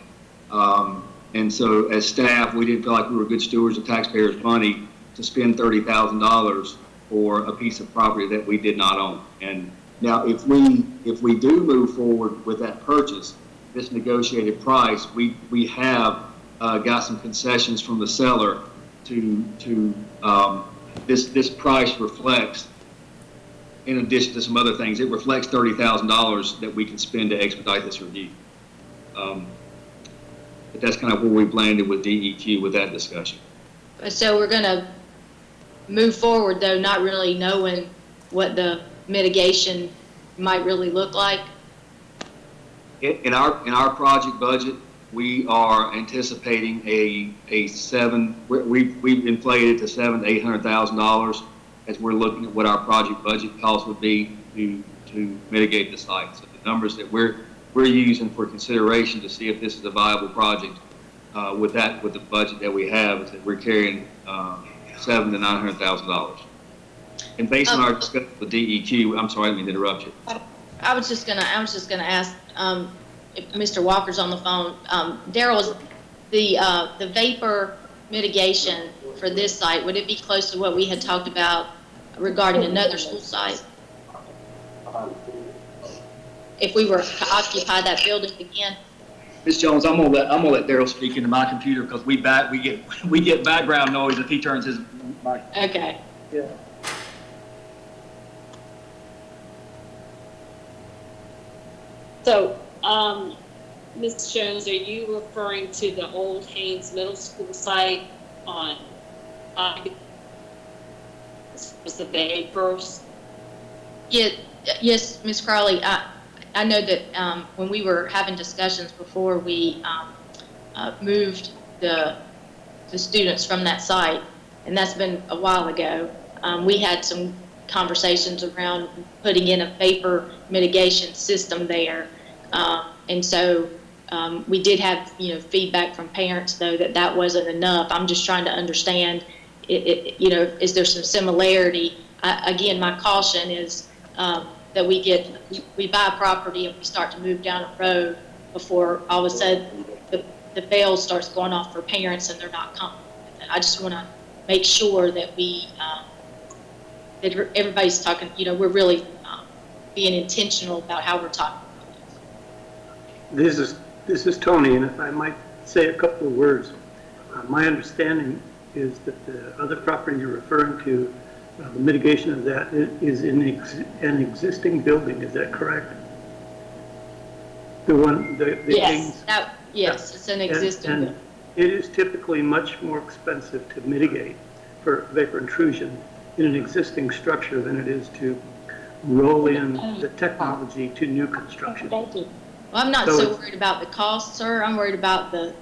And so as staff, we didn't feel like we were good stewards of taxpayers' money to spend $30,000 for a piece of property that we did not own. And now if we do move forward with that purchase, this negotiated price, we have got some concessions from the seller to this price reflects, in addition to some other things, it reflects $30,000 that we can spend to expedite this review. But that's kind of where we've landed with DEQ with that discussion. So we're going to move forward, though, not really knowing what the mitigation might really look like. In our project budget, we are anticipating we've inflated to $700,000 to $800,000 as we're looking at what our project budget cost would be to mitigate the site. So the numbers that we're using for consideration to see if this is a viable project with the budget that we have is that we're carrying $700,000 to $900,000. And based on our discussion with DEQ, I'm sorry, I didn't mean to interrupt you. I was just gonna ask if Mr. Walker's on the phone. Darryl, the vapor mitigation for this site, would it be close to what we had talked about regarding another school site? If we were to occupy that building again? Ms. Jones, I'm gonna let Darryl speak into my computer because we get background noise if he turns his mic. Okay. Yeah. So, Ms. Jones, are you referring to the old Haynes Middle School site on, was the very first? Yeah, yes, Ms. Crowley. I know that when we were having discussions before we moved the students from that site, and that's been a while ago, we had some conversations around putting in a vapor mitigation system there. And so We did have, feedback from parents though that wasn't enough. I'm just trying to understand, is there some similarity? Again, my caution is that we buy a property and we start to move down a road before all of a sudden the bell starts going off for parents and they're not comfortable with it. I just want to make sure that that everybody's talking, we're really being intentional about how we're talking about this. This is Tony, and if I might say a couple of words. My understanding is that the other property you're referring to, the mitigation of that is in an existing building. Is that correct? The one, yes, yes, it's an existing building. It is typically much more expensive to mitigate for vapor intrusion in an existing structure than it is to roll in the technology to new construction. Well, I'm not so worried about the cost, sir. I'm worried about the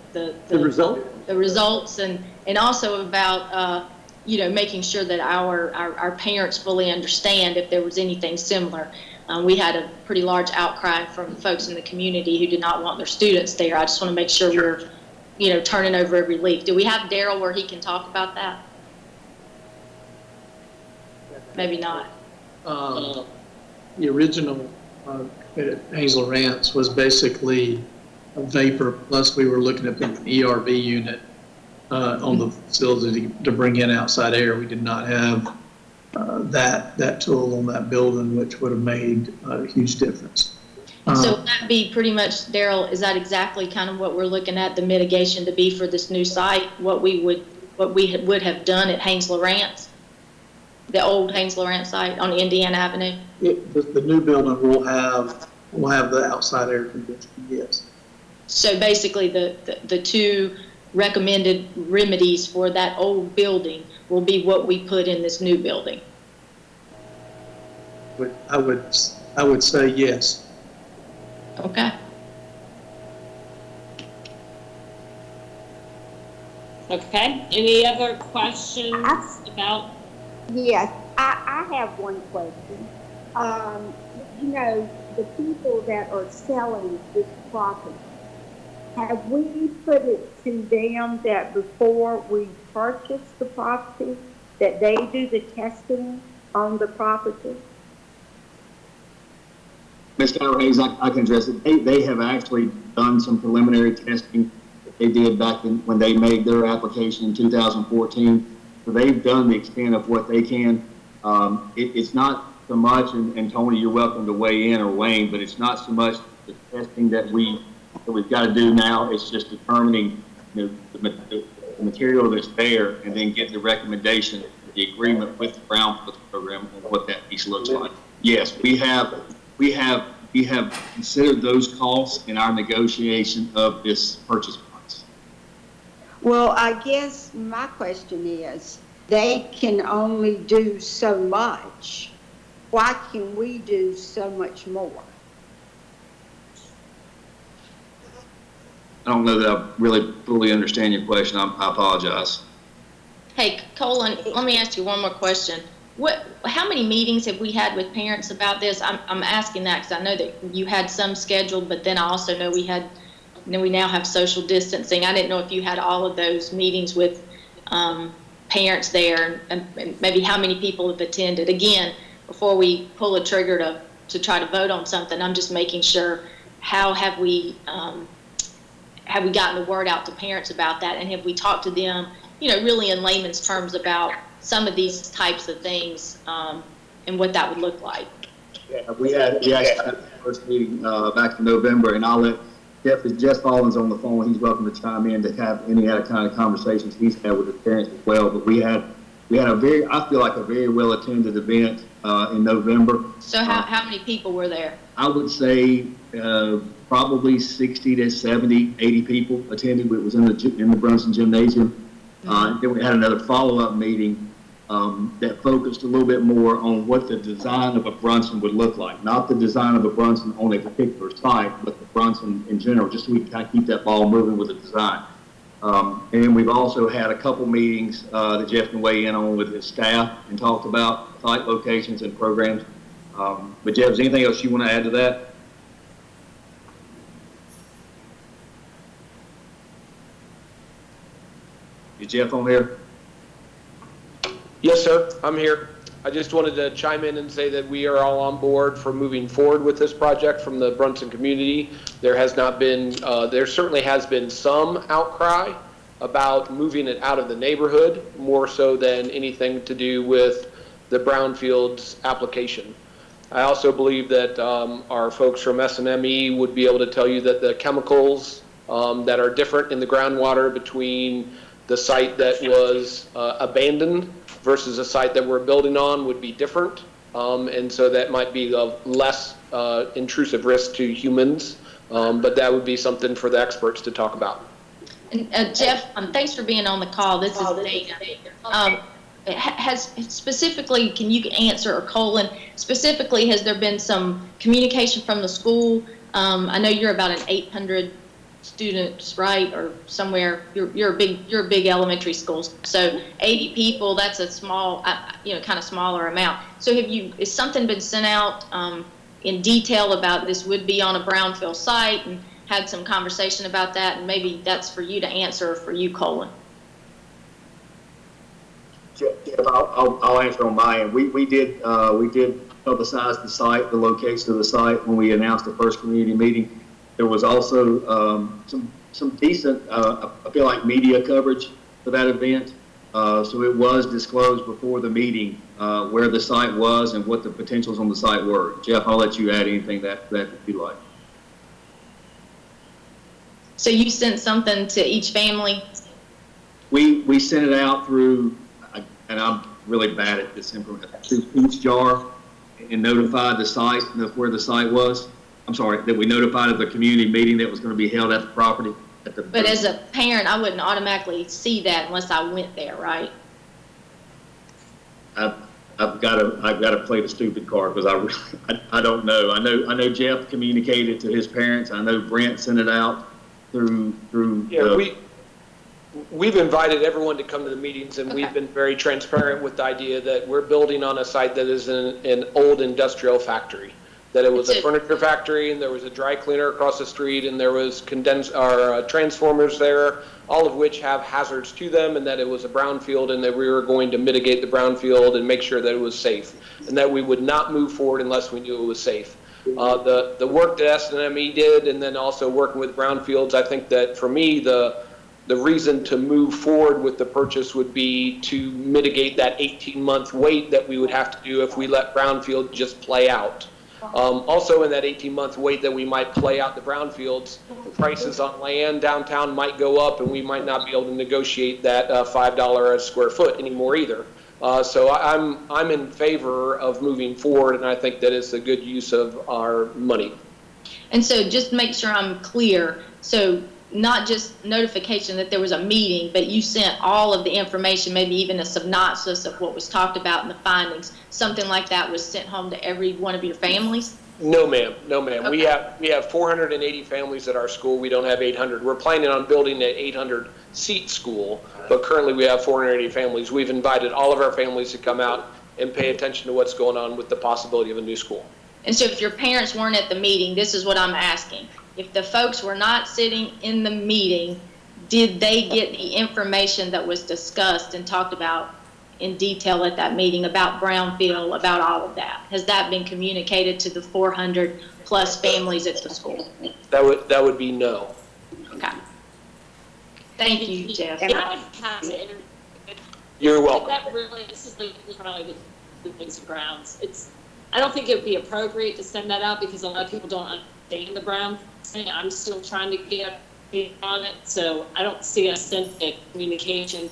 results and also about, making sure that our parents fully understand if there was anything similar. We had a pretty large outcry from folks in the community who did not want their students there. I just want to make sure we're, turning over every leaf. Do we have Daryl where he can talk about that? Maybe not. The original Hazel Rants was basically a vapor, plus we were looking at an ERV unit on the facility to bring in outside air. We did not have that tool on that building, which would have made a huge difference. So would that be pretty much, Daryl, is that exactly kind of what we're looking at the mitigation to be for this new site? What we would have done at Hazel Rants, the old Hazel Rants site on Indiana Avenue? The new building will have the outside air conditioning, yes. So basically the two recommended remedies for that old building will be what we put in this new building. I would say yes. Okay. Okay. Any other questions about? Yes, I have one question. The people that are selling this property, have we put it to them that before we purchase the property, that they do the testing on the property? Ms. Carol Hayes, I can address it. They have actually done some preliminary testing that they did back when they made their application in 2014. So they've done the extent of what they can. It's not so much, and Tony, you're welcome to weigh in, or Wayne, but it's not so much the testing that we've got to do now. It's just determining the material that's there, and then get the recommendation, the agreement with the Brown program on what that piece looks like. Yes, we have considered those costs in our negotiation of this purchase price. Well, I guess my question is, they can only do so much. Why can we do so much more? I don't know that I really fully understand your question. I apologize. Hey, Colin, let me ask you one more question. How many meetings have we had with parents about this? I'm asking that because I know that you had some scheduled, but then I also know we now have social distancing. I didn't know if you had all of those meetings with parents there, and maybe how many people have attended. Again, before we pull a trigger to try to vote on something, I'm just making sure, how have we gotten the word out to parents about that, and have we talked to them, really in layman's terms about some of these types of things and what that would look like? Yeah, we actually had the first meeting back in November, and I'll let Jeff Collins on the phone. He's welcome to chime in to have any other kind of conversations he's had with the parents as well. But we had I feel like a very well attended event in November. So how many people were there? I would say probably 60 to 70, 80 people attended. It was in the Brunson Gymnasium. Then we had another follow-up meeting that focused a little bit more on what the design of a Brunson would look like. Not the design of a Brunson on a particular site, but the Brunson in general, just so we can kind of keep that ball moving with the design. And then we've also had a couple meetings that Jeff can weigh in on with his staff and talked about site locations and programs. But Jeff, is there anything else you want to add to that? Is Jeff on there? Yes, sir, I'm here. I just wanted to chime in and say that we are all on board for moving forward with this project from the Brunson community. There has not been, there certainly has been some outcry about moving it out of the neighborhood, more so than anything to do with the brownfields application. I also believe that our folks from SNME would be able to tell you that the chemicals that are different in the groundwater between the site that was abandoned versus a site that we're building on would be different. And so that might be of less intrusive risk to humans, but that would be something for the experts to talk about. And Jeff, thanks for being on the call. This is Dana. Has specifically, can you answer, or Colin, specifically, has there been some communication from the school? I know you're about an 800 students, right, or somewhere. You're a big elementary school, so 80 people. That's a small, kind of smaller amount. So has something been sent out in detail about this would be on a brownfield site, and had some conversation about that? And maybe that's for you to answer, or for you, Colin. Jeff, I'll answer on my end. We did publicize the site, the location of the site when we announced the first community meeting. There was also some decent, I feel like, media coverage for that event. So it was disclosed before the meeting where the site was and what the potentials on the site were. Jeff, I'll let you add anything that you like. So you sent something to each family? We sent it out through, and I'm really bad at this information, through each jar, and notified the site where the site was. I'm sorry, that we notified of the community meeting that was going to be held at the property. But as a parent, I wouldn't automatically see that unless I went there, right? I've got to play the stupid card, because I don't know. I know Jeff communicated to his parents. I know Brent sent it out through. Yeah, we've invited everyone to come to the meetings, and we've been very transparent with the idea that we're building on a site that is an old industrial factory. That it was a furniture factory, and there was a dry cleaner across the street, and there was transformers there, all of which have hazards to them, and that it was a brownfield, and that we were going to mitigate the brownfield and make sure that it was safe, and that we would not move forward unless we knew it was safe. The work that SNME did, and then also working with brownfields, I think that for me, the reason to move forward with the purchase would be to mitigate that 18-month wait that we would have to do if we let brownfield just play out. Also, in that 18-month wait that we might play out the brownfields, the prices on land downtown might go up, and we might not be able to negotiate that $5 a square foot anymore either. So I'm in favor of moving forward, and I think that it's a good use of our money. And so just to make sure I'm clear, so not just notification that there was a meeting, but you sent all of the information, maybe even a synopsis of what was talked about in the findings. Something like that was sent home to every one of your families? No, ma'am. No, ma'am. Okay. We have 480 families at our school. We don't have 800. We're planning on building an 800-seat school, but currently we have 480 families. We've invited all of our families to come out and pay attention to what's going on with the possibility of a new school. And so if your parents weren't at the meeting, this is what I'm asking. If the folks were not sitting in the meeting, did they get the information that was discussed and talked about in detail at that meeting about brownfield, about all of that? Has that been communicated to the 400 plus families at the school? That would be no. Okay. Thank you, Jeff. You're welcome. That really, this is probably the things and grounds. I don't think it would be appropriate to send that out because a lot of people don't understand the brown thing. I'm still trying to get on it, so I don't see us sending communication.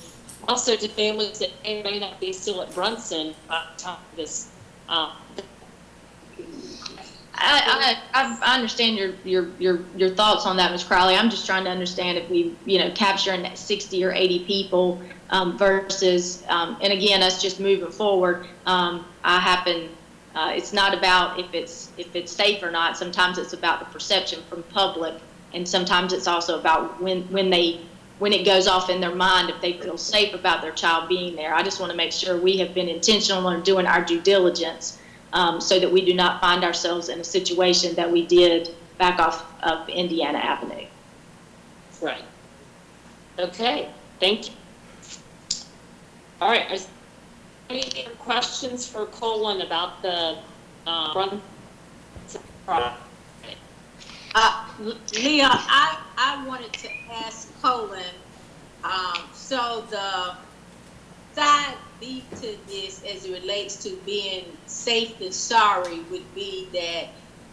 Also, to families that may not be still at Brunson by the time of this. I understand your thoughts on that, Ms. Crowley. I'm just trying to understand if we, capturing 60 or 80 people versus, and again, us just moving forward. It's not about if it's safe or not. Sometimes it's about the perception from public, and sometimes it's also about when it goes off in their mind if they feel safe about their child being there. I just want to make sure we have been intentional in doing our due diligence so that we do not find ourselves in a situation that we did back off of Indiana Avenue. Right. Okay. Thank you. All right, is there any other questions for Colin about the run? Leah, I wanted to ask Colin, so the side B to this as it relates to being safe and sorry would be that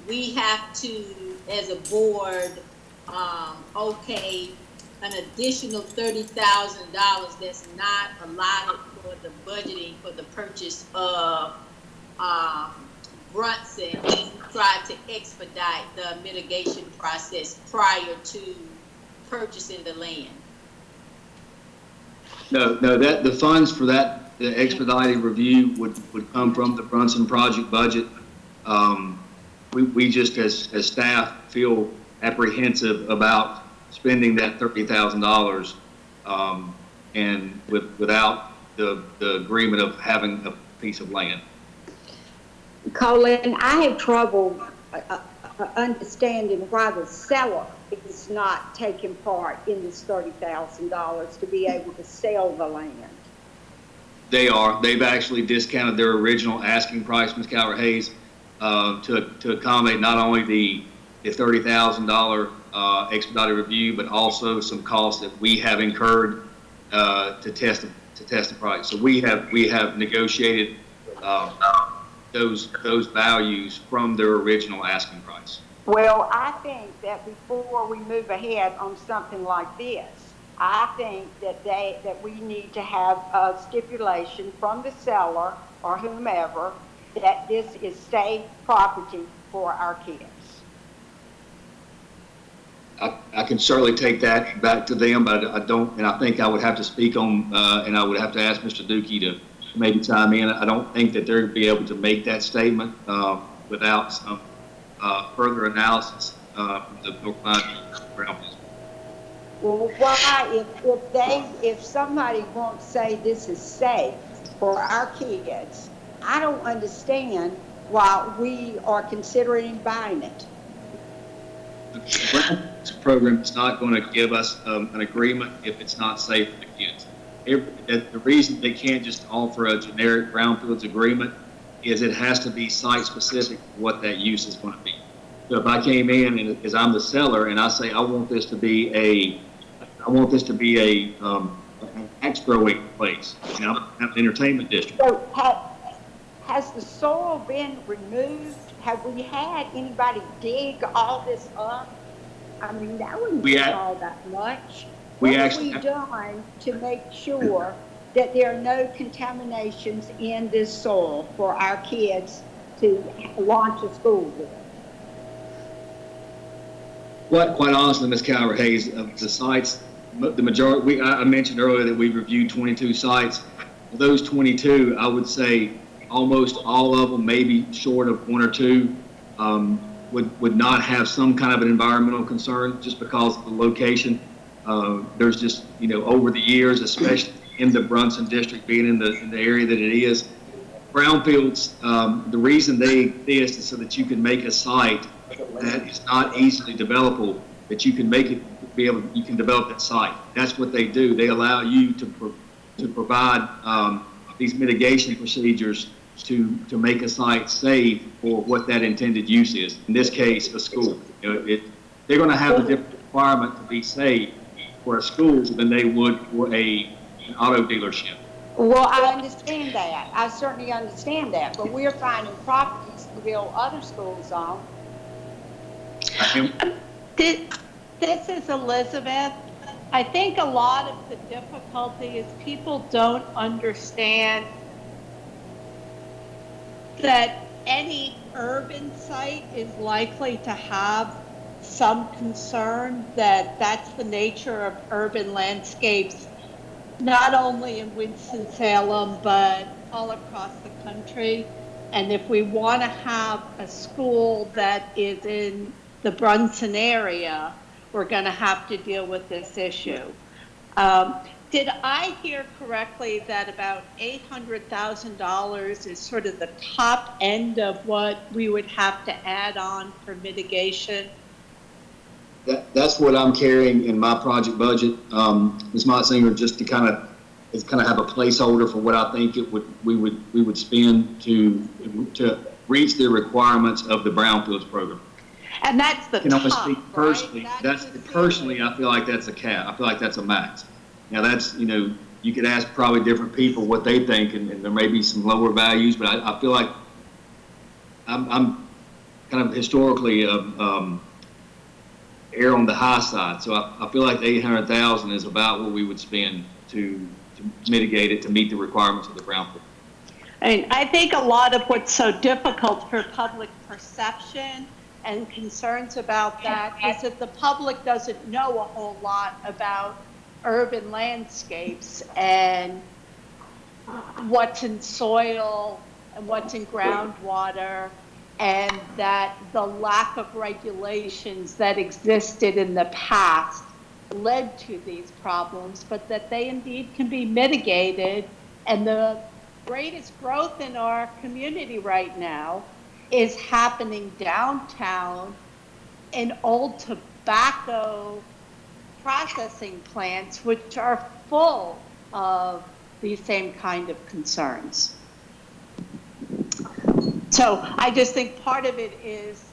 we have to, as a board, okay, an additional $30,000 that's not allotted for the budgeting for the purchase of Brunson, and try to expedite the mitigation process prior to purchasing the land. No, that the funds for that, the expedited review would come from the Brunson project budget. We just as staff feel apprehensive about spending that $30,000 and without the agreement of having a piece of land. Colin, I have trouble understanding why the seller is not taking part in this $30,000 to be able to sell the land. They've actually discounted their original asking price, Ms. Calvert-Hayes, to accommodate not only the $30,000 expedited review, but also some costs that we have incurred to test the price. So we have negotiated those values from their original asking price. Well, I think that before we move ahead on something like this, I think that we need to have a stipulation from the seller or whomever that this is safe property for our kids. I can certainly take that back to them, but I don't, and I think I would have to speak on, and I would have to ask Mr. Dookie to maybe chime in. I don't think that they're going to be able to make that statement without some further analysis from the North Carolina ground. Well, why, if somebody won't say this is safe for our kids, I don't understand why we are considering buying it. The program is not going to give us an agreement if it's not safe for the kids. The reason they can't just offer a generic brownfields agreement is it has to be site specific what that use is going to be. So if I came in and as I'm the seller and I say I want this to be an axe throwing place, you know, an entertainment district. So has the soil been removed? Have we had anybody dig all this up? I mean, that wouldn't be all that much. What have we done to make sure that there are no contaminations in this soil for our kids to launch a school with? Quite honestly, Ms. Calvert-Hayes, of the sites, the majority, I mentioned earlier that we reviewed 22 sites. Of those 22, I would say almost all of them, maybe short of one or two, would not have some kind of an environmental concern just because of the location. There's just, you know, over the years, especially in the Brunson district, being in the area that it is, brownfields, the reason they exist is so that you can make a site that is not easily developable, that you can make it you can develop that site. That's what they do. They allow you to provide these mitigation procedures to make a site safe for what that intended use is. In this case, a school. You know, they're going to have a different requirement to be safe for a school than they would for an auto dealership. Well, I understand that. I certainly understand that. But we're finding properties to build other schools on. This is Elizabeth. I think a lot of the difficulty is people don't understand that any urban site is likely to have some concern that that's the nature of urban landscapes, not only in Winston-Salem, but all across the country. And if we want to have a school that is in the Brunson area, we're going to have to deal with this issue. Did I hear correctly that about $800,000 is sort of the top end of what we would have to add on for mitigation? That's what I'm carrying in my project budget. Ms. Motsinger, just to kind of is kind of have a placeholder for what I think we would spend to reach the requirements of the brownfields program. And that's the I can only top, speak personally. right? That's personally, I feel like that's a cap. I feel like that's a max. Now that's, you could ask probably different people what they think, and there may be some lower values, but I feel like I'm kind of historically err on the high side. So I feel like 800,000 is about what we would spend to mitigate it, to meet the requirements of the brownfield. I mean, I think a lot of what's so difficult for public perception and concerns about that is that the public doesn't know a whole lot about urban landscapes and what's in soil and what's in groundwater, and that the lack of regulations that existed in the past led to these problems, but that they indeed can be mitigated. And the greatest growth in our community right now is happening downtown in old tobacco processing plants, which are full of these same kind of concerns. So I just think part of it is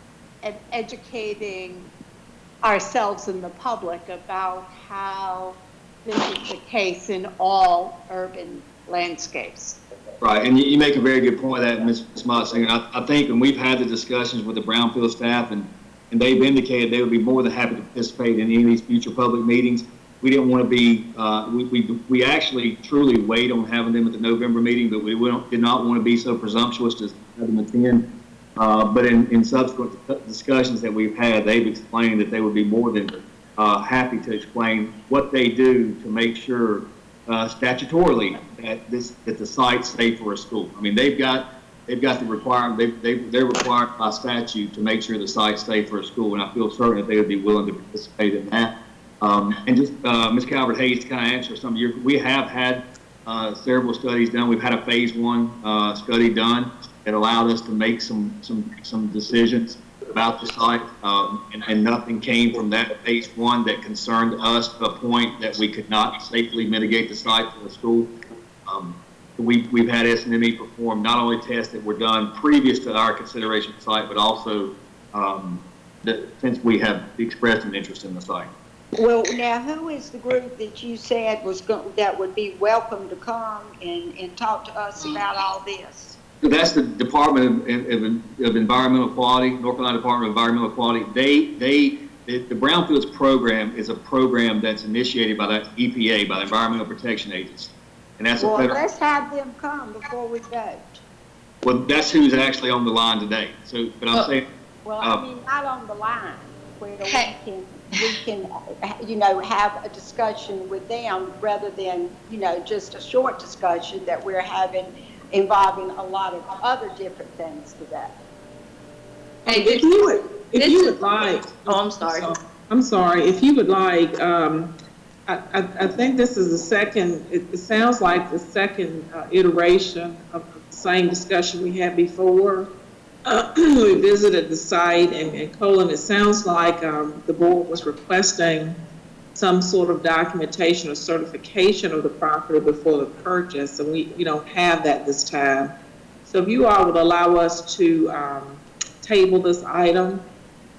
educating ourselves and the public about how this is the case in all urban landscapes. Right, and you make a very good point of that, Ms. Motsinger. I think, and we've had the discussions with the brownfield staff, and they've indicated they would be more than happy to participate in any of these future public meetings. We didn't want to be, we actually truly wait on having them at the November meeting, but we did not want to be so presumptuous to have them attend. But in subsequent discussions that we've had, they've explained that they would be more than happy to explain what they do to make sure statutorily that the site's safe for a school. I mean, they've got the requirement. They're required by statute to make sure the site's safe for a school, and I feel certain that they would be willing to participate in that. And just Ms. Calvert-Hayes to kind of answer some of your, we have had several studies done. We've had a phase 1 study done that allowed us to make some decisions about the site, and nothing came from that phase 1 that concerned us to a point that we could not safely mitigate the site for the school. We've had SNME perform not only tests that were done previous to our consideration of the site, but also since we have expressed an interest in the site. Well, now, who is the group that you said that would be welcome to come and talk to us about all this? That's the Department of Environmental Quality, North Carolina Department of Environmental Quality. The Brownfields program is a program that's initiated by the EPA, by the Environmental Protection Agency. And that's well, let's have them come before we vote. Well, that's who's actually on the line today. So, but I'm saying. Well, I mean, not on the line, where we can, have a discussion with them rather than, just a short discussion that we're having involving a lot of other different things today. Hey, if you would like. Oh, I'm sorry. I'm sorry. If you would like, I think this is the second. It sounds like the second iteration of the same discussion we had before. We visited the site, and Colin, it sounds like the board was requesting some sort of documentation or certification of the property before the purchase, and we don't have that this time. So if you all would allow us to table this item,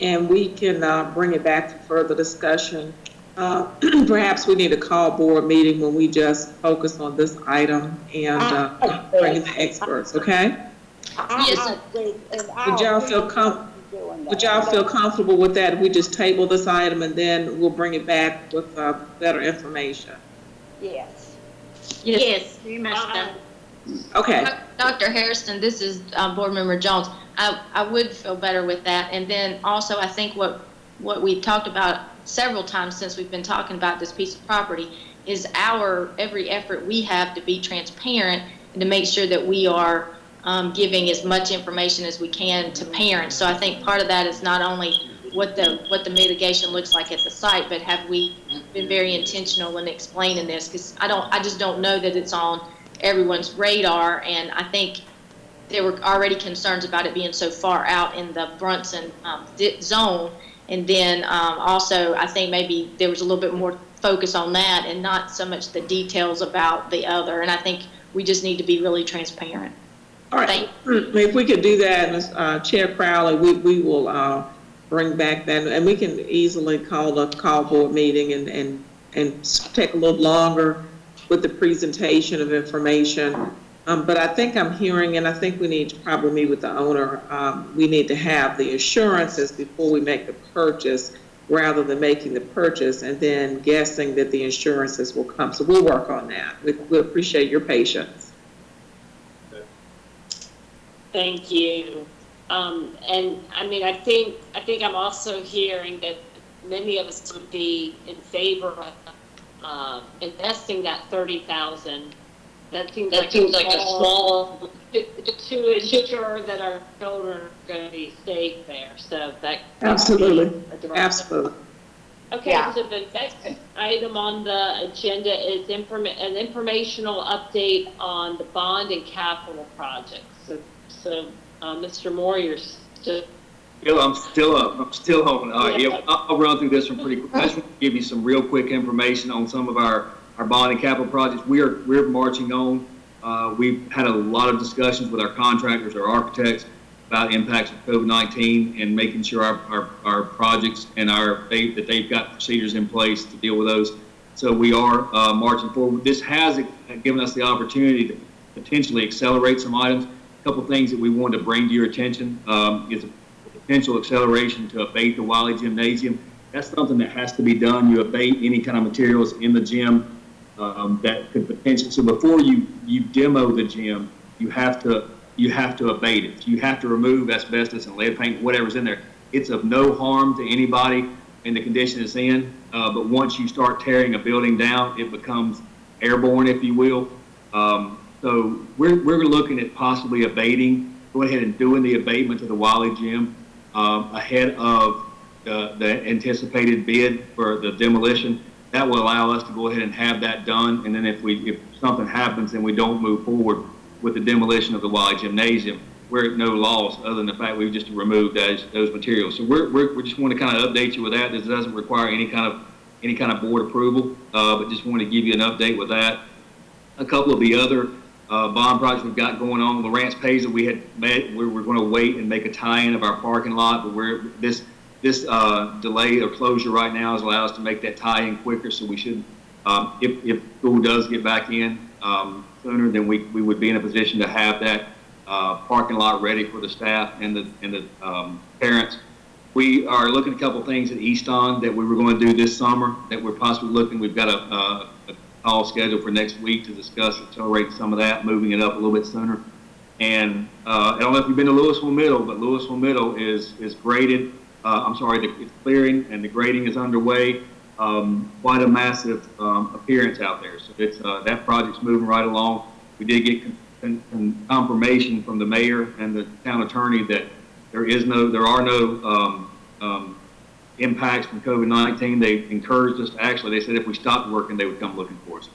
and we can bring it back to further discussion. Perhaps we need a call board meeting when we just focus on this item and bring in the experts, okay? Yes. Would y'all feel comfortable with that if we just table this item and then we'll bring it back with better information? Yes. Yes, very much so. Okay. Dr. Hairston, this is Board Member Jones. I would feel better with that. And then also I think what we've talked about several times since we've been talking about this piece of property is every effort we have to be transparent and to make sure that we are giving as much information as we can to parents. So I think part of that is not only what the mitigation looks like at the site, but have we been very intentional in explaining this? Because I just don't know that it's on everyone's radar, and I think there were already concerns about it being so far out in the Brunson zone, and then also I think maybe there was a little bit more focus on that and not so much the details about the other. And I think we just need to be really transparent. All right, if we could do that, Chair Crowley, we will bring back that, and we can easily call a call board meeting and take a little longer with the presentation of information. But I think I'm hearing, and I think we need to probably meet with the owner, we need to have the assurances before we make the purchase, rather than making the purchase and then guessing that the insurances will come. So we'll work on that. We appreciate your patience. Thank you. And I mean, I think I'm also hearing that many of us would be in favor of investing that $30,000. That seems like a small to ensure that our children are going to be safe there. So that absolutely. Okay, yeah. So the next item on the agenda is an informational update on the bond and capital projects. So Mr. Moore, you're still. I'm still up. I'm still hoping. All right, yeah, I'll run through this one pretty quick. I just want to give you some real quick information on some of our bond and capital projects. We're marching on. We've had a lot of discussions with our contractors, our architects, about impacts of COVID-19 and making sure our projects and that they've got procedures in place to deal with those. So we are marching forward. This has given us the opportunity to potentially accelerate some items. A couple things that we wanted to bring to your attention is a potential acceleration to abate the Wiley Gymnasium. That's something that has to be done. You abate any kind of materials in the gym that could potentially. So before you demo the gym, you have to abate it. You have to remove asbestos and lead paint, whatever's in there. It's of no harm to anybody in the condition it's in. But once you start tearing a building down, it becomes airborne, if you will. So we're looking at possibly abating, go ahead and doing the abatement to the Wiley Gym ahead of the anticipated bid for the demolition. That will allow us to go ahead and have that done. And then if something happens and we don't move forward with the demolition of the Wiley Gymnasium, we're at no loss other than the fact we've just removed those materials. So we just want to kind of update you with that. This doesn't require any kind of board approval, but just want to give you an update with that. A couple of the other bond projects we've got going on. Lawrence Pays that we had met, we're going to wait and make a tie-in of our parking lot, but this delay or closure right now has allowed us to make that tie-in quicker. So we should, if school does get back in sooner, then we would be in a position to have that parking lot ready for the staff and the parents. We are looking at a couple things at Easton that we were going to do this summer that we're possibly looking. We've got a call scheduled for next week to discuss accelerating some of that, moving it up a little bit sooner. And I don't know if you've been to Louisville Middle, but Louisville Middle is graded. It's clearing and the grading is underway. Quite a massive appearance out there. So it's that project's moving right along. We did get confirmation from the mayor and the town attorney that there are no impacts from COVID-19. They encouraged us to actually, they said if we stopped working, they would come looking for us.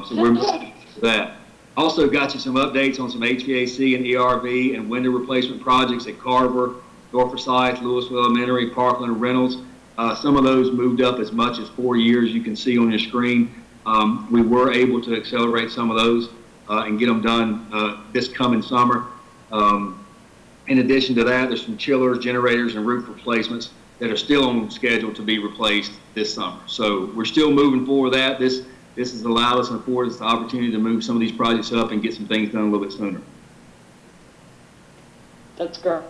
So we're moving for that. Also got you some updates on some HVAC and ERV and window replacement projects at Carver, Norfolk Forsyth, Louisville Elementary, Parkland, and Reynolds. Some of those moved up as much as 4 years, you can see on your screen. We were able to accelerate some of those and get them done this coming summer. In addition to that, there's some chillers, generators, and roof replacements that are still on schedule to be replaced this summer. So we're still moving forward with that. This has allowed us and afforded us the opportunity to move some of these projects up and get some things done a little bit sooner. That's great.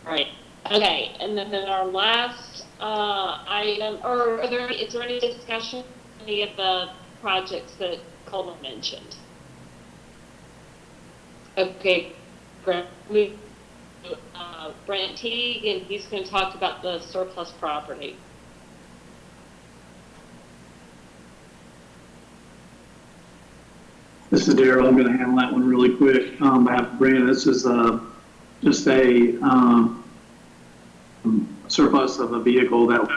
Right. Okay, and then our last item, is there any discussion on any of the projects that Coleman mentioned? Okay, Brent Teague, and he's going to talk about the surplus property. This is Daryl. I'm going to handle that one really quick. On behalf of Brandon, this is just a surplus of a vehicle that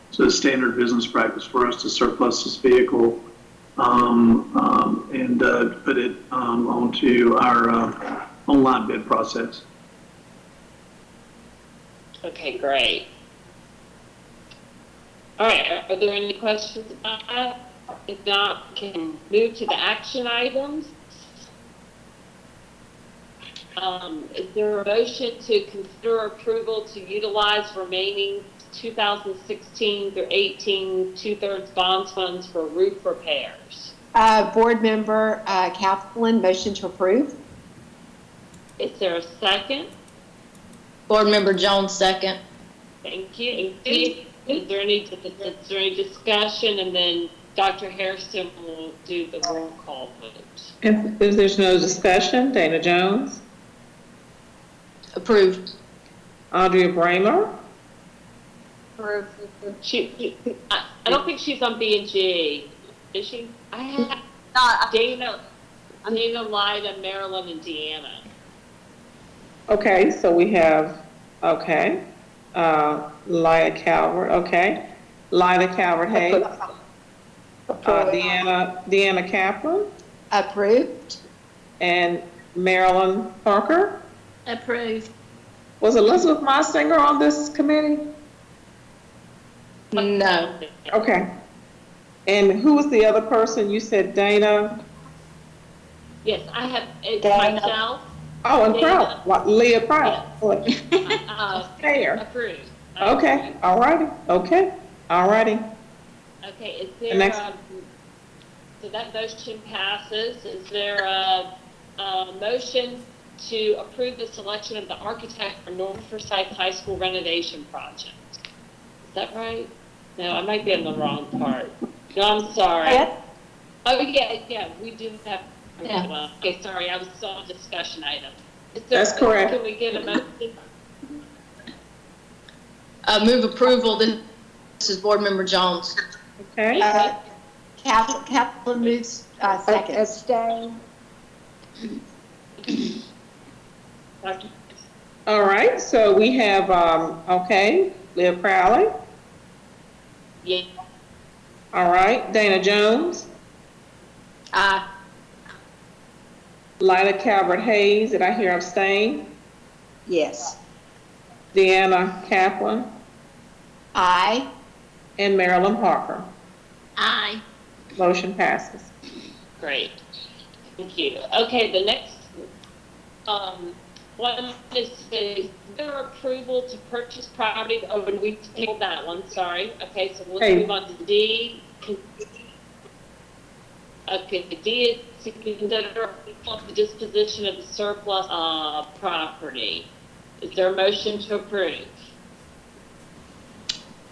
it's a standard business practice for us to surplus this vehicle and put it onto our online bid process. Okay, great. All right, are there any questions about that? If not, can move to the action items. Is there a motion to consider approval to utilize remaining 2016 through 18 2/3 bonds funds for roof repairs? Board Member Kaplan, motion to approve. Is there a second? Board Member Jones, second. Thank you. Is there any discussion? And then Dr. Harrison will do the roll call vote. If there's no discussion, Dana Jones, Approved. Andrea Bramer, Approved. I don't think she's on B&G, is she? I have Dana, Lyda, Marilyn, and Deanna. okay, so we have, okay, Lyda Calvert, okay, Lyda Calvert Hayes, Deanna Kaplan, Approved. and Marilyn Parker. Approved. Was Elizabeth Mossinger on this committee? No. Okay. And who was the other person? You said Dana? Yes, I have Dana. myself. Oh, and Dana. Proud, Leah Proud. Fair. Approved. Okay, all righty, okay, all righty. Okay, is The there, next- so that motion passes. Is there a motion to approve the selection of the architect for North Forsyth High School renovation project? Is that right? No, I might be on the wrong part. No, I'm sorry. Yes. Oh, yeah, we do have. Yeah. Okay, sorry, I was on a discussion item. That's correct. Can we get a motion? Move approval. This is Board Member Jones. Okay, Kaplan moves, second. Abstain. all right, so we have, okay, Leah Crowley, Yeah. all right, Dana Jones, Aye. Lyda Calvert Hayes, did I hear abstain? Yes. Deanna Kaplan, Aye. and Marilyn Parker. Aye. Motion passes. Great. Thank you. Okay, the next one is their approval to purchase property. Oh, and we tabled that one, sorry. Okay, so let's move on to D. Okay, D is to consider the disposition of the surplus property. Is there a motion to approve?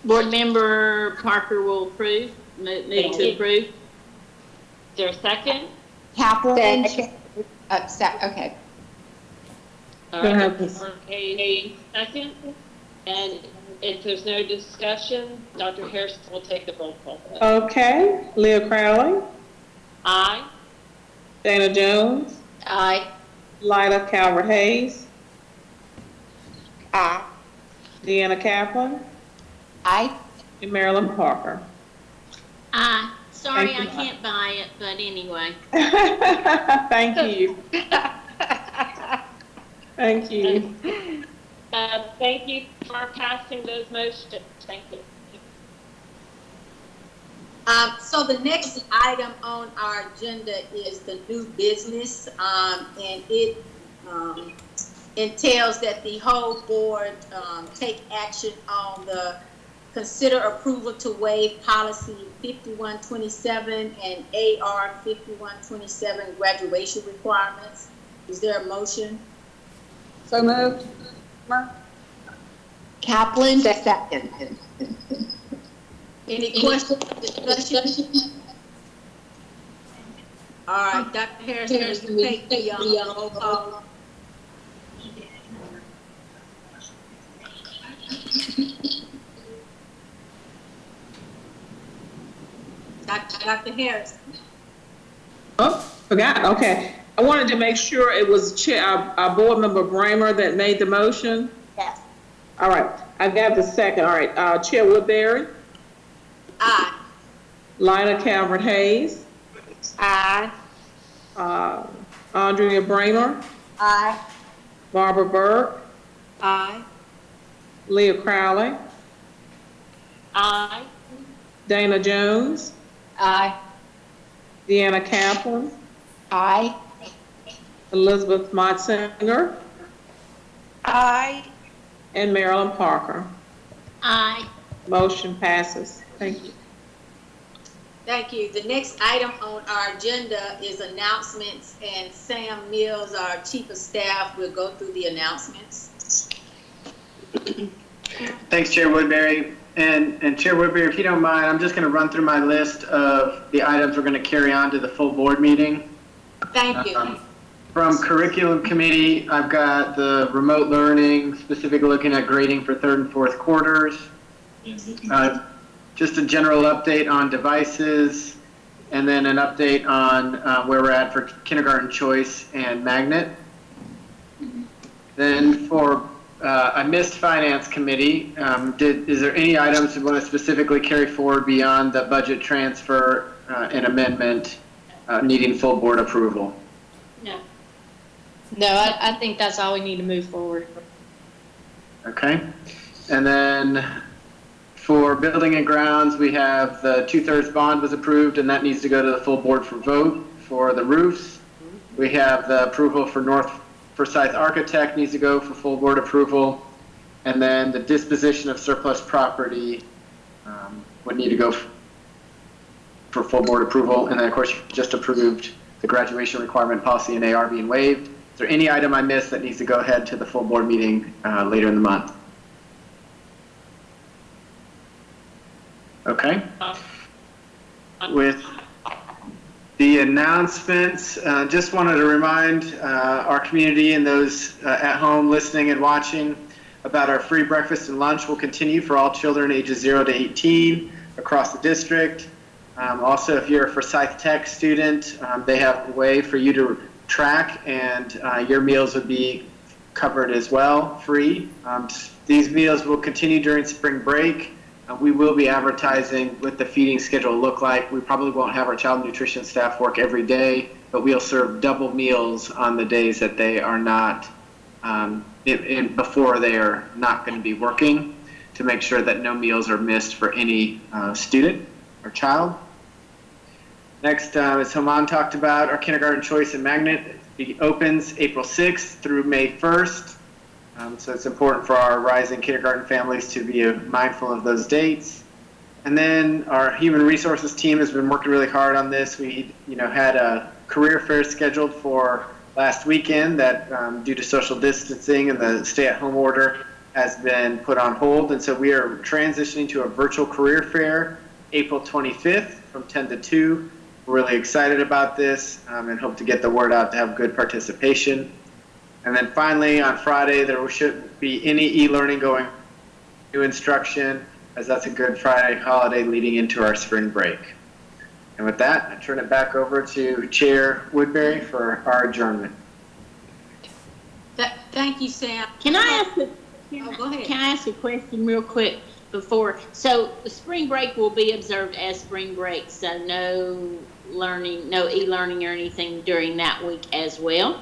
Board Member Parker will approve. Move to approve. Is there a second? Kaplan. Second. Okay. All Go right, ahead, please. okay, second. And if there's no discussion, Dr. Harrison will take the roll call. Okay, Leah Crowley, Aye. Dana Jones, Aye. Lyda Calvert Hayes, Aye. Deanna Kaplan, Aye. and Marilyn Parker. Aye. Sorry, Thank I you. can't buy it, but anyway. Thank you. Thank you. Thank you for passing those motions. Thank you. So the next item on our agenda is the new business, and it entails that the whole board take action on the consider approval to waive policy 5127 and AR 5127 graduation requirements. Is there a motion? So moved. Kaplan, second. Any questions or discussion? All right, Dr. Harrison, will you take the roll call? Dr. Harrison. Oh, forgot, okay. I wanted to make sure it was our board member Bramer that made the motion. Yes. All right, I got the second, all right. Chair Woodbury, Aye. Lyda Calvert Hayes, Aye. Andrea Bramer, Aye. Barbara Burke, Aye. Leah Crowley, Aye. Dana Jones, Aye. Deanna Kaplan, Aye. Elizabeth Motzinger, Aye. and Marilyn Parker. Aye. Motion passes. Thank you. Thank you. The next item on our agenda is announcements, and Sam Mills, our Chief of Staff, will go through the announcements. Thanks, Chair Woodbury. And Chair Woodbury, if you don't mind, I'm just going to run through my list of the items we're going to carry on to the full board meeting. Thank you. From Curriculum Committee, I've got the remote learning, specifically looking at grading for third and fourth quarters. Just a general update on devices, and then an update on where we're at for kindergarten choice and magnet. Then for I missed Finance Committee. Is there any items you want to specifically carry forward beyond the budget transfer and amendment needing full board approval? No. No, I think that's all we need to move forward. Okay. And then for Building and Grounds, we have the 2/3 bond was approved, and that needs to go to the full board for vote. For the roofs, we have the approval for North Forsyth Architect needs to go for full board approval. And then the disposition of surplus property would need to go for full board approval. And then, of course, you just approved the graduation requirement policy and AR being waived. Is there any item I missed that needs to go ahead to the full board meeting later in the month? Okay. With the announcements, just wanted to remind our community and those at home listening and watching about our free breakfast and lunch will continue for all children ages 0 to 18 across the district. Also, if you're a Forsyth Tech student, they have a way for you to track, and your meals would be covered as well, free. These meals will continue during spring break. We will be advertising what the feeding schedule will look like. We probably won't have our child nutrition staff work every day, but we'll serve double meals on the days that they are not, before they are not going to be working, to make sure that no meals are missed for any student or child. Next, as Haman talked about, our kindergarten choice and magnet opens April 6th through May 1st. So it's important for our rising kindergarten families to be mindful of those dates. And then our human resources team has been working really hard on this. We, had a career fair scheduled for last weekend that, due to social distancing and the stay-at-home order, has been put on hold. And so we are transitioning to a virtual career fair April 25th from 10 to 2. We're really excited about this and hope to get the word out to have good participation. And then finally, on Friday, there shouldn't be any e-learning going to instruction, as that's a Good Friday holiday leading into our spring break. And with that, I turn it back over to Chair Woodbury for our adjournment. Thank you, Sam. Can I ask go ahead. Can I ask a question real quick before? So the spring break will be observed as spring break, so no learning, no e-learning or anything during that week as well?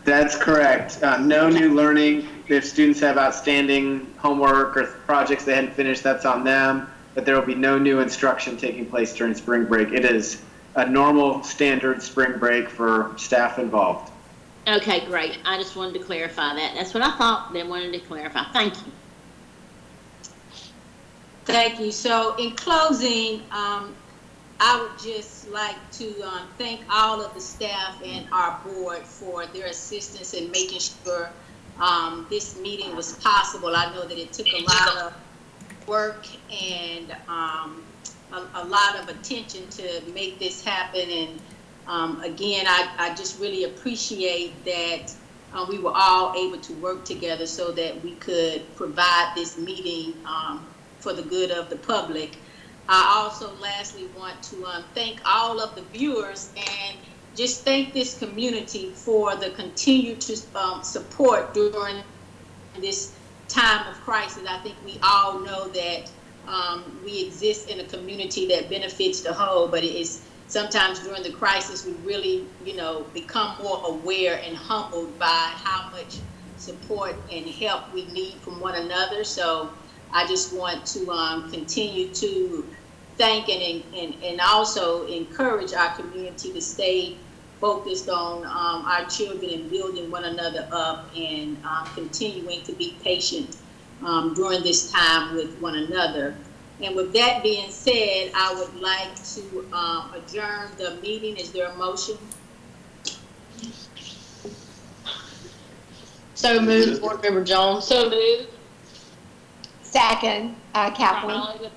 That's correct. No new learning. If students have outstanding homework or projects they hadn't finished, that's on them. But there will be no new instruction taking place during spring break. It is a normal standard spring break for staff involved. Okay, great. I just wanted to clarify that. That's what I thought, then wanted to clarify. Thank you. Thank you. So in closing, I would just like to thank all of the staff and our board for their assistance in making sure this meeting was possible. I know that it took a lot of work and a lot of attention to make this happen. And again, I just really appreciate that we were all able to work together so that we could provide this meeting for the good of the public. I also lastly want to thank all of the viewers and just thank this community for the continued support during this time of crisis. I think we all know that we exist in a community that benefits the whole, but it is sometimes during the crisis we really, become more aware and humbled by how much support and help we need from one another. So I just want to continue to thank and also encourage our community to stay focused on our children and building one another up and continuing to be patient during this time with one another. And with that being said, I would like to adjourn the meeting. Is there a motion? So moved, Board Member Jones. So moved. Second, Kaplan.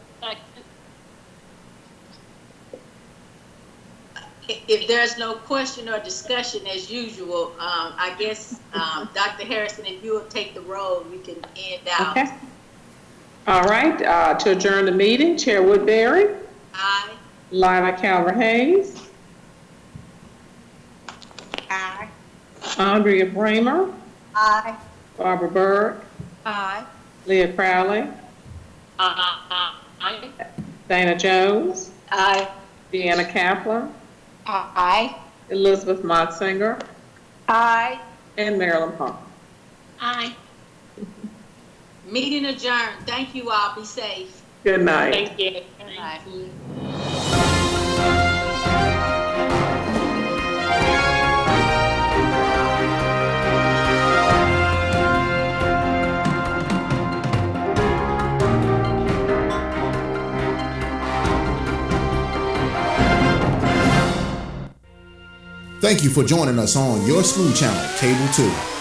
If there's no question or discussion as usual, I guess, Dr. Harrison, if you will take the roll, we can end out. Okay. All right, to adjourn the meeting, Chair Woodbury. Aye. Lila Calvert-Hayes. Aye. Andrea Bramer. Aye. Barbara Burke. Aye. Leah Crowley. Aye. Dana Jones. Aye. Deanna Kaplan. Aye. Elizabeth Motsinger. Aye. And Marilyn Parker. Aye. Meeting adjourned. Thank you all. Be safe. Good night. Thank you. Thank you. Thank you for joining us on Your School Channel, Cable 2.